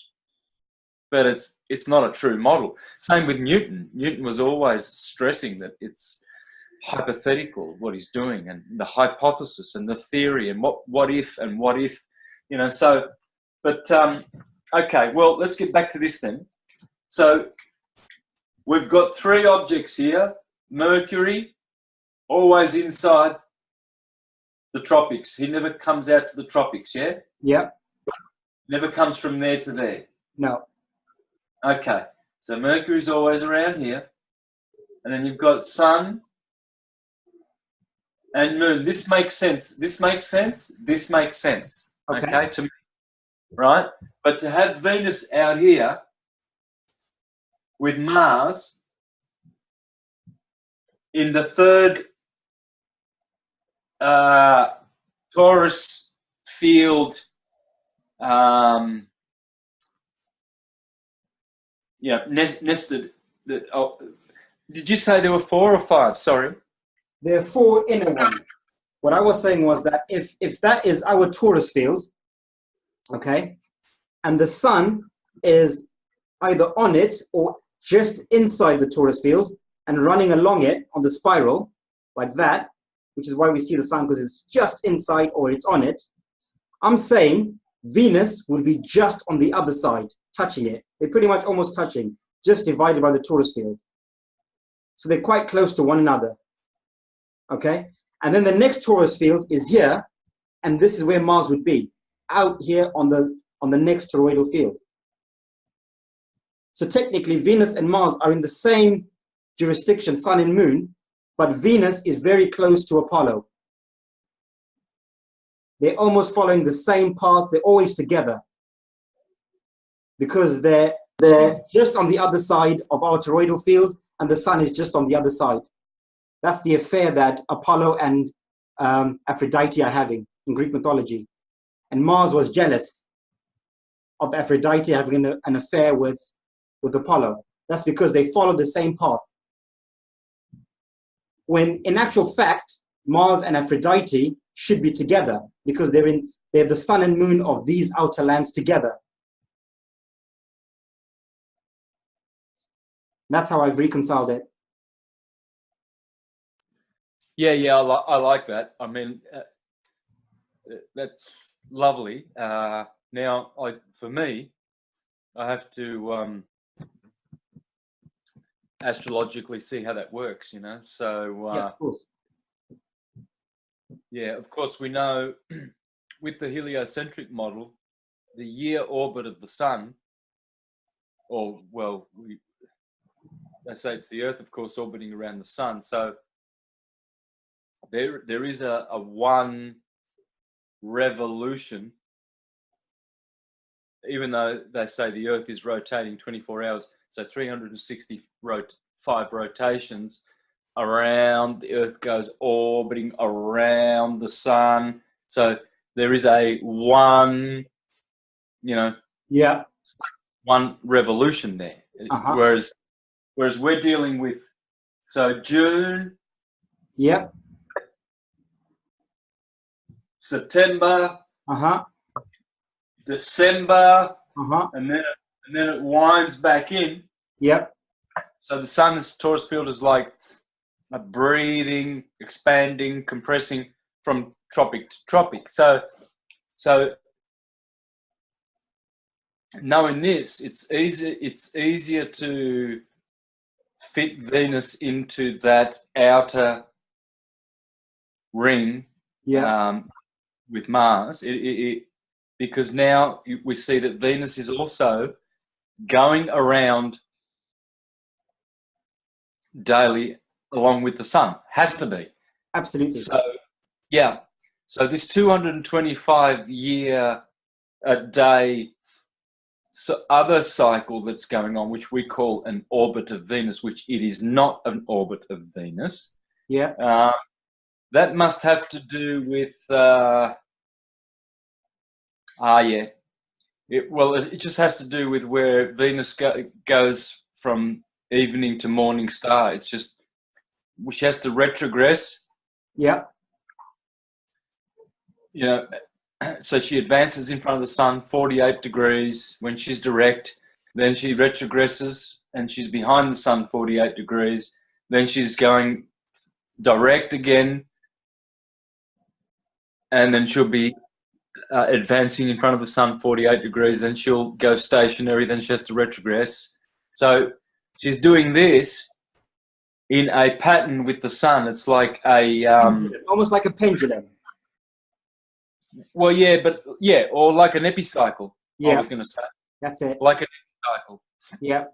but it's not a true model. Same with Newton. Newton was always stressing that it's hypothetical what he's doing, and the hypothesis and the theory and what if, you know. So, but okay, well, let's get back to this then. So we've got three objects here. Mercury, always inside the tropics. He never comes out to the tropics, yeah? Yeah. Never comes from there to there. No. Okay, so Mercury's always around here. And then you've got Sun and Moon. This makes sense. This makes sense. This makes sense. Okay, to me, right? But to have Venus out here with Mars in the third Taurus field, nested. Did you say there were 4 or 5? Sorry. There are 4 inner ones. What I was saying was that if that is our Taurus field, okay, and the sun is either on it or just inside the Taurus field and running along it on the spiral like that, which is why we see the sun, because it's just inside or it's on it, I'm saying Venus would be just on the other side, touching it. They're pretty much almost touching, just divided by the Taurus field. So they're quite close to one another. Okay? And then the next Taurus field is here, and this is where Mars would be, out here on the next toroidal field. So technically, Venus and Mars are in the same jurisdiction, Sun and Moon, but Venus is very close to Apollo. they're almost following the same path. They're always together because they're just on the other side of our toroidal field, and the sun is just on the other side. That's the affair that Apollo and Aphrodite are having in Greek mythology. And Mars was jealous of Aphrodite having an affair with Apollo. That's because they follow the same path. When in actual fact, Mars and Aphrodite should be together because they're the sun and moon of these outer lands together. That's how I've reconciled it. Yeah, I like that. I mean, that's lovely. Now, for me, I have to astrologically see how that works, you know. So, Yeah, of course. Yeah, of course, we know with the heliocentric model, the year orbit of the sun, or well, they say it's the Earth, of course, orbiting around the sun. So there is a one revolution, even though they say the Earth is rotating 24 hours, so 365 rotations around the Earth goes orbiting around the sun. So there is a one, you know, Yeah. one revolution there. Whereas we're dealing with, so June, Yep. September, December, and then it winds back in. Yep. So the sun's torus field is like a breathing, expanding, compressing from tropic to tropic. So knowing this, it's easier to fit Venus into that outer ring. Yeah. With Mars, because now we see that Venus is also going around daily along with the sun. Has to be. Absolutely. So, yeah. So this 225-year a day other cycle that's going on, which we call an orbit of Venus, which it is not an orbit of Venus. Yeah. That must have to do with, it just has to do with where Venus goes from evening to morning star. It's just, she has to retrogress. Yeah. You know, so she advances in front of the sun 48 degrees when she's direct. Then she retrogresses and she's behind the sun 48 degrees. Then she's going direct again. And then she'll be advancing in front of the sun 48 degrees. Then she'll go stationary. Then she has to retrogress. So she's doing this in a pattern with the sun. It's like a... almost like a pendulum. Well, yeah, or like an epicycle, yeah. I was going to say. That's it. Like an epicycle. Yeah.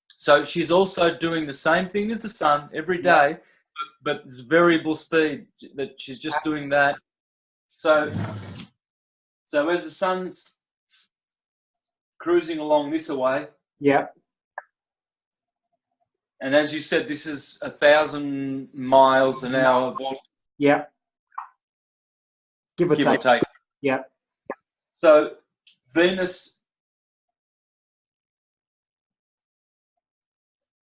So she's also doing the same thing as the sun every day, but it's variable speed that she's just doing that. So as the sun's cruising along this way. Yeah. And as you said, this is 1,000 miles an hour. Yeah. Give or take. Yeah. So Venus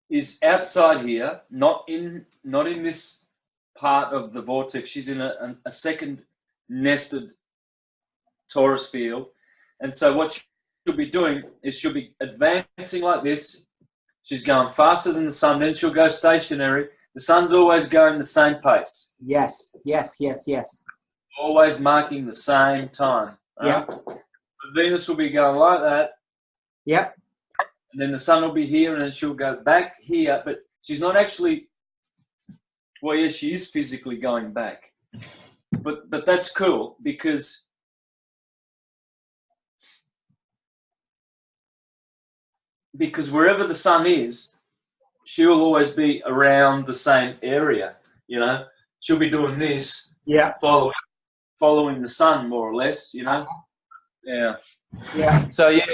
is outside here, not in this part of the vortex. She's in a second nested torus field. And so what she'll be doing is she'll be advancing like this. She's going faster than the sun, then she'll go stationary. The sun's always going the same pace. Yes. Always marking the same time. Yeah. Venus will be going like that. Yep. And then the sun will be here and then she'll go back here. But she's not actually, well, yeah, she is physically going back. But that's cool because wherever the sun is, she will always be around the same area, you know. She'll be doing this, yeah, following following the sun, more or less, you know. Yeah. Yeah. So yeah.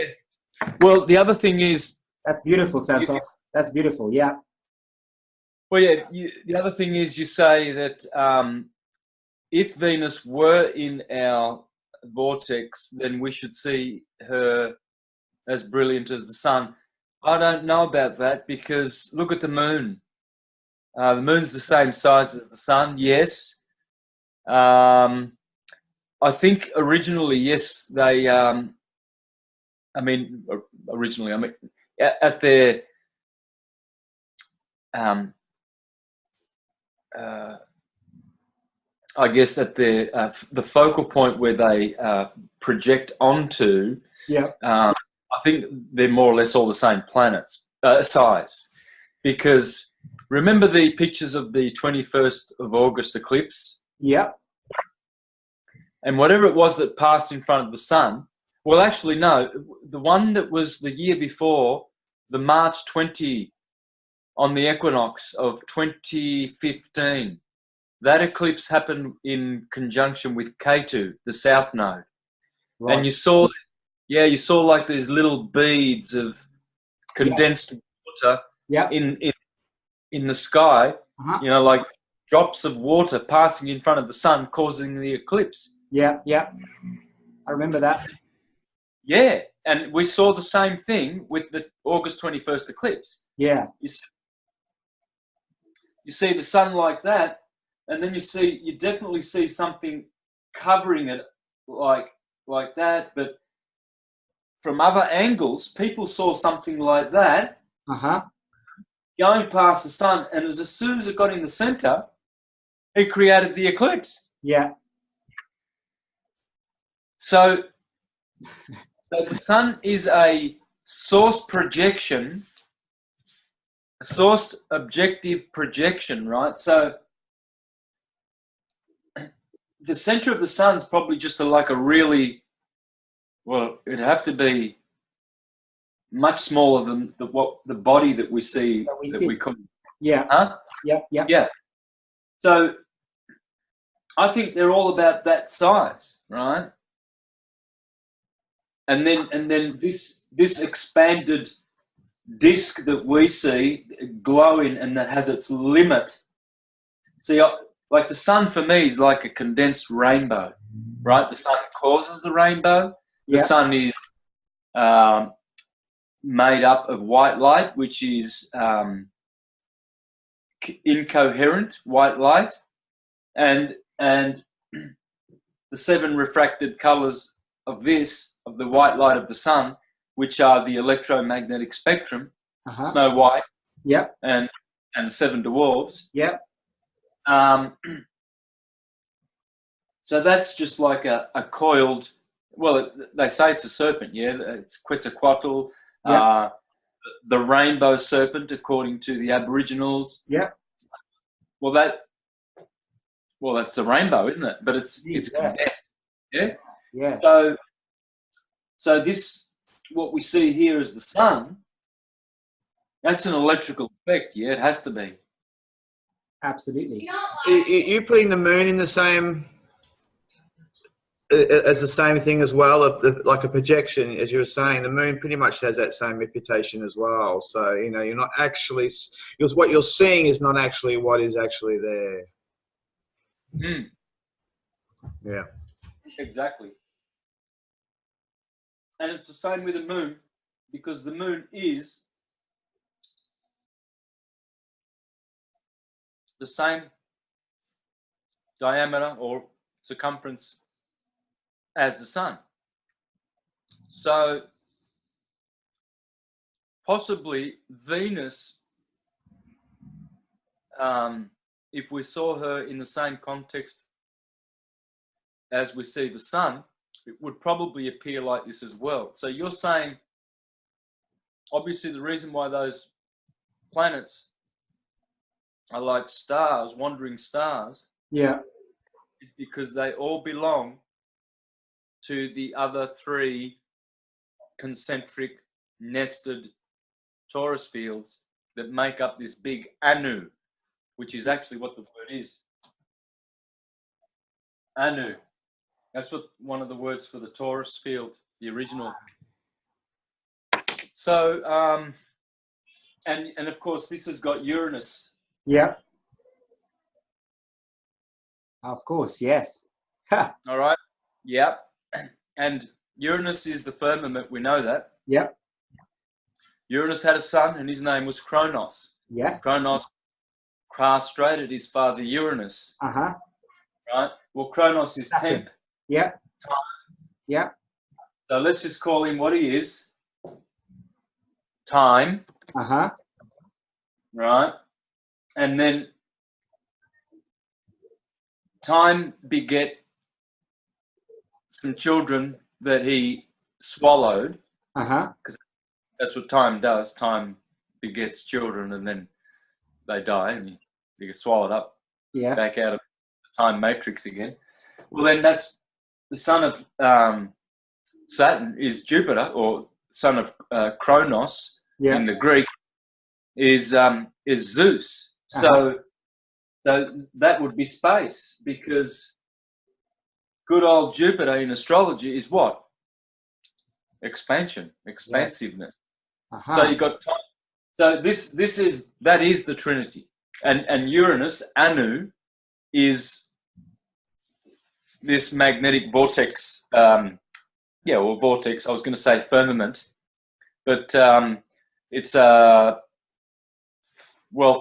Well, the other thing is, That's beautiful, Santos. That's beautiful. Yeah. well, yeah. The other thing is, you say that if Venus were in our vortex, then we should see her as brilliant as the sun. I don't know about that, because look at the moon. The moon's the same size as the sun, yes. I think originally, yes, they. Originally, at their I guess at the focal point where they project onto. Yeah. I think they're more or less all the same planets size, because remember the pictures of the 21st of August eclipse? Yeah. And whatever it was that passed in front of the sun, well, actually, no, the one that was the year before, the March 20 on the equinox of 2015, that eclipse happened in conjunction with Ketu, the south node. Right. And you saw like these little beads of condensed water in the sky, you know, like drops of water passing in front of the sun, causing the eclipse. Yeah. Yeah. I remember that. Yeah, and we saw the same thing with the August 21st eclipse. Yeah. You see the sun like that, and then you definitely see something covering it like that, but from other angles, people saw something like that going past the sun, and as soon as it got in the center, it created the eclipse. Yeah. So the sun is a source projection, a source objective projection, right? So the center of the sun is probably just like a really, well, it'd have to be much smaller than the body that we see, we call. Yeah. Huh? Yeah. Yeah. Yeah. So I think they're all about that size, right? And then this expanded disk that we see glowing and that has its limit. See, like the sun for me is like a condensed rainbow, right? The sun causes the rainbow. The sun is made up of white light, which is incoherent white light, and the 7 refracted colors of the white light of the sun, which are the electromagnetic spectrum, Snow White, and the 7 dwarfs. So that's just like a coiled. Well, they say it's a serpent. Yeah, it's Quetzalcoatl, the rainbow serpent, according to the Aboriginals. Well, that's the rainbow, isn't it? But it's condensed. Yeah. So this, what we see here is the sun. That's an electrical effect. Yeah, it has to be. Absolutely. You're putting the moon in the same as the same thing as well, like a projection, as you were saying. The moon pretty much has that same reputation as well. So you're not actually, what you're seeing is not actually what is actually there. Yeah. Exactly. And it's the same with the moon, because the moon is the same diameter or circumference as the sun. So possibly Venus, if we saw her in the same context as we see the sun, it would probably appear like this as well. So you're saying, obviously, the reason why those planets are like stars, wandering stars, is because they all belong to the other 3 concentric nested torus fields that make up this big Anu, which is actually what the word is. Anu. That's what one of the words for the torus field, the original. So, and of course, this has got Uranus. Yeah. Of course, yes. Ha. All right. Yep. And Uranus is the firmament. We know that. Yep. Uranus had a son, and his name was Kronos. Yes. Kronos castrated his father Uranus. Uh-huh. Right. Well, Kronos is That's it. temp. Yep. Yep. So let's just call him what he is. Time. Uh-huh. Right. And then time beget some children that he swallowed. Uh-huh. That's what time does. Time begets children, and then they die, and you get swallowed up Yeah. back out of the time matrix again. Well, then that's the son of Saturn is Jupiter, or son of Kronos Yeah. in the Greek is Zeus. Uh-huh. So that would be space, because good old Jupiter in astrology is what? Expansion, expansiveness. Uh-huh. So you got time. So that is the Trinity, and Uranus, Anu, is this magnetic vortex. Vortex. I was going to say firmament, but it's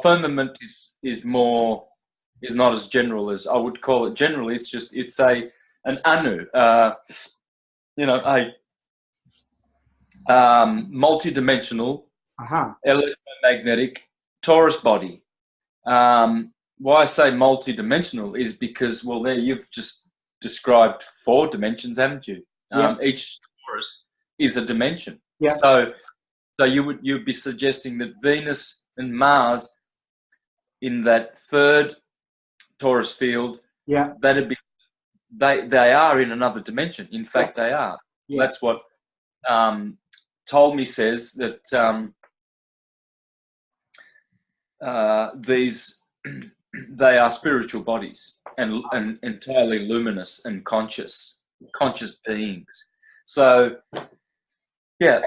firmament is not as general as I would call it. Generally, it's an Anu, multi-dimensional Uh-huh. electromagnetic torus body. Why I say multi-dimensional is because, well, there you've just described 4 dimensions, haven't you? Yeah. Each torus is a dimension. Yeah. So you'd be suggesting that Venus and Mars in that 3rd torus field, Yeah. that'd be they are in another dimension. In fact, they are. Yeah. That's what Ptolemy says, that these they are spiritual bodies and entirely luminous and conscious beings. So, yeah.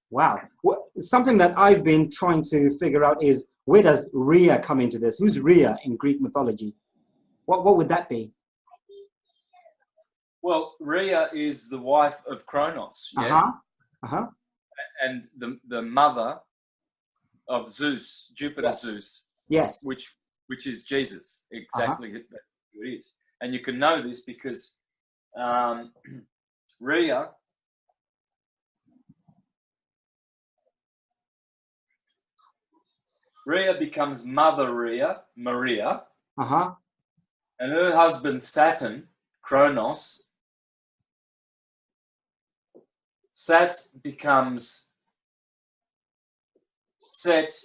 Wow. Well, something that I've been trying to figure out is, where does Rhea come into this? Who's Rhea in Greek mythology? What would that be? Well, Rhea is the wife of Kronos, yeah? Uh-huh. Uh-huh. And the mother of Zeus, Jupiter Zeus, Yes. which is Jesus, exactly. That's who it is. And you can know this because Rhea becomes Mother Maria, Uh-huh. and her husband Saturn, Kronos, Set becomes Seth,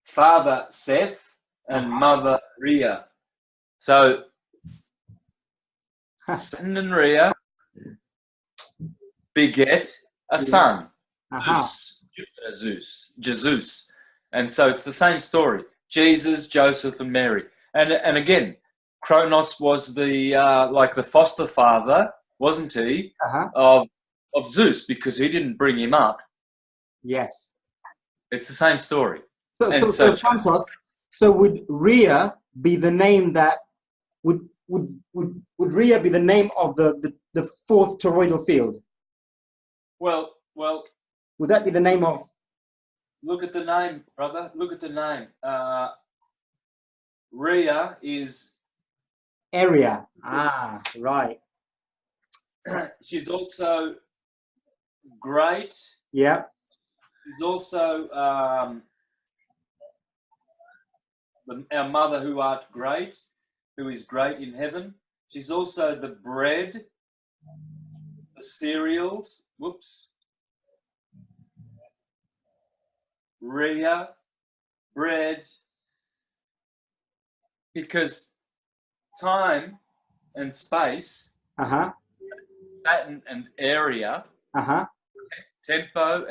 father Seth, and mother Rhea. So Saturn and Rhea beget a son, Jesus. And so it's the same story. Jesus, Joseph, and Mary. And again, Kronos was the the foster father, wasn't he, of Zeus, because he didn't bring him up. Yes. It's the same story. So Santos, so would Rhea be the name that would Rhea be the name of the 4th toroidal field? Well, would that be the name of? Look at the name, brother. Look at the name. Rhea is area. Ah, right. She's also great. Yeah. She's also our mother who art great, who is great in heaven. She's also the bread, the cereals. Whoops. Rhea, bread, because time and space, Saturn and area, tempo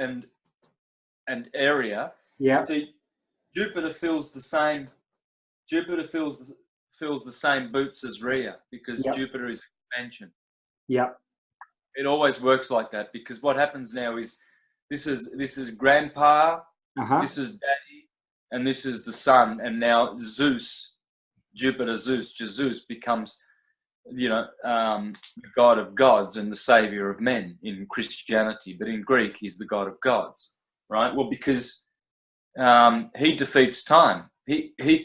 and area. Yeah. See, Jupiter fills the same. Jupiter fills the same boots as Rhea because Yep. Jupiter is expansion. Yeah. It always works like that because what happens now is this is grandpa, this is daddy, and this is the son, and now Zeus, Jupiter, Jesus becomes, the god of gods and the savior of men in Christianity, but in Greek he's the god of gods, right? Well, because he defeats time. He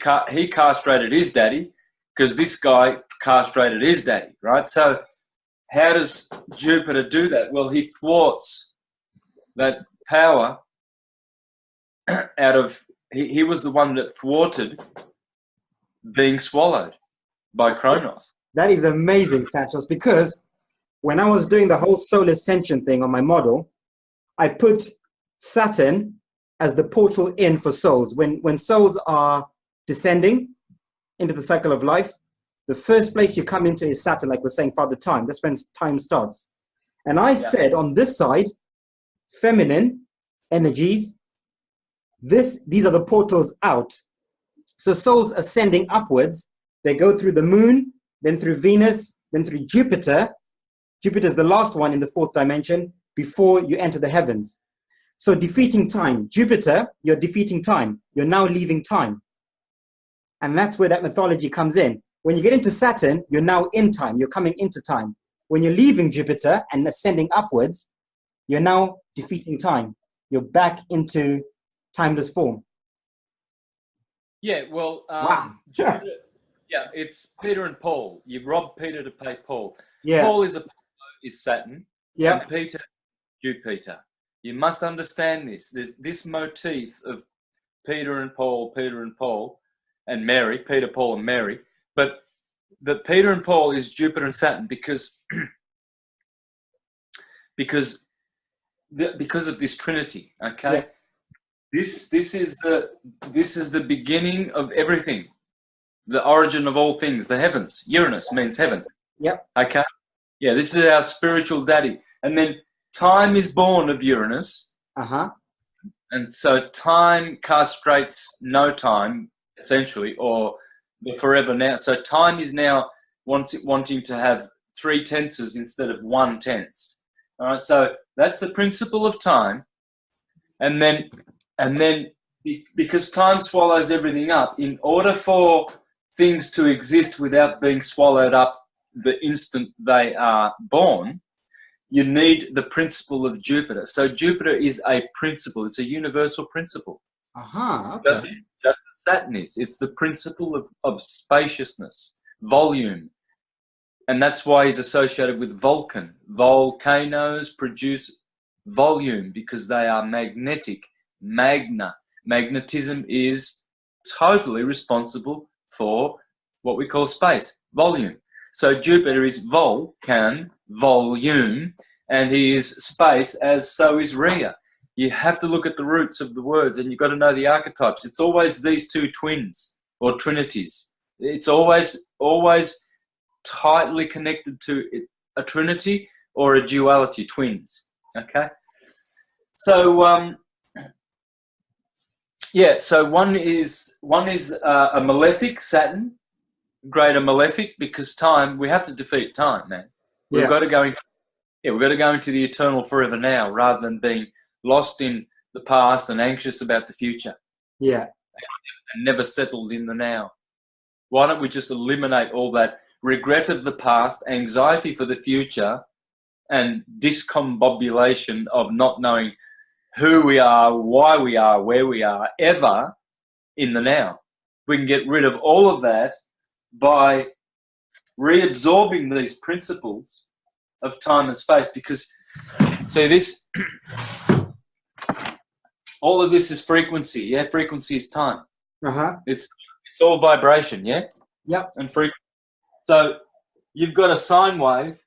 castrated his daddy because this guy castrated his daddy, right? So how does Jupiter do that? Well, he thwarts that power out of. He was the one that thwarted being swallowed by Kronos. That is amazing, Santos, because when I was doing the whole solar ascension thing on my model, I put Saturn as the portal in for souls. When souls are descending into the cycle of life, the first place you come into is Saturn, like we're saying, Father Time. That's when time starts. And I said on this side, feminine energies, these are the portals out. So souls ascending upwards, they go through the moon, then through Venus, then through Jupiter. Jupiter is the last one in the fourth dimension before you enter the heavens. So defeating time. Jupiter, you're defeating time. You're now leaving time. And that's where that mythology comes in. When you get into Saturn, you're now in time. You're coming into time. When you're leaving Jupiter and ascending upwards, you're now defeating time. You're back into timeless form. Yeah, well, Wow. Jupiter, yeah, it's Peter and Paul. You rob Peter to pay Paul. Yeah. Paul is Saturn, Yeah. and Peter, Jupiter. You must understand this. There's this motif of Peter and Paul, and Mary, Peter, Paul, and Mary. But the Peter and Paul is Jupiter and Saturn because of this trinity. Okay, Yeah. this is the beginning of everything, the origin of all things. The heavens. Uranus means heaven. Yep. Okay. Yeah, this is our spiritual daddy, and then time is born of Uranus. And so time castrates no time, essentially, or the forever now. So time is now wanting to have 3 tenses instead of 1 tense. All right, so that's the principle of time. And then because time swallows everything up, in order for things to exist without being swallowed up the instant they are born, you need the principle of Jupiter. So Jupiter is a principle. It's a universal principle. Okay. Just as Saturn is. It's the principle of spaciousness, volume. And that's why he's associated with Vulcan. Volcanoes produce volume because they are magnetic. Magnetism is totally responsible for what we call space, volume. So Jupiter is Vulcan, volume, and he is space, as so is Rhea. You have to look at the roots of the words, and you've got to know the archetypes. It's always these two twins or trinities. It's always tightly connected to a trinity or a duality, twins. Okay? So, so one is a malefic, Saturn, greater malefic, because time, we have to defeat time, man. We've got to go into the eternal forever now rather than being lost in the past and anxious about the future. Yeah. And never settled in the now. Why don't we just eliminate all that regret of the past, anxiety for the future, and discombobulation of not knowing who we are, why we are, where we are, ever in the now. We can get rid of all of that by reabsorbing these principles of time and space, because see this, all of this is frequency. Yeah, frequency is time. It's all vibration. Yeah. Yep. And frequency. So you've got a sine wave,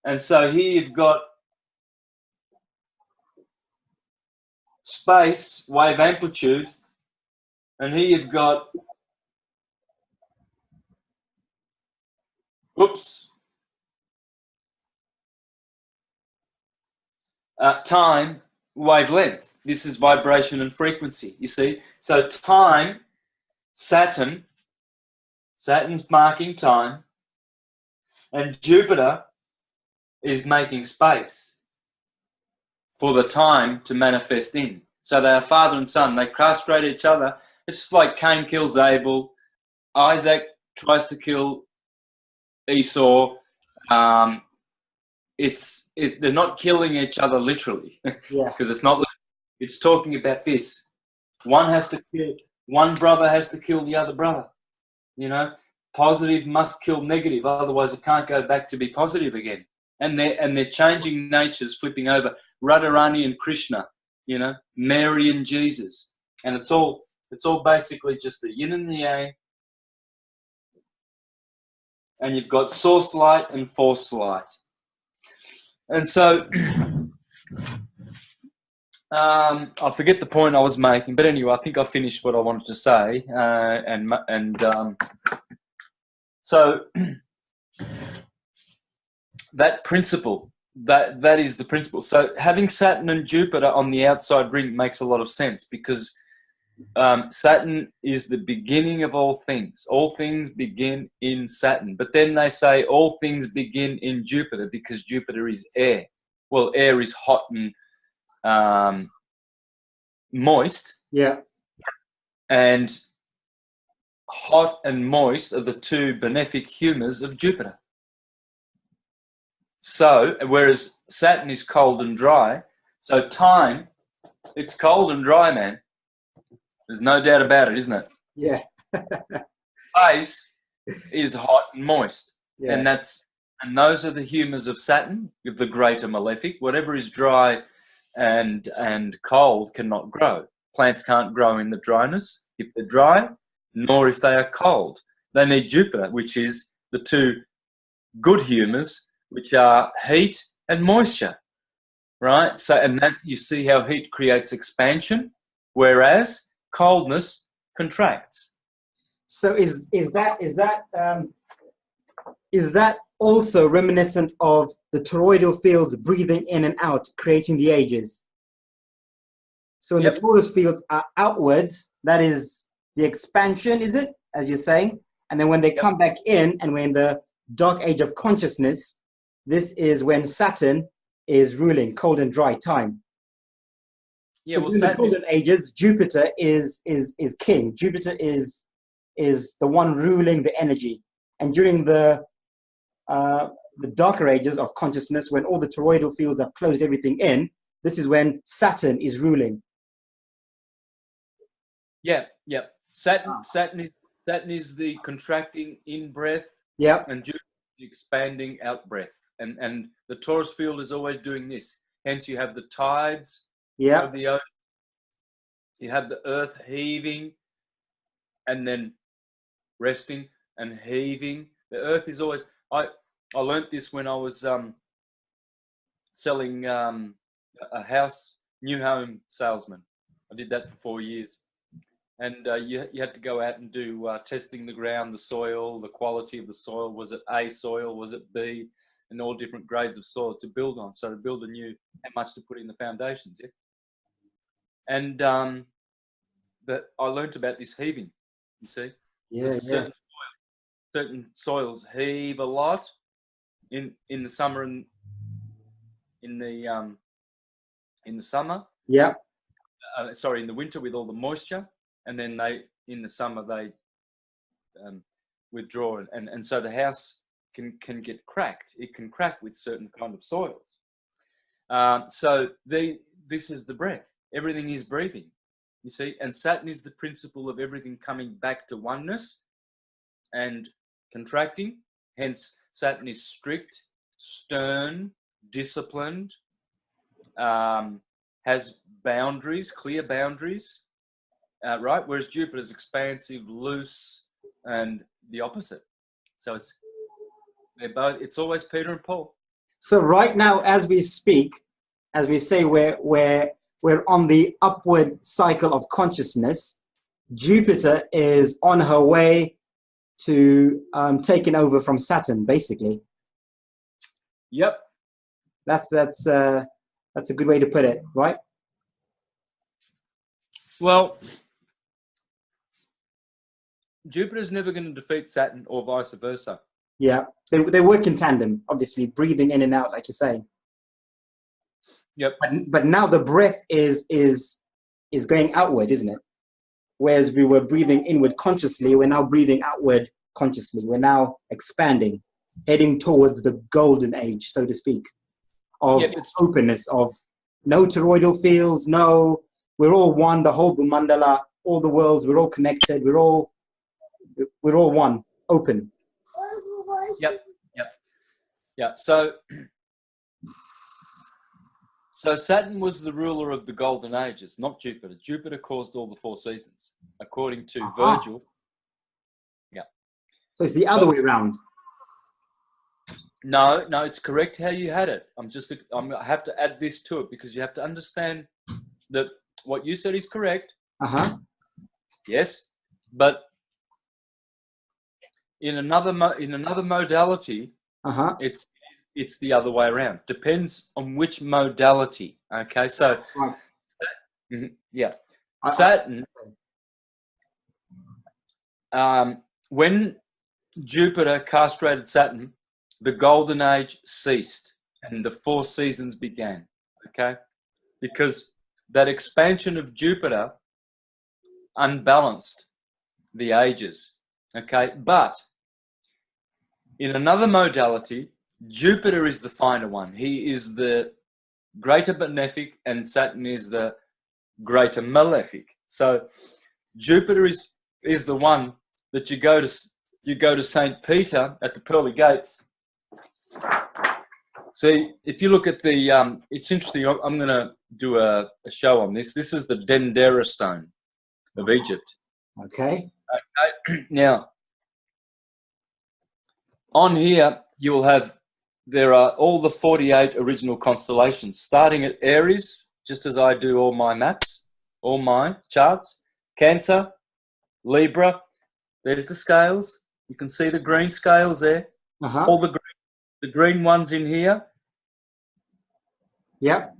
and so here you've got space, wave amplitude, and here you've got time, wavelength. This is vibration and frequency, you see. So time, Saturn's marking time, and Jupiter is making space for the time to manifest in. So they are father and son. They castrate each other. It's just like Cain kills Abel. Isaac tries to kill Esau. They're not killing each other literally, Yeah. because it's not. It's talking about this. One brother has to kill the other brother. You know, positive must kill negative, otherwise it can't go back to be positive again. And they're changing natures, flipping over. Radharani and Krishna, you know, Mary and Jesus, and it's all basically just the yin and the yang. And you've got source light and force light. And so I forget the point I was making, but anyway, I think I finished what I wanted to say. So that principle, that is the principle. So having Saturn and Jupiter on the outside ring makes a lot of sense, because Saturn is the beginning of all things. All things begin in Saturn. But then they say all things begin in Jupiter, because Jupiter is air. Well, air is hot and moist. Yeah. And hot and moist are the two benefic humors of Jupiter. So, whereas Saturn is cold and dry, so time, it's cold and dry, man. There's no doubt about it, isn't it? Yeah. Space is hot and moist. Yeah. And those are the humors of Saturn, the greater malefic. Whatever is dry and cold cannot grow. Plants can't grow in the dryness if they're dry, nor if they are cold. They need Jupiter, which is the two good humors, which are heat and moisture, right? So, and that you see how heat creates expansion, whereas coldness contracts. So is that also reminiscent of the toroidal fields breathing in and out, creating the ages? So when the torus fields are outwards, that is the expansion, is it, as you're saying? And then when they come back in, and we're in the dark age of consciousness, this is when Saturn is ruling cold and dry time. Yeah, So during the golden ages, Jupiter is king. Jupiter is the one ruling the energy. And during the darker ages of consciousness, when all the toroidal fields have closed everything in, this is when Saturn is ruling. Yeah. Saturn is the contracting in breath. Yeah. And Jupiter is the expanding out breath. And the Taurus field is always doing this. Hence, you have the tides of the ocean. You have the earth heaving and then resting and heaving. The earth is always. I learnt this when I was selling a house, new home salesman. I did that for 4 years. And you had to go out and do testing the ground, the soil, the quality of the soil. Was it A soil? Was it B? And all different grades of soil to build on. So to build a new, how much to put in the foundations. Yeah. And but I learnt about this heaving. You see, certain soils heave a lot in the summer and in the summer. Yeah. Sorry, in the winter with all the moisture. And then in the summer they withdraw, and so the house can get cracked. It can crack with certain kind of soils. So this is the breath. Everything is breathing, you see. And Saturn is the principle of everything coming back to oneness and contracting. Hence, Saturn is strict, stern, disciplined, has boundaries, clear boundaries. Right, whereas Jupiter is expansive, loose, and the opposite. So it's always Peter and Paul. So right now, as we speak, as we say, we're on the upward cycle of consciousness. Jupiter is on her way to taking over from Saturn, basically. Yep. That's a good way to put it, right? Well, Jupiter's never going to defeat Saturn or vice versa. Yeah, they work in tandem, obviously, breathing in and out, like you're saying. Yep. But now the breath is going outward, isn't it? Whereas we were breathing inward consciously, we're now breathing outward consciously. We're now expanding, heading towards the golden age, so to speak, of openness, of no toroidal fields, no, we're all one, the whole Bhumandala, all the worlds, we're all connected, we're all one, open. Yep. Yeah. So Saturn was the ruler of the golden ages, not Jupiter. Jupiter caused all the 4 seasons, according to Virgil. Yeah. So it's the other way around. No, it's correct how you had it. I have to add this to it because you have to understand that what you said is correct. Yes, but in another modality, it's the other way around. Depends on which modality. Okay, so yeah, Saturn. When Jupiter castrated Saturn, the golden age ceased and the 4 seasons began. Okay, because that expansion of Jupiter unbalanced the ages. Okay, but in another modality, Jupiter is the finer one. He is the greater benefic and Saturn is the greater malefic. So Jupiter is the one that you go to St. Peter at the pearly gates. See, if you look at the, it's interesting, I'm going to do a show on this. This is the Dendera stone of Egypt. Okay. Now, on here, there are all the 48 original constellations, starting at Aries, just as I do all my maps, all my charts. Cancer, Libra, there's the scales. You can see the green scales there. All the green ones in here. Yep.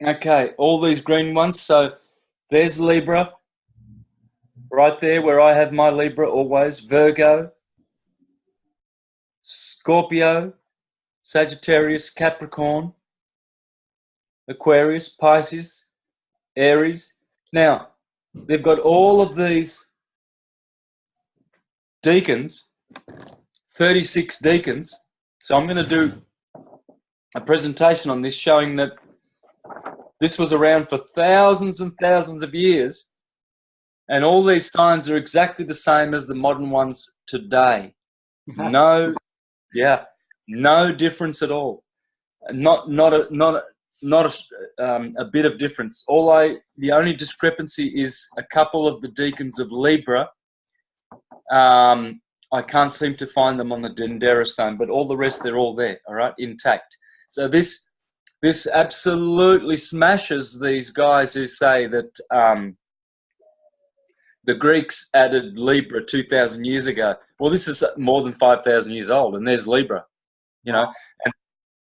Okay, all these green ones. So there's Libra, right there where I have my Libra always. Virgo, Scorpio, Sagittarius, Capricorn, Aquarius, Pisces, Aries. Now, they've got all of these deacons, 36 deacons. So I'm going to do a presentation on this showing that this was around for thousands and thousands of years, and all these signs are exactly the same as the modern ones today. No difference at all. Not a bit of difference. The only discrepancy is a couple of the deacons of Libra. I can't seem to find them on the Dendera stone, but all the rest, they're all there, all right, intact. So this absolutely smashes these guys who say that the Greeks added Libra 2,000 years ago. Well, this is more than 5,000 years old, and there's Libra, you know,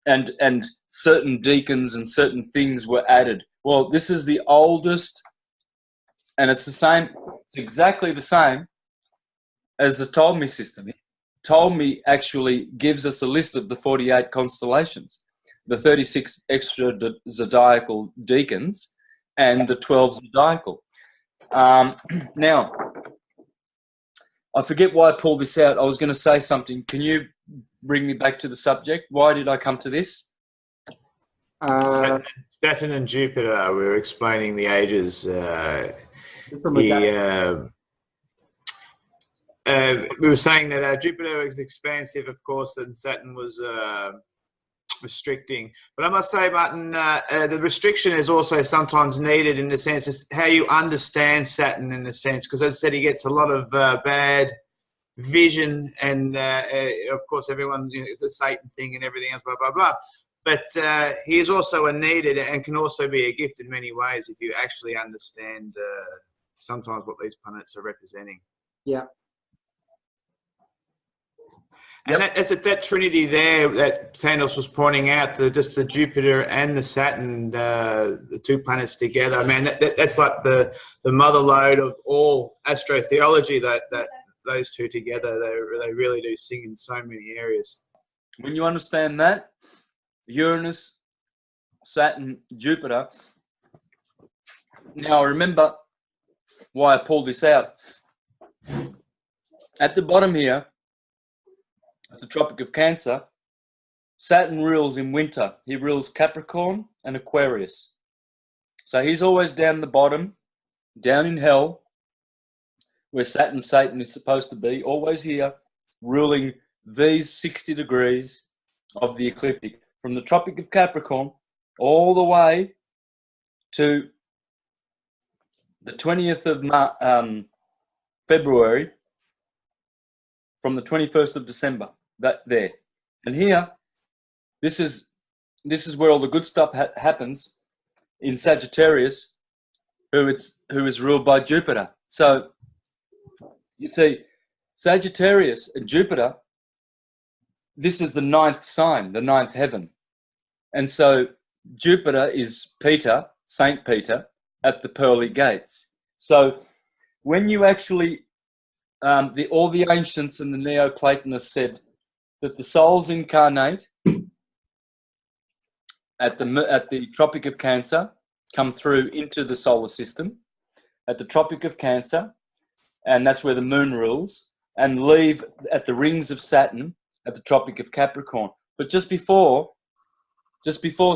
and certain deacons and certain things were added. Well, this is the oldest, and it's the same. It's exactly the same as the Ptolemy system. Ptolemy actually gives us a list of the 48 constellations, the 36 extra zodiacal deacons, and the 12 zodiacal. Now, I forget why I pulled this out. I was going to say something. Can you bring me back to the subject? Why did I come to this? Saturn and Jupiter, we were explaining the ages. We were saying that Jupiter was expansive, of course, and Saturn was restricting. But I must say, Martin, the restriction is also sometimes needed in the sense of how you understand Saturn in the sense, because as I said, he gets a lot of bad vision and, of course, everyone, you know, it's a Satan thing and everything else, blah, blah, blah. But he is also a needed and can also be a gift in many ways if you actually understand sometimes what these planets are representing. Yeah. And that's that trinity there that Santos was pointing out, just the Jupiter and the Saturn, the two planets together. Man, that's like the mother lode of all astrotheology. That those two together, they really do sing in so many areas. When you understand that, Uranus, Saturn, Jupiter. Now I remember why I pulled this out. At the bottom here, at the Tropic of Cancer, Saturn rules in winter. He rules Capricorn and Aquarius. So he's always down the bottom, down in hell, where Satan is supposed to be, always here, ruling these 60 degrees of the ecliptic, from the Tropic of Capricorn all the way to the 20th of February, from the 21st of December, that there. And here, this is where all the good stuff happens in Sagittarius, who is ruled by Jupiter. So you see, Sagittarius and Jupiter, this is the ninth sign, the ninth heaven. And so Jupiter is Peter, Saint Peter, at the pearly gates. So when you actually, all the ancients and the Neoplatonists said that the souls incarnate at the Tropic of Cancer, come through into the solar system, at the Tropic of Cancer, and that's where the moon rules, and leave at the rings of Saturn at the Tropic of Capricorn. But just before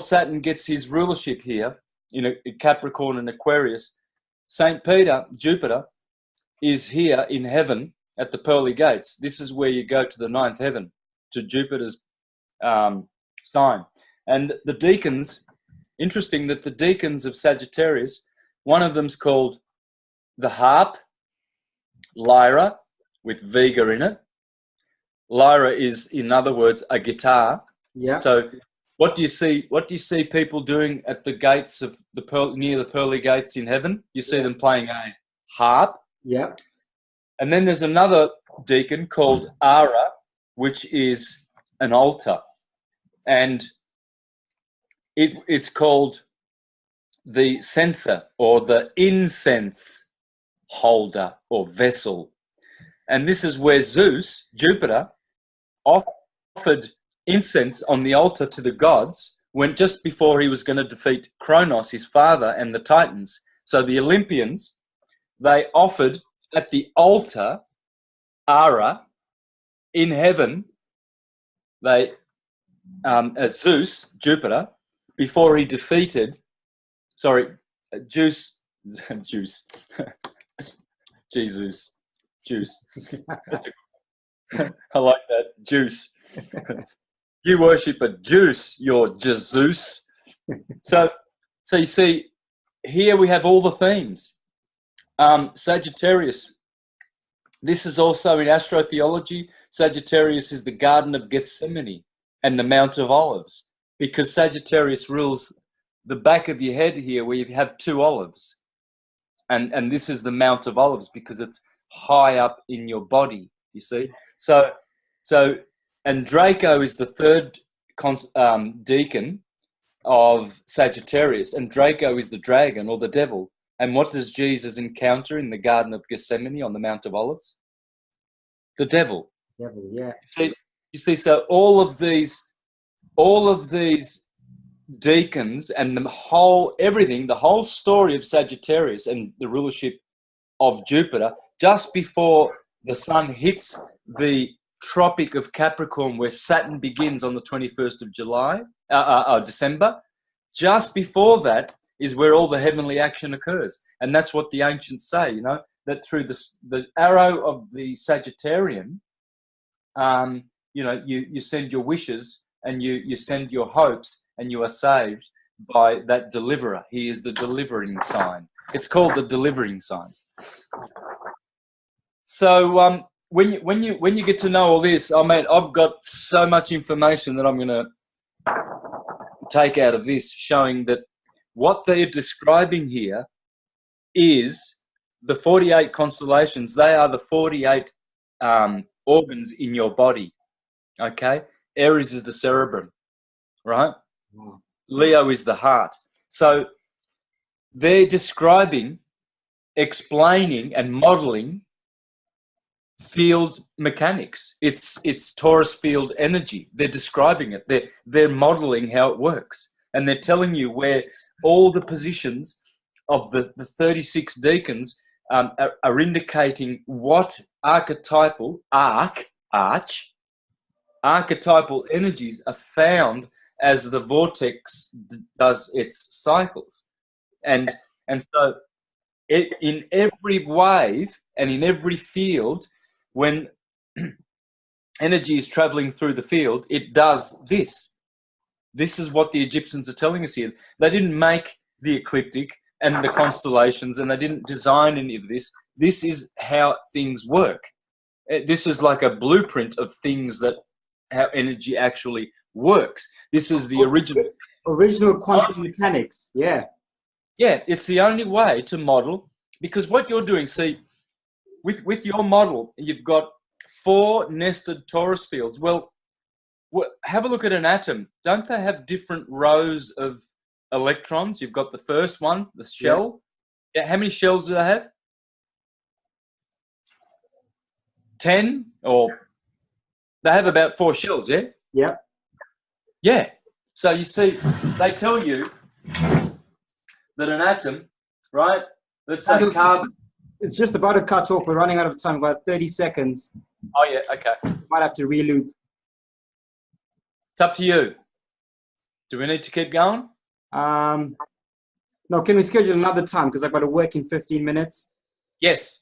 Saturn gets his rulership here in Capricorn and Aquarius, Saint Peter, Jupiter, is here in heaven at the pearly gates. This is where you go to the ninth heaven, to Jupiter's sign. And the deacons, interesting that the deacons of Sagittarius, one of them's called the harp, lyra, with Vega in it. Lyra is, in other words, a guitar. Yeah. So what do you see people doing at the gates of near the pearly gates in heaven? You see them playing a harp. Yeah. And then there's another deacon called Ara, which is an altar. And it's called the censer, or the incense holder or vessel. And this is where Zeus, Jupiter, offered incense on the altar to the gods just before he was going to defeat Kronos, his father, and the Titans. So the Olympians, they offered at the altar, Ara, in heaven, Zeus, Jupiter, before he defeated, Jesus. I like that, juice. You worship a juice, you're Jesus. So you see, here we have all the themes. Sagittarius, this is also in astrotheology. Sagittarius is the Garden of Gethsemane and the Mount of Olives, because Sagittarius rules the back of your head here, where you have two olives. And this is the Mount of Olives because it's high up in your body, you see. So and Draco is the third deacon of Sagittarius, and Draco is the dragon or the devil. And what does Jesus encounter in the Garden of Gethsemane on the Mount of Olives? The devil. Devil, yeah. You see, so all of these deacons and the whole story of Sagittarius and the rulership of Jupiter, just before the sun hits the Tropic of Capricorn, where Saturn begins on the 21st of December, just before that is where all the heavenly action occurs. And that's what the ancients say, that through the arrow of the Sagittarian, you send your wishes and you send your hopes, and you are saved by that deliverer. He is the delivering sign. It's called the delivering sign. So when you get to know all this, I've got so much information that I'm going to take out of this, showing that what they're describing here is the 48 constellations. They are the 48 organs in your body. Okay, Aries is the cerebrum, right? Wow. Leo is the heart. So they're describing, explaining, and modeling field mechanics. It's Taurus field energy. They're describing it. They're modeling how it works, and they're telling you where all the positions of the 36 deacons are indicating what archetypal archetypal energies are found as the vortex does its cycles, and so in every wave and in every field, when energy is traveling through the field, it does this. This is what the Egyptians are telling us here. They didn't make the ecliptic and the constellations, and they didn't design any of this. This is how things work. This is like a blueprint of things that how energy actually works. This is the Original quantum mechanics. Yeah. Yeah, it's the only way to model, because what you're doing, see, with your model, you've got 4 nested torus fields. Well, have a look at an atom. Don't they have different rows of electrons? You've got the first one, the shell. Yeah. How many shells do they have? 10? Or they have about 4 shells, yeah? Yeah. Yeah. So you see, they tell you that an atom, right? Let's say carbon. It's just about to cut off. We're running out of time. About 30 seconds. Oh, yeah, okay. Might have to reloop. It's up to you. Do we need to keep going? No, can we schedule another time? Because I've got to work in 15 minutes. Yes.